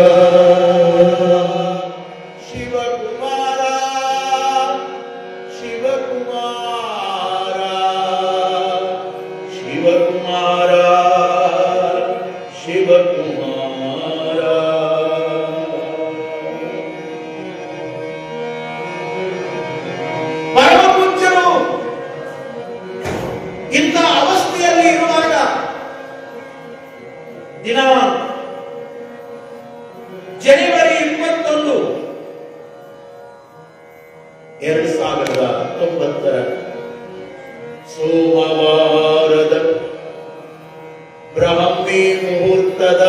ಶಿವಕುಮಾರ ಶಿವಕುಮಾರ ಶಿವಕುಮಾರ ಶಿವಕುಮಾರ ಪರಮಪೂಜ್ಯರು ಇಂಥ ಅವಸ್ಥೆಯಲ್ಲಿ ಇರುವಾಗ ದಿನ ಜನವರಿ 21, 2019 ಸೋಮವಾರದ ಬ್ರಹ್ಮಿ ಮುಹೂರ್ತದ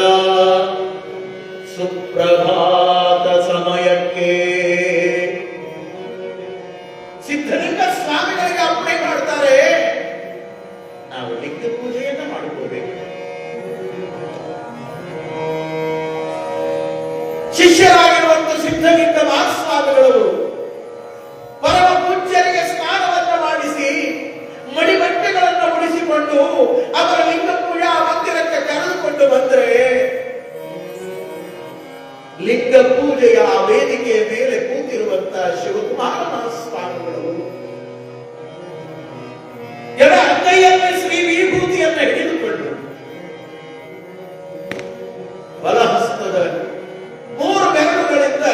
ಸುಪ್ರಭಾತ ಸಮಯಕ್ಕೆ ಸಿದ್ಧಲಿಂಗ ಸ್ವಾಮಿಗಳಿಗೆ ಅಪ್ಪಣೆ ಮಾಡ್ತಾರೆ, ನಾವು ಲಿಂಗ ಪೂಜೆಯನ್ನ ಮಾಡಿಕೋಬೇಕು. ಶಿಷ್ಯರಾಗಿರುವಂತ ಸಿದ್ಧಲಿಂಗ ಮಹಾಸ್ವಾಮಿಗಳು ಪರಮ ಪೂಜ್ಯರಿಗೆ ಸ್ನಾನವನ್ನು ಮಾಡಿಸಿ ಮಡಿಬಟ್ಟೆಗಳನ್ನು ಉಡಿಸಿಕೊಂಡು ಅವರ ಲಿಂಗ ಪೂಜಾ ಮಂದಿರಕ್ಕೆ ಕರೆದುಕೊಂಡು ಬಂದರೆ ಲಿಂಗ ಪೂಜೆಯ ವೇದಿಕೆಯ ಮೇಲೆ ಕೂತಿರುವಂತಹ ಶಿವಕುಮಾರ ಮಹಾಸ್ವಾಮಿಗಳು ಎಡ ಅಂಗೈಯಲ್ಲಿ ಶ್ರೀ ವಿಭೂತಿಯನ್ನು ಹಿಡಿದುಕೊಂಡು ಬಲಹಸ್ತದ 3 ಬೆರಳುಗಳಿಂದ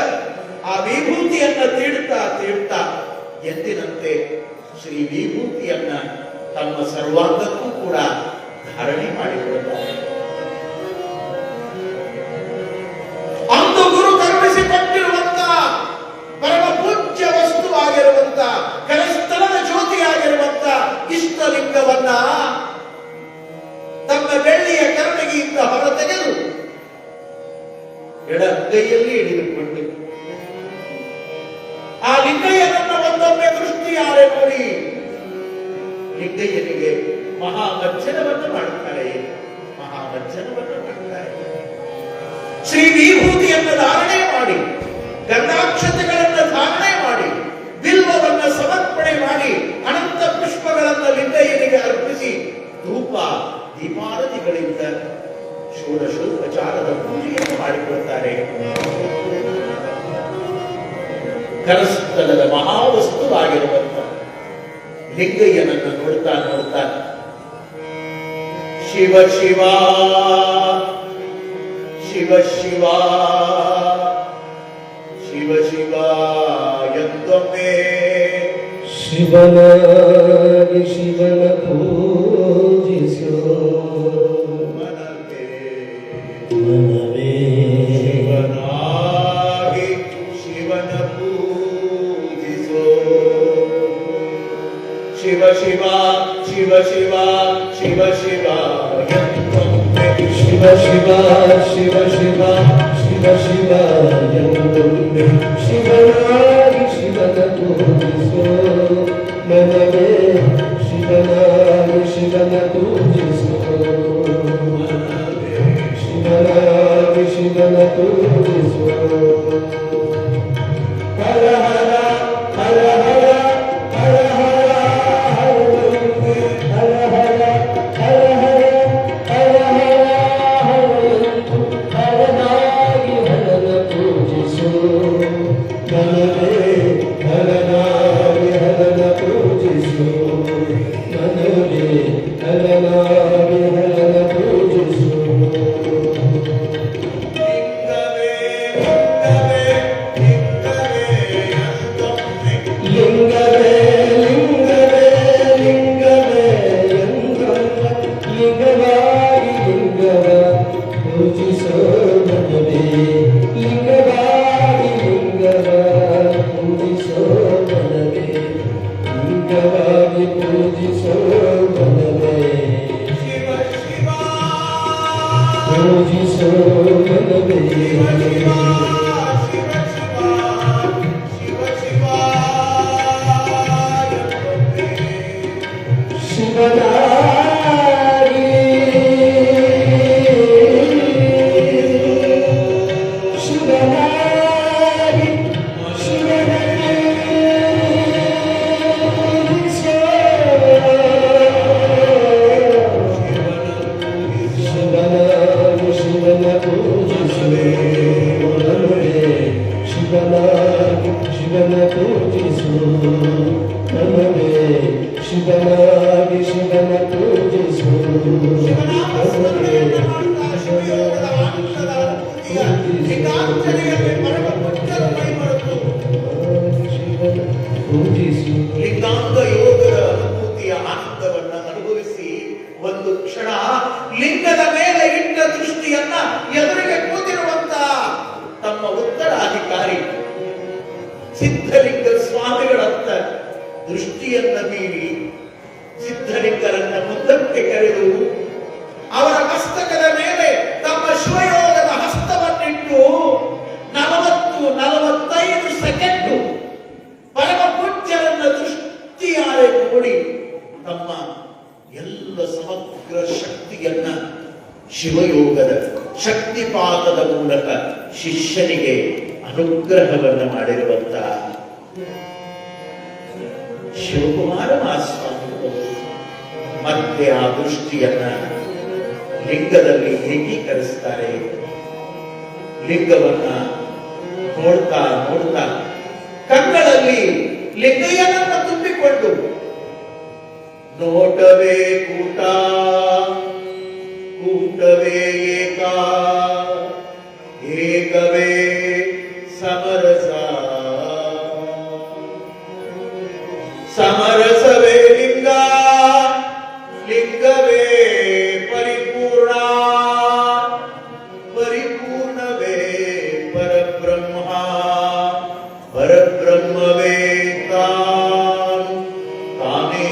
ಆ ವಿಭೂತಿಯನ್ನ ತೀಡ್ತಾ ಎಂದಿನಂತೆ ಶ್ರೀ ವಿಭೂತಿಯನ್ನ ತಮ್ಮ ಸರ್ವಾಂಗಕ್ಕೂ ಕೂಡ ಧಾರಣೆ ಮಾಡಿಕೊಳ್ಳುತ್ತಾರೆ. ಅಂದು ಗುರು ಕರುಣಿಸಿಕೊಟ್ಟಿರುವಂತ ಪರಮ ಪೂಜ್ಯ ವಸ್ತುವಾಗಿರುವಂತ ಕರಸ್ಥಲದ ಜ್ಯೋತಿಯಾಗಿರುವಂತ ಇಷ್ಟಲಿಂಗವನ್ನ ತಮ್ಮ ಬೆಳ್ಳಿಯ ಕರುಣಿಗೆಯಿಂದ ಹೊರತೆಗೆದು ಎಡ ಕೈಯಲ್ಲಿ ಹಿಡಿದುಕೊಂಡು ಆ ಲಿಂಗಯ್ಯನನ್ನ ಒಂದೊಮ್ಮೆ ದೃಷ್ಟಿಯಾರೆ ನೋಡಿ ಲಿಂಗಯ್ಯನಿಗೆ ಮಹಾಮಜ್ಜನವನ್ನು ಮಾಡುತ್ತಾರೆ. ಶ್ರೀ ವಿಭೂತಿಯನ್ನು ಧಾರಣೆ ಮಾಡಿ, ಗಂಧಾಕ್ಷತೆಗಳನ್ನು ಧಾರಣೆ ಮಾಡಿ, ಬಿಲ್ವವನ್ನು ಸಮರ್ಪಣೆ ಮಾಡಿ, ಅನಂತ ಪುಷ್ಪಗಳನ್ನು ಲಿಂಗಯ್ಯನಿಗೆ ಅರ್ಪಿಸಿ ಧೂಪ ದೀಪಾರತಿಗಳಿಂದ ಷೋಡಶೋಪಚಾರದ ಪೂಜೆಯನ್ನು ಮಾಡಿಕೊಳ್ತಾರೆ. ಕರಸ್ಥಲದ ಮಹಾವಸ್ತುವಾಗಿರುವಂತ ಲಿಂಗಯ್ಯನನ್ನು ನೋಡ್ತಾ ಶಿವ ಶಿವ ಶಿವ ಶಿವ ಶಿವ ಶಿವ ಎಂದೊಮ್ಮೆ ಶಿವನ ಪೂಜಿಸೋ ಮನವೇ ಶಿವನಾಗಿ ಶಿವನ ಪೂಜಿಸೋ ಶಿವ ಶಿವ ಶಿವ ಶಿವ ಶಿವ ಶಿವ ಎಂದೊಮ್ಮೆ ಶಿವ ಶಿವ ಶಿವ ಶಿವ ಶಿವ ಶಿವ ಎಂದೊಮ್ಮೆ ಶಿವನಾಗಿ ಶಿವನ ಪೂಜಿಸೋ ಮನವೇ ಶಿವನಾಗಿ ಶಿವನ ಪೂಜಿಸೋ ಶಿವನಾಗಿ ಶಿವ ಪೂಜಿಸು ಹರ ಹರ ಹರ ಹರ ಹರ ಹರ ಹರ ಹರ ಹರ ಹರ ಹರ ಹರನಾಗಿ ಹರನ ಪೂಜಿಸು ಮನವೇ ಹರನಾಗಿ ಹರನ ಪೂಜಿಸು ಮನವೇ ಹರನಾಗಿ ಹರನ ಪೂಜಿಸು ಲಿಂಗವೇ ಲಿಂಗವೇ ಲಿಂಗವೇ ಲಿಂಗವಾಗಿ ಲಿಂಗವ ಪೂಜಿಸೋ ಮನವೇ ಲಿಂಗವಾಗಿ ಲಿಂಗವ ಪೂಜಿಸೋ ಮನವೇ ಲಿಂಗವಾಗಿ ಪೂಜಿಸೋ ಮನವೇ ಪೂಜಿಸೋ ಮನವೇ ಶಿವನಾಗಿ ಶಿವನಾಗಿ ಶಿವನಾಗಿ ಶಿವನಾಗಿ ಶಿವನ ಪೂಜಿಸುವೆ ಶಿವನಾಗಿ ಶಿವನ ಪೂಜಿಸು ನಮವೇ ಶಿವನಾಗಿ ಶಿವನ ಪೂಜಿಸು ಪೂಜಿಸು ಲಿಂಗಾಂಗ ಯೋಗದ ಅನುಭೂತಿಯ ಆನಂದವನ್ನ ಅನುಭವಿಸಿ ಒಂದು ಕ್ಷಣ ಲಿಂಗದ ಮೇಲೆ ಇಟ್ಟ ದೃಷ್ಟಿಯನ್ನ ಎದುರಿಗೆ ಕೂತಿರುವಂತ ತಮ್ಮ ಉತ್ತರಾಧಿಕಾರಿ ಸಿದ್ಧಲಿಂಗ ಸ್ವಾಮಿಗಳತ್ತ ದೃಷ್ಟಿಯನ್ನ ಬೀರಿ ಸಿದ್ಧಲಿಂಗರನ್ನ ಮುಂದಕ್ಕೆ ಕರೆದು ಅವರ ಮಸ್ತಕದ ಮೇಲೆ ತಮ್ಮ ಶಿವಯೋಗದ ಹಸ್ತವನ್ನಿಟ್ಟು 40-45 ಸೆಕೆಂಡು ಪರಮ ಪೂಜ್ಯರನ್ನ ದೃಷ್ಟಿಯಾರೆ ನೋಡಿ ತಮ್ಮ ಎಲ್ಲ ಸಮಗ್ರ ಶಕ್ತಿಯನ್ನ ಶಿವಯೋಗದ ಶಕ್ತಿಪಾತದ ಮೂಲಕ ಶಿಷ್ಯನಿಗೆ ಅನುಗ್ರಹವನ್ನ ಮಾಡಿರುವಂತ ಶಿವಕುಮಾರ ಮಹಾಸ್ವಾಮಿಗಳು ಮತ್ತೆ ಆ ದೃಷ್ಟಿಯನ್ನ ಲಿಂಗದಲ್ಲಿ ಏಕೀಕರಿಸ್ತಾರೆ. ಲಿಂಗವನ್ನ ನೋಡ್ತಾ ನೋಡ್ತಾ ಕಣ್ಣಲ್ಲಿ ಲಿಂಗಯ್ಯನನ್ನ ತುಂಬಿಕೊಂಡು ನೋಟವೇ ಕೂಟ ಕೂಟವೇ ಏಕ ಏಕವೇ ಸಮರಸ ಸಮರಸವೇ ಲಿಂಗ ಲಿಂಗವೇ ಪರಿಪೂರ್ಣ ಪರಿಪೂರ್ಣವೇ ಪರಬ್ರಹ್ಮ ಪರಬ್ರಹ್ಮವೇ ತಾನು ತಾನೇ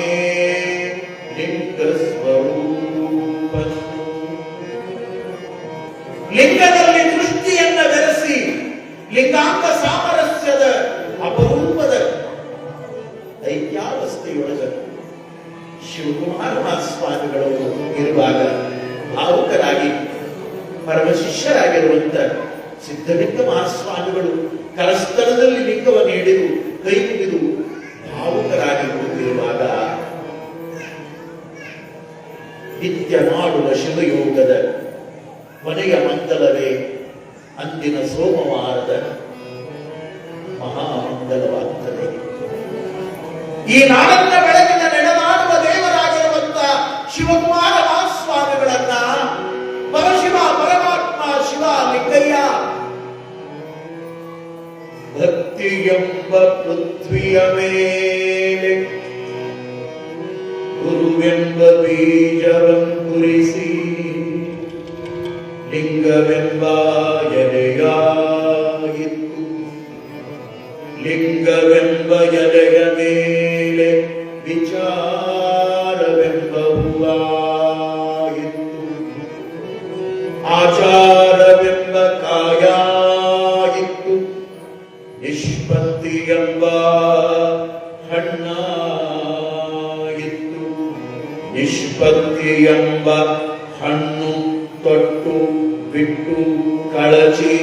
ಲಿಂಗ ಸ್ವರೂಪ. ಲಿಂಗದಲ್ಲಿ ದೃಷ್ಟಿಯನ್ನ ಬೆರೆಸಿ ಲಿಂಗಾಂಗ ಸಾಮರಸ್ಯದ ಅಪರೂಪದ ಐಕ್ಯಾವಸ್ಥೆಯೊಳಗ ಶಿವಕುಮಾರ ಮಹಾಸ್ವಾಮಿಗಳು ಇರುವಾಗ ಭಾವುಕರಾಗಿ ಪರಮ ಶಿಷ್ಯರಾಗಿರುವಂತ ಸಿದ್ಧಲಿಂಗ ಮಹಾಸ್ವಾಮಿಗಳು ಕರಸ್ಥಳದಲ್ಲಿ ಲಿಂಗವನ್ನು ಹಿಡಿದು ಕೈ ಮುಗಿದು ಭಾವುಕರಾಗಿ ಕೂತಿರುವಾಗ ನಿತ್ಯ ಮಾಡುವ ಶಿವಯೋಗದ ಕೊನೆಯ ಮಂಗಲವೇ ಅಂದಿನ ಸೋಮವಾರದ ಮಹಾಮಂಗಲವಾಗುತ್ತದೆ. ಈ ನಾಡನ್ನ ಬೆಳಗಿನ ನಡೆದಾಡುವ ದೇವರಾಗಿರುವಂತ ಶಿವಕುಮಾರ ಮಹಾಸ್ವಾಮಿಗಳನ್ನ ಪರಶಿವ ಪರಮಾತ್ಮ ಶಿವ ಲಿಂಗಯ್ಯ ಭಕ್ತಿಯೆಂಬ ಪೃಥ್ವಿಯ ಮೇಲೆ ಗುರುವೆಂಬ ಬೀಜವಂಕುರಿಸಿ ಲಿಂಗವೆಂಬ ಎಲೆಯಾಗಿತ್ತು. ಲಿಂಗವೆಂಬ ಎಲೆಯ ಮೇಲೆ ವಿಚಾರವೆಂಬ ಹೂವಾಗಿತ್ತು. ಆಚಾರವೆಂಬ ಕಾಯಾಗಿತ್ತು. ನಿಷ್ಪತ್ತಿಯೆಂಬ ಹಣ್ಣಾಗಿತ್ತು. ನಿಷ್ಪತ್ತಿಯೆಂಬ ಹಣ್ಣು ತೊಟ್ಟು ಬಿಟ್ಟು ಕಳಚಿ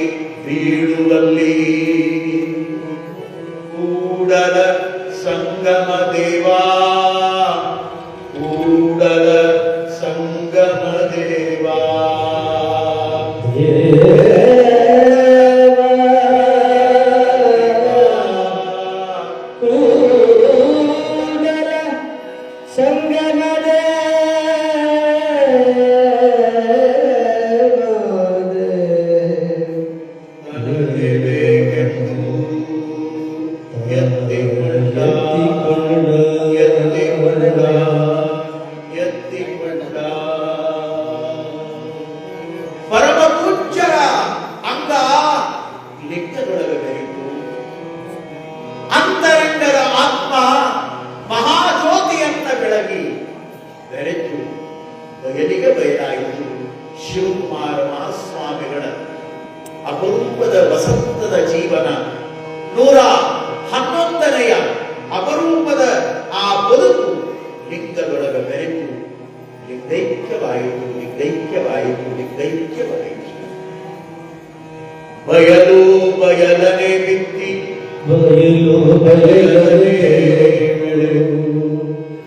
ಬೀಳುವಲ್ಲಿ ಕೂಡಲ ಸಂಗಮ ದೇವಾ, ಕೂಡಲ ಸಂಗಮ ದೇವಾ. ಪರಮ ಪೂಜ್ಯರ ಅಂಗ ಲಿಂಗದೊಳಗೆ ಬೆರೆತು ಅಂತರಂಗದ ಆತ್ಮ ಮಹಾಜ್ಯೋತಿಯಂತ ಬೆಳಗಿ ಬೆರೆತು ಬಯಲಿಗೆ ಬಯಲಾಯಿತು. ಶಿವಕುಮಾರ ಮಹಾಸ್ವಾಮಿಗಳ ಅಪರೂಪದ ವಸಂತದ ಜೀವನ 111ನೆಯ ಅಪರೂಪದ ಆ ಬದುಕು ಲಿಂಗದೊಳಗೆ ಬೆರೆತು ಲಿಂಗೈಕ್ಯವಾಯಿತು, ಲಿಂಗೈಕ್ಯವಾಯಿತು, ಲಿಂಗೈಕ್ಯವಾಯಿತು. ಬಯಲು ಬಯಲನೆ ಬಿತ್ತಿ, ಬಯಲು ಬಯಲನೆ ಬೆಳೆದು,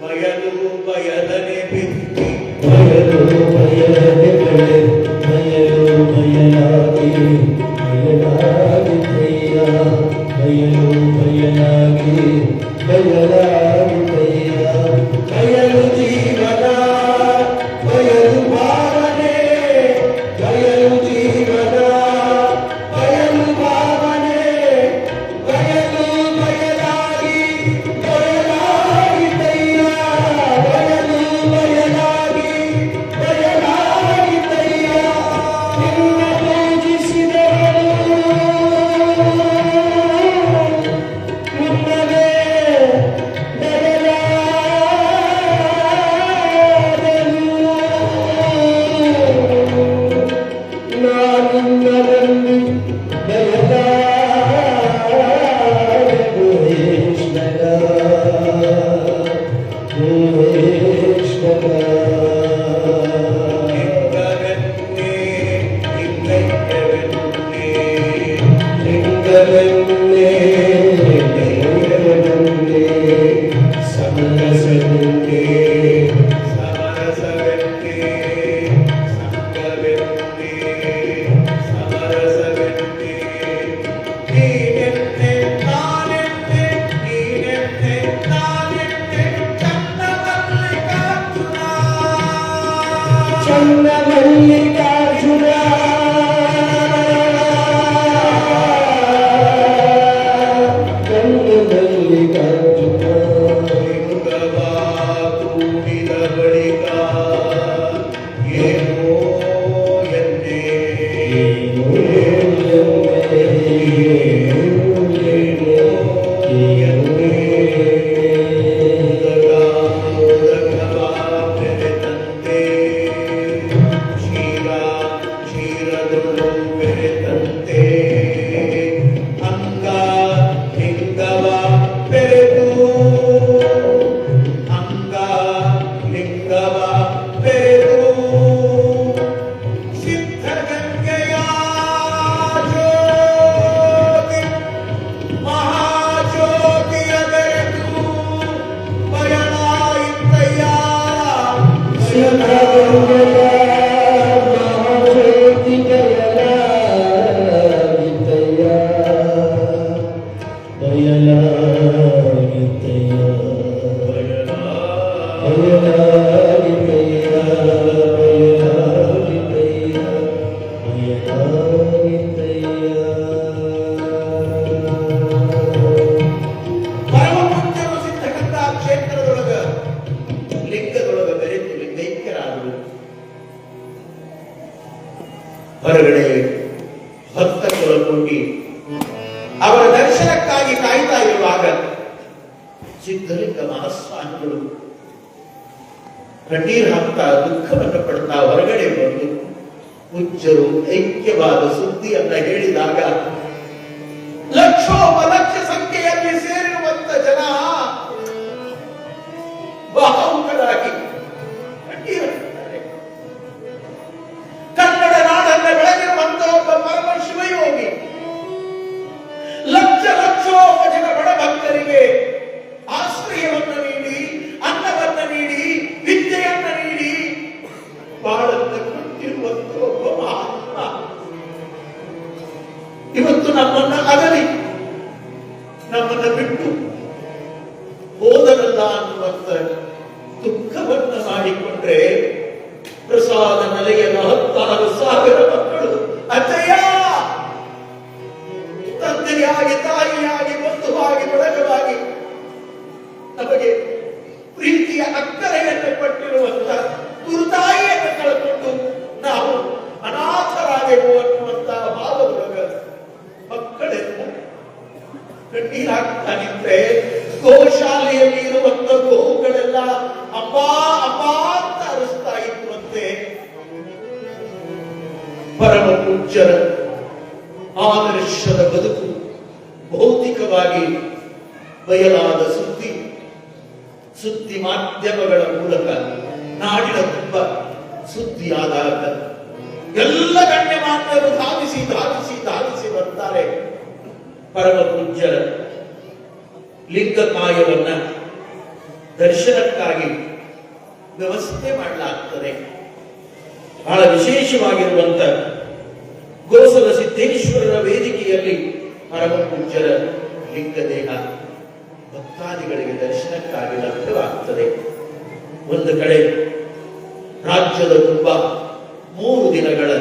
ಬಯಲು ಬಯಲನೆ ಬಿತ್ತಿ, ಬಯಲು ಬಯಲನೆ ಬೆಳೆದು, ಬಯಲು ಬಯಲಾಗಿ ಬಯಲಾಗಿದೆಯ, ಬಯಲು ಬಯಲಾಗಿ ಬಯಲಾಗಿದೆಯ. ಬಯಲು ಜೀವನ, ಬಯಲು ಭಾವನೆ, ಬಯಲು ಜೀವನ, ಬಯಲು ಭಾವನೆ, ಬಯಲು ಬಯಲಾಗಿ ಬಯಲಾಗಿದೆಯ, ಬಯಲು ಬಯಲಾಗಿ ಬಯಲಾಗಿದೆಯ. ನಿನ್ನ ಪೂಜಿಸಿದವರು ಮುನ್ನವೇ ಬಯಲಾದರು. ನಾನಿನ್ನರಲ್ಲಿ ಬಯಲಾಗು ಹೇಶ್ವರ, ಹೇಶ್ವರ. ಲಿಂಗವೆನ್ನೆ, ಲಿಂಗೈಕ್ಯವೆನ್ನೆ, ಲಿಂಗವೆನ್ನೆ, ಲಿಂಗವೆನ್ನೆ, ಸಮರಸವೆನ್ನೆ, ಸಮರಸವೆನ್ನೆ, ಸಂಗವೆನ್ನೆ, ಸಮರಸವೆನ್ನೆ. ನೀನೆನ್ನೆ, ನಾನೆನ್ನೆ, ನೀನೆನ್ನೆ, ನಾನೆನ್ನೆ, ಚನ್ನಮಲ್ಲಿಕಾರ್ಜುನ. ಚನ್ನಮಲ್ಲಿಕಾರ್ಜುನ. ಚನ್ನಮಲ್ಲಿಕಾರ್ಜುನ. ಲಿಂಗವಾ ಕೂಡಿದ ಬಳಿಕ ಏನೋ ಎನ್ನೆ, ಉದಕವಾ ಬೆರೆತಂತೆ, ಕ್ಷೀರದೊಳು ಬೆರೆತಂತೆ, ಅಂಗ ಲಿಂಗವ ಬೆರೆತು, ಅಂಗ ಲಿಂಗವ ಬೆರೆತು, ಸಿದ್ಧಗಂಗೆಯ ಜ್ಯೋತಿ ಮಹಾಜ್ಯೋತಿಯ ಬೆರೆತು ಬಯಲಾಯಿತಯ್ಯ. ಸಿದ್ಧಗಂಗೆಯ ಮಹಾಜ್ಯೋತಿ ಬಯಲಾಗಿದೆಯ, ಬಯಲಾಗಿದೆಯ, ಬಯಲಾಗಿದೆಯ, ಬಯಲಾಗಿದೆಯ, ಬಯಲಾಗಿದೆಯ. ಪರಮಪೂಜ್ಯರು ಸಿದ್ಧಗಂಗಾ ಕ್ಷೇತ್ರದೊಳಗ ಲಿಂಗದೊಳಗ ಬೆರೆತು ಲಿಂಗೈಕ್ಯರಾದರು. ಹೊರಗಡೆ ಭಕ್ತರು ಕೂಡಿ ಅವರ ದರ್ಶನಕ್ಕಾಗಿ ಕಾಯ್ತಾ ಇರುವಾಗ ಸಿದ್ಧಲಿಂಗ ಮಹಾಸ್ವಾಮಿಗಳು ಕಣ್ಣೀರು ಹಾಕ್ತಾ ದುಃಖವನ್ನು ಪಡ್ತಾ ಹೊರಗಡೆ ಬಂದು ಪೂಜ್ಯರು ಐಕ್ಯವಾದ ಸುದ್ದಿಯನ್ನ ಹೇಳಿದಾಗ ಲಕ್ಷೋಪಲಕ್ಷ ಸಂಖ್ಯೆಯಲ್ಲಿ ಸೇರಿರುವಂತ ಜನ ಭಾವುಕರಾಗಿ ಕಣ್ಣೀರು ಹಾಕ್ತಾರೆ. ಕನ್ನಡ ನಾಡನ್ನ ಬೆಳಗಿರುವಂತ ಒಬ್ಬ ಪರಮ ಇವತ್ತು ನಮ್ಮನ್ನ ಅಗಲಿ ನಮ್ಮನ್ನ ಬಿಟ್ಟು ಹೋದರಲ್ಲ ಅನ್ನುವಂತ ದುಃಖವನ್ನ ಮಾಡಿಕೊಂಡ್ರೆ ಪ್ರಸಾದ ನೆಲೆಯನ 16,000 ಮಕ್ಕಳು ಅಜಯ ತಂದೆಯಾಗಿ ತಾಯಿಯಾಗಿ ಬಂಧುವಾಗಿ ಬಳಗವಾಗಿ ನಮಗೆ ಪ್ರೀತಿಯ ಅಕ್ಕರೆಯನ್ನು ಕೊಟ್ಟಿರುವಂತ ಗುರುತಾಯಿಯನ್ನು ಕಳ್ಕೊಂಡು ನಾವು ಅನಾಥರಾದೆವು ಅನ್ನುವಂತಹ ಭಾವದೊಳಗ ಮಕ್ಕಳೆಲ್ಲ ಕಣ್ಣೀರಾಗ್ತಾ ನಿಂತ್ರೆ ಗೋಶಾಲೆಯಲ್ಲಿ ಇರುವಂತ ಗೋವುಗಳೆಲ್ಲ ಅಪ್ಪ ಅಪ್ಪ ಅಂತ ಅರಿಸ್ತಾ ಇರುವಂತೆ ಪರಮ ಪೂಜ್ಯರ ಆದರ್ಶದ ಬದುಕು ಭೌತಿಕವಾಗಿ ಬಯಲಾದ ಸುದ್ದಿ ಮಾಧ್ಯಮಗಳ ಮೂಲಕ ನಾಡಿನ ತುಂಬ ಸುದ್ದಿಯಾದಾಗ ಎಲ್ಲ ಗಣ್ಯಮಾನ್ಯರು ಧಾವಿಸಿ ಬರ್ತಾರೆ. ಪರಮ ಪೂಜ್ಯರ ಲಿಂಗಕಾಯವನ್ನ ದರ್ಶನಕ್ಕಾಗಿ ವ್ಯವಸ್ಥೆ ಮಾಡಲಾಗ್ತದೆ. ಬಹಳ ವಿಶೇಷವಾಗಿರುವಂತ ಗೋಸಲ ಸಿದ್ದೇಶ್ವರರ ವೇದಿಕೆಯಲ್ಲಿ ಪರಮ ಪೂಜ್ಯರ ಲಿಂಗದೇಹ ಭಕ್ತಾದಿಗಳಿಗೆ ದರ್ಶನಕ್ಕಾಗಿ ಲಭ್ಯವಾಗ್ತದೆ. ಒಂದು ಕಡೆ ರಾಜ್ಯದ ತುಂಬ 3 ದಿನಗಳ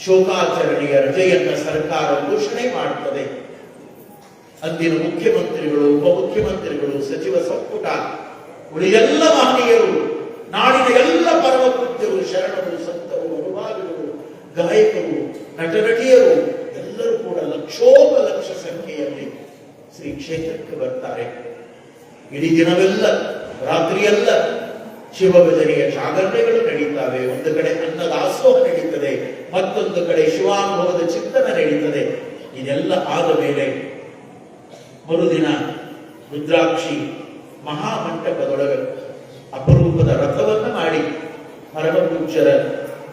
ಶೋಕಾಚರಣೆಯ ರಜೆಯನ್ನ ಸರ್ಕಾರ ಘೋಷಣೆ ಮಾಡುತ್ತದೆ. ಅಂದಿನ ಮುಖ್ಯಮಂತ್ರಿಗಳು, ಉಪಮುಖ್ಯಮಂತ್ರಿಗಳು, ಸಚಿವ ಸಂಪುಟ, ಉಳಿದೆಲ್ಲ ಮಹನೀಯರು, ನಾಡಿನ ಎಲ್ಲ ಪರಮ ಪೂಜ್ಯರು, ಶರಣರು, ಸಂತರು, ಅನುಭಾವಿಗಳು, ಗಾಯಕರು, ನಟನಟಿಯರು ಎಲ್ಲರೂ ಕೂಡ ಲಕ್ಷೋಪಲಕ್ಷ ಸಂಖ್ಯೆಯಲ್ಲಿ ಶ್ರೀ ಕ್ಷೇತ್ರಕ್ಕೆ ಬರ್ತಾರೆ. ಇಡೀ ದಿನವೆಲ್ಲ ರಾತ್ರಿಯೆಲ್ಲ ಶಿವಭಜನೆಯ ಜಾಗರಣೆಗಳು ನಡೀತಾವೆ. ಒಂದು ಕಡೆ ಅನ್ನದಾಸೋಹ ನಡೀತದೆ, ಮತ್ತೊಂದು ಕಡೆ ಶಿವಾನುಭವದ ಚಿಂತನ ನಡೀತದೆ. ಇದೆಲ್ಲ ಆದ ಮೇಲೆ ಮರುದಿನ ರುದ್ರಾಕ್ಷಿ ಮಹಾಮಂಟಪದೊಳಗೆ ಅಪರೂಪದ ರಥವನ್ನ ಮಾಡಿ ಪರಮ ಪೂಜ್ಯರ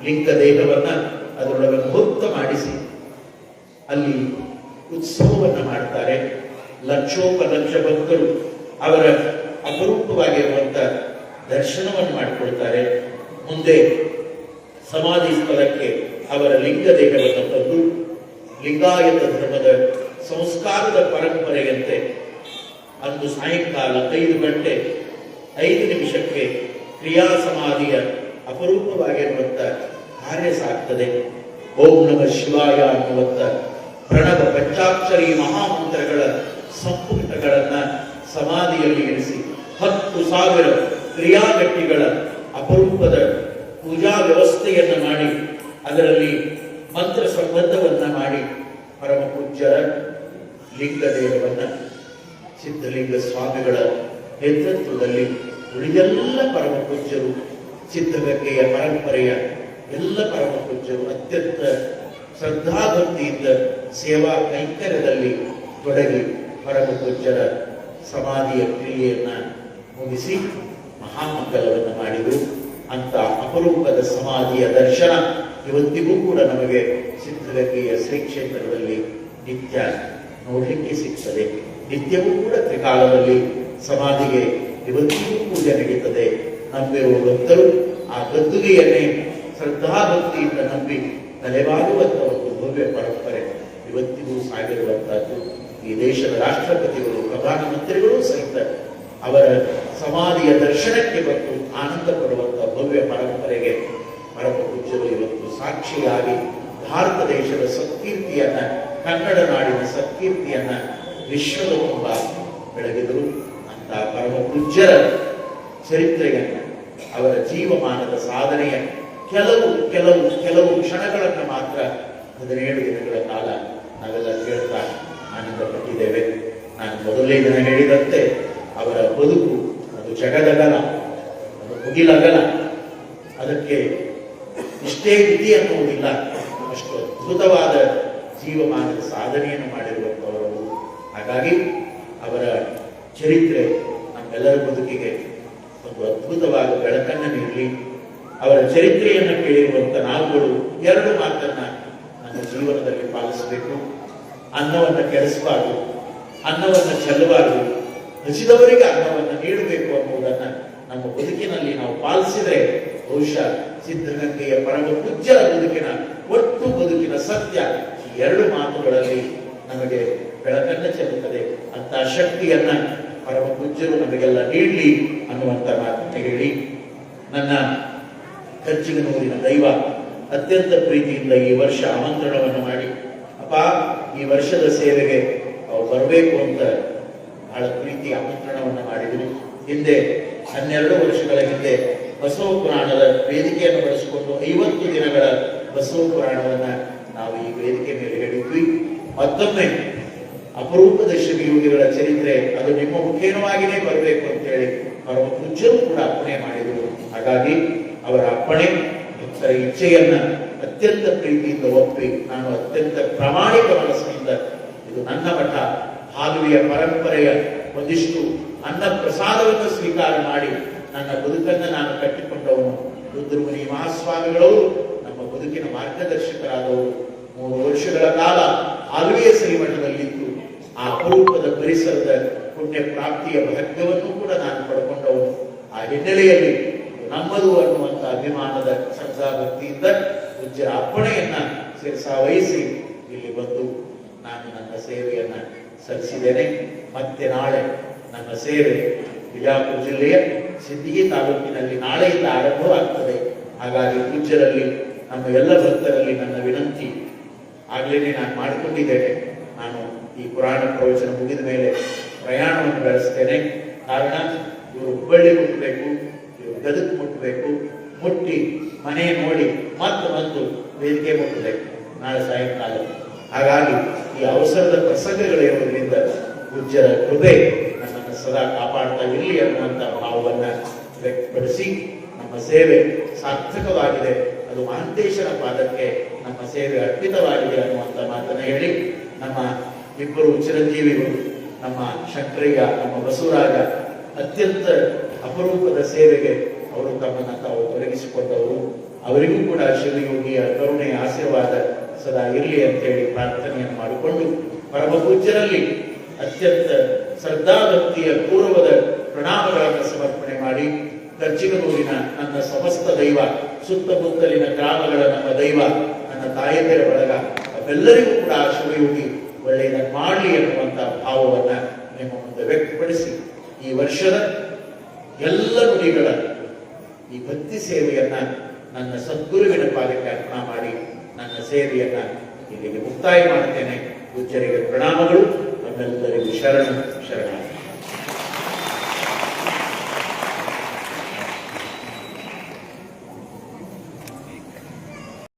ಲಿಂಗ ದೇಹವನ್ನ ಅದರೊಳಗೆ ಮುಹೂರ್ತ ಮಾಡಿಸಿ ಅಲ್ಲಿ ಉತ್ಸವವನ್ನ ಮಾಡ್ತಾರೆ. ಲಕ್ಷೋಪಲಕ್ಷ ಭಕ್ತರು ಅವರ ಅಪರೂಪವಾಗಿರುವಂತ ದರ್ಶನವನ್ನು ಮಾಡಿಕೊಳ್ತಾರೆ. ಮುಂದೆ ಸಮಾಧಿ ಸ್ಥಳಕ್ಕೆ ಅವರ ಲಿಂಗ ದೇಹವನ್ನು ತಂದು ಲಿಂಗಾಯತ ಧರ್ಮದ ಸಂಸ್ಕಾರದ ಪರಂಪರೆಯಂತೆ ಅಂದು ಸಾಯಂಕಾಲ 5 ಗಂಟೆ 5 ನಿಮಿಷಕ್ಕೆ ಕ್ರಿಯಾ ಸಮಾಧಿಯ ಅಪರೂಪವಾಗಿರುವಂತ ಕಾರ್ಯ ಸಾಗ್ತದೆ. ಓಂ ನಮಃ ಶಿವಾಯ ಅನ್ನುವಂತ ಪ್ರಣವ ಪಂಚಾಕ್ಷರಿ ಮಹಾಮಂತ್ರಗಳ ಸಂಪುಟಗಳನ್ನ ಸಮಾಧಿಯಲ್ಲಿ ಇರಿಸಿ 10,000 ಕ್ರಿಯಾಗಟ್ಟಿಗಳ ಅಪರೂಪದ ಪೂಜಾ ವ್ಯವಸ್ಥೆಯನ್ನ ಮಾಡಿ ಅದರಲ್ಲಿ ಮಂತ್ರ ಸಂಬಂಧವನ್ನ ಮಾಡಿ ಪರಮ ಪೂಜ್ಯರ ಲಿಂಗ ದೇಹವನ್ನ ಸಿದ್ಧಲಿಂಗ ಸ್ವಾಮಿಗಳ ನೇತೃತ್ವದಲ್ಲಿ ಉಳಿದೆಲ್ಲ ಪರಮ ಪೂಜ್ಯರು, ಸಿದ್ಧಗಂಗೆಯ ಪರಂಪರೆಯ ಎಲ್ಲ ಪರಮ ಪೂಜ್ಯರು ಅತ್ಯಂತ ಶ್ರದ್ಧಾಭಕ್ತಿಯಿಂದ ಸೇವಾ ಕೈಂಕರ್ಯದಲ್ಲಿ ತೊಡಗಿ ಪರಮ ಪೂಜ್ಯರ ಸಮಾಧಿಯ ಕ್ರಿಯೆಯನ್ನ ಮುಗಿಸಿ ಮಹಾಮಂಗಲವನ್ನು ಮಾಡಿದರು. ಅಂತ ಅಪರೂಪದ ಸಮಾಧಿಯ ದರ್ಶನ ಇವತ್ತಿಗೂ ಕೂಡ ನಮಗೆ ಸಿದ್ಧಗಂಗೆಯ ಶ್ರೀ ಕ್ಷೇತ್ರದಲ್ಲಿ ನಿತ್ಯ ನೋಡಲಿಕ್ಕೆ ಸಿಗ್ತದೆ. ನಿತ್ಯವೂ ಕೂಡ ತ್ರಿಕಾಲದಲ್ಲಿ ಸಮಾಧಿಗೆ ಇವತ್ತಿಗೂ ಪೂಜೆ ನಡೀತದೆ. ನಂಬಿರುವ ಭಕ್ತರು ಆ ಗದ್ದುಗೆಯನ್ನೇ ಶ್ರದ್ಧಾಭಕ್ತಿಯಿಂದ ನಂಬಿ ತಲೆಬಾಗುವಂತ ಒಂದು ಭವ್ಯ ಪರಂಪರೆ ಇವತ್ತಿಗೂ ಸಾಗಿರುವಂತಹದ್ದು. ಈ ದೇಶದ ರಾಷ್ಟ್ರಪತಿಗಳು, ಪ್ರಧಾನಮಂತ್ರಿಗಳು ಸಹಿತ ಅವರ ಸಮಾಧಿಯ ದರ್ಶನಕ್ಕೆ ಬಂದು ಆನಂದ ಪಡುವಂತಹ ಭವ್ಯ ಪರಂಪರೆಗೆ ಪರಮ ಪೂಜ್ಯರು ಇವತ್ತು ಸಾಕ್ಷಿಯಾಗಿ ಭಾರತ ದೇಶದ ಸತ್ಕೀರ್ತಿಯನ್ನ, ಕನ್ನಡ ನಾಡಿನ ಸತ್ಕೀರ್ತಿಯನ್ನ ವಿಶ್ವದ ತುಂಬ ಬೆಳಗಿದರು. ಅಂತ ಪರಮ ಪೂಜ್ಯರ ಚರಿತ್ರೆಯನ್ನ, ಅವರ ಜೀವಮಾನದ ಸಾಧನೆಯ ಕೆಲವು ಕ್ಷಣಗಳನ್ನು ಮಾತ್ರ 17 ದಿನಗಳ ಕಾಲ ನಾವೆಲ್ಲ ಕೇಳ್ತಾ ಆನಂದ ಪಟ್ಟಿದ್ದೇವೆ. ನಾನು ಮೊದಲನೇ ದಿನ ಹೇಳಿದಂತೆ ಅವರ ಬದುಕು ಅದು ಜಗದಗಲ, ಅದು ಮುಗಿಲಗಲ, ಅದಕ್ಕೆ ಇಷ್ಟೇ ವಿಧಿ ಅನ್ನುವುದಿಲ್ಲ. ಅಷ್ಟು ಅದ್ಭುತವಾದ ಜೀವಮಾನದ ಸಾಧನೆಯನ್ನು ಮಾಡಿರುವಂತವರು. ಹಾಗಾಗಿ ಅವರ ಚರಿತ್ರೆ ನಮ್ಮೆಲ್ಲರ ಬದುಕಿಗೆ ಒಂದು ಅದ್ಭುತವಾದ ಬೆಳಕನ್ನು ನೀಡಲಿ. ಅವರ ಚರಿತ್ರೆಯನ್ನು ಕೇಳಿರುವಂತ ನಾವುಗಳು 2 ಮಾತನ್ನ ನಮ್ಮ ಜೀವನದಲ್ಲಿ ಪಾಲಿಸಬೇಕು. ಅನ್ನವನ್ನು ಕೆಡಿಸಬಾರದು, ಅನ್ನವನ್ನು ಚೆಲ್ಲಬಾರದು, ಹಸಿದವರಿಗೆ ಅನ್ನವನ್ನು ನೀಡಬೇಕು ಅನ್ನುವುದನ್ನ ನಮ್ಮ ಬದುಕಿನಲ್ಲಿ ನಾವು ಪಾಲಿಸಿದರೆ ಬಹುಶಃ ಸಿದ್ಧಗಂಗೆಯ ಪರಮ ಪೂಜ್ಯರ ಬದುಕಿನ ಒಟ್ಟು ಬದುಕಿನ ಸತ್ಯ ಎರಡು ಮಾತುಗಳಲ್ಲಿ ನಮಗೆ ಬೆಳಕನ್ನು ಚೆಲ್ಲುತ್ತದೆ. ಅಂತ ಶಕ್ತಿಯನ್ನ ಪರಮ ಪೂಜ್ಯರು ನಮಗೆಲ್ಲ ನೀಡಲಿ ಅನ್ನುವಂಥ ಮಾತನ್ನು ಹೇಳಿ, ನನ್ನ ಕರ್ಚಿಗನೂರಿನ ದೈವ ಅತ್ಯಂತ ಪ್ರೀತಿಯಿಂದ ಈ ವರ್ಷ ಆಮಂತ್ರಣವನ್ನು ಮಾಡಿ, ಅಪ್ಪ ಈ ವರ್ಷದ ಸೇವೆಗೆ ಅವು ಬರಬೇಕು ಅಂತ ಬಹಳ ಪ್ರೀತಿ ಆಮಂತ್ರಣವನ್ನು ಮಾಡಿದರು. ಹಿಂದೆ 12 ವರ್ಷಗಳ ಹಿಂದೆ ಬಸವ ಪುರಾಣದ ವೇದಿಕೆಯನ್ನು ಬಳಸಿಕೊಂಡು 50 ದಿನಗಳ ಬಸವ ಪುರಾಣವನ್ನ ನಾವು ಈ ವೇದಿಕೆ ಮೇಲೆ ಹೇಳಿದ್ವಿ. ಮತ್ತೊಮ್ಮೆ ಅಪರೂಪದ ಶ್ರೀಯೋಗಿಗಳ ಚರಿತ್ರೆ ಅದು ನಿಮ್ಮ ಮುಖೇನವಾಗಿಯೇ ಬರಬೇಕು ಅಂತೇಳಿ ಪರಮ ಪೂಜ್ಯರು ಕೂಡ ಅಪ್ಪಣೆ ಮಾಡಿದರು. ಹಾಗಾಗಿ ಅವರ ಅಪ್ಪಣೆ ಭಕ್ತರ ಇಚ್ಛೆಯನ್ನ ಅತ್ಯಂತ ಪ್ರೀತಿಯಿಂದ ಒಪ್ಪಿ ನಾನು ಅತ್ಯಂತ ಪ್ರಾಮಾಣಿಕ ಮನಸ್ಸಿನಿಂದ ಇದು ನನ್ನ ಮಠ, ಹಾಲುವೆಯ ಪರಂಪರೆಯ ಒಂದಿಷ್ಟು ಅನ್ನ ಪ್ರಸಾದವನ್ನು ಸ್ವೀಕಾರ ಮಾಡಿ ನನ್ನ ಬದುಕನ್ನು ನಾನು ಕಟ್ಟಿಕೊಂಡವನು. ರುದ್ರಮುನಿ ಮಹಾಸ್ವಾಮಿಗಳವರು ನಮ್ಮ ಬದುಕಿನ ಮಾರ್ಗದರ್ಶಕರಾದವರು. 3 ವರ್ಷಗಳ ಕಾಲ ಹಾಲುವೆಯ ಶ್ರೀಮಠದಲ್ಲಿದ್ದು ಆ ಅಪರೂಪದ ಪರಿಸರದ ಪುಣ್ಯ ಪ್ರಾಪ್ತಿಯ ಭಾಗ್ಯವನ್ನು ಕೂಡ ನಾನು ಪಡ್ಕೊಂಡವನು. ಆ ಹಿನ್ನೆಲೆಯಲ್ಲಿ ನಮ್ಮದು ಅನ್ನುವಂಥ ಅಭಿಮಾನದ ಶ್ರದ್ಧಾ ಭಕ್ತಿಯಿಂದ ಪೂಜ್ಯರ ಅಪ್ಪಣೆಯನ್ನ ಶಿರಸಾವಹಿಸಿ ಇಲ್ಲಿ ಬಂದು ನಾನು ನನ್ನ ಸೇವೆಯನ್ನ ಸಲ್ಲಿಸಿದ್ದೇನೆ. ಮತ್ತೆ ನಾಳೆ ನನ್ನ ಸೇವೆ ಬಿಜಾಪುರ ಜಿಲ್ಲೆಯ ಸಿಂದಗಿ ತಾಲೂಕಿನಲ್ಲಿ ನಾಳೆಯಿಂದ ಆರಂಭವಾಗ್ತದೆ. ಹಾಗಾಗಿ ಪೂಜ್ಯರಲ್ಲಿ ನಮ್ಮ ಎಲ್ಲ ಭಕ್ತರಲ್ಲಿ ನನ್ನ ವಿನಂತಿ ಆಗ್ಲೇನೆ ನಾನು ಮಾಡಿಕೊಂಡಿದ್ದೇನೆ. ನಾನು ಈ ಪುರಾಣ ಪ್ರವಚನ ಮುಗಿದ ಮೇಲೆ ಪ್ರಯಾಣವನ್ನು ಬೆಳೆಸ್ತೇನೆ. ಕಾರಣ ಇವರು ಹುಬ್ಬಳ್ಳಿ ಮುಟ್ಟಬೇಕು, ಇವರು ಗದಗ ಮುಟ್ಟಬೇಕು, ಮುಟ್ಟಿ ಮನೆ ನೋಡಿ ಮತ್ತೆ ಬಂದು ವೇದಿಕೆ ಮುಟ್ಟಬೇಕು ನಾಳೆ ಸಾಯಂಕಾಲ. ಹಾಗಾಗಿ ಈ ಅವಸರದ ಪ್ರಸಂಗಗಳಿರೋದ್ರಿಂದ ಪೂಜ್ಯರ ಕೃಪೆ ನನ್ನನ್ನು ಸದಾ ಕಾಪಾಡ್ತಾ ಇರಲಿ ಅನ್ನುವಂಥ ಭಾವವನ್ನು ವ್ಯಕ್ತಪಡಿಸಿ ನಮ್ಮ ಸೇವೆ ಸಾರ್ಥಕವಾಗಿದೆ, ಅದು ಮಹಾಂತೇಶನ ಪಾದಕ್ಕೆ ನಮ್ಮ ಸೇವೆ ಅರ್ಪಿತವಾಗಿದೆ ಅನ್ನುವಂಥ ಮಾತನ್ನು ಹೇಳಿ, ನಮ್ಮ ಇಬ್ಬರು ಚಿರಂಜೀವಿಗಳು ನಮ್ಮ ಶಂಕರಯ್ಯ, ನಮ್ಮ ಬಸವರಾಜ ಅತ್ಯಂತ ಅಪರೂಪದ ಸೇವೆಗೆ ಅವರು ತಮ್ಮನ್ನು ತಾವು ತೊಡಗಿಸಿಕೊಂಡವರು. ಅವರಿಗೂ ಕೂಡ ಶಿವಯೋಗಿಯ ಕರುಣೆಯ ಆಶೀರ್ವಾದ ಸದಾ ಇರಲಿ ಅಂತೇಳಿ ಪ್ರಾರ್ಥನೆಯನ್ನು ಮಾಡಿಕೊಂಡು ಪರಮ ಪೂಜ್ಯರಲ್ಲಿ ಅತ್ಯಂತ ಶ್ರದ್ಧಾಭಕ್ತಿಯ ಪೂರ್ವದ ಪ್ರಣಾಮಗಳನ್ನು ಸಮರ್ಪಣೆ ಮಾಡಿ, ಕರ್ಚಿಗನೂರಿನ ನನ್ನ ಸಮಸ್ತ ದೈವ, ಸುತ್ತಮುತ್ತಲಿನ ಗ್ರಾಮಗಳ ನಮ್ಮ ದೈವ, ನನ್ನ ತಾಯಂದಿರ ಬಳಗ ಅವೆಲ್ಲರಿಗೂ ಕೂಡ ಆ ಶಿವಯೋಗಿ ಒಳ್ಳೆಯದನ್ನು ಮಾಡಲಿ ಎನ್ನುವಂಥ ಭಾವವನ್ನು ನಿಮ್ಮ ಮುಂದೆ ವ್ಯಕ್ತಪಡಿಸಿ ಈ ವರ್ಷದ ಎಲ್ಲ ನುಡಿಗಳ ಈ ಭಕ್ತಿ ಸೇವೆಯನ್ನ ನನ್ನ ಸದ್ಗುರುವಿನ ಪಾದಕ್ಕೆ ಅರ್ಪಣೆ ಮಾಡಿ ನನ್ನ ಸೇವೆಯನ್ನ ಇಲ್ಲಿಗೆ ಮುಕ್ತಾಯ ಮಾಡುತ್ತೇನೆ. ಪೂಜ್ಯರಿಗೆ ಪ್ರಣಾಮಗಳು, ನಮ್ಮೆಲ್ಲರಿಗೂ ಶರಣು.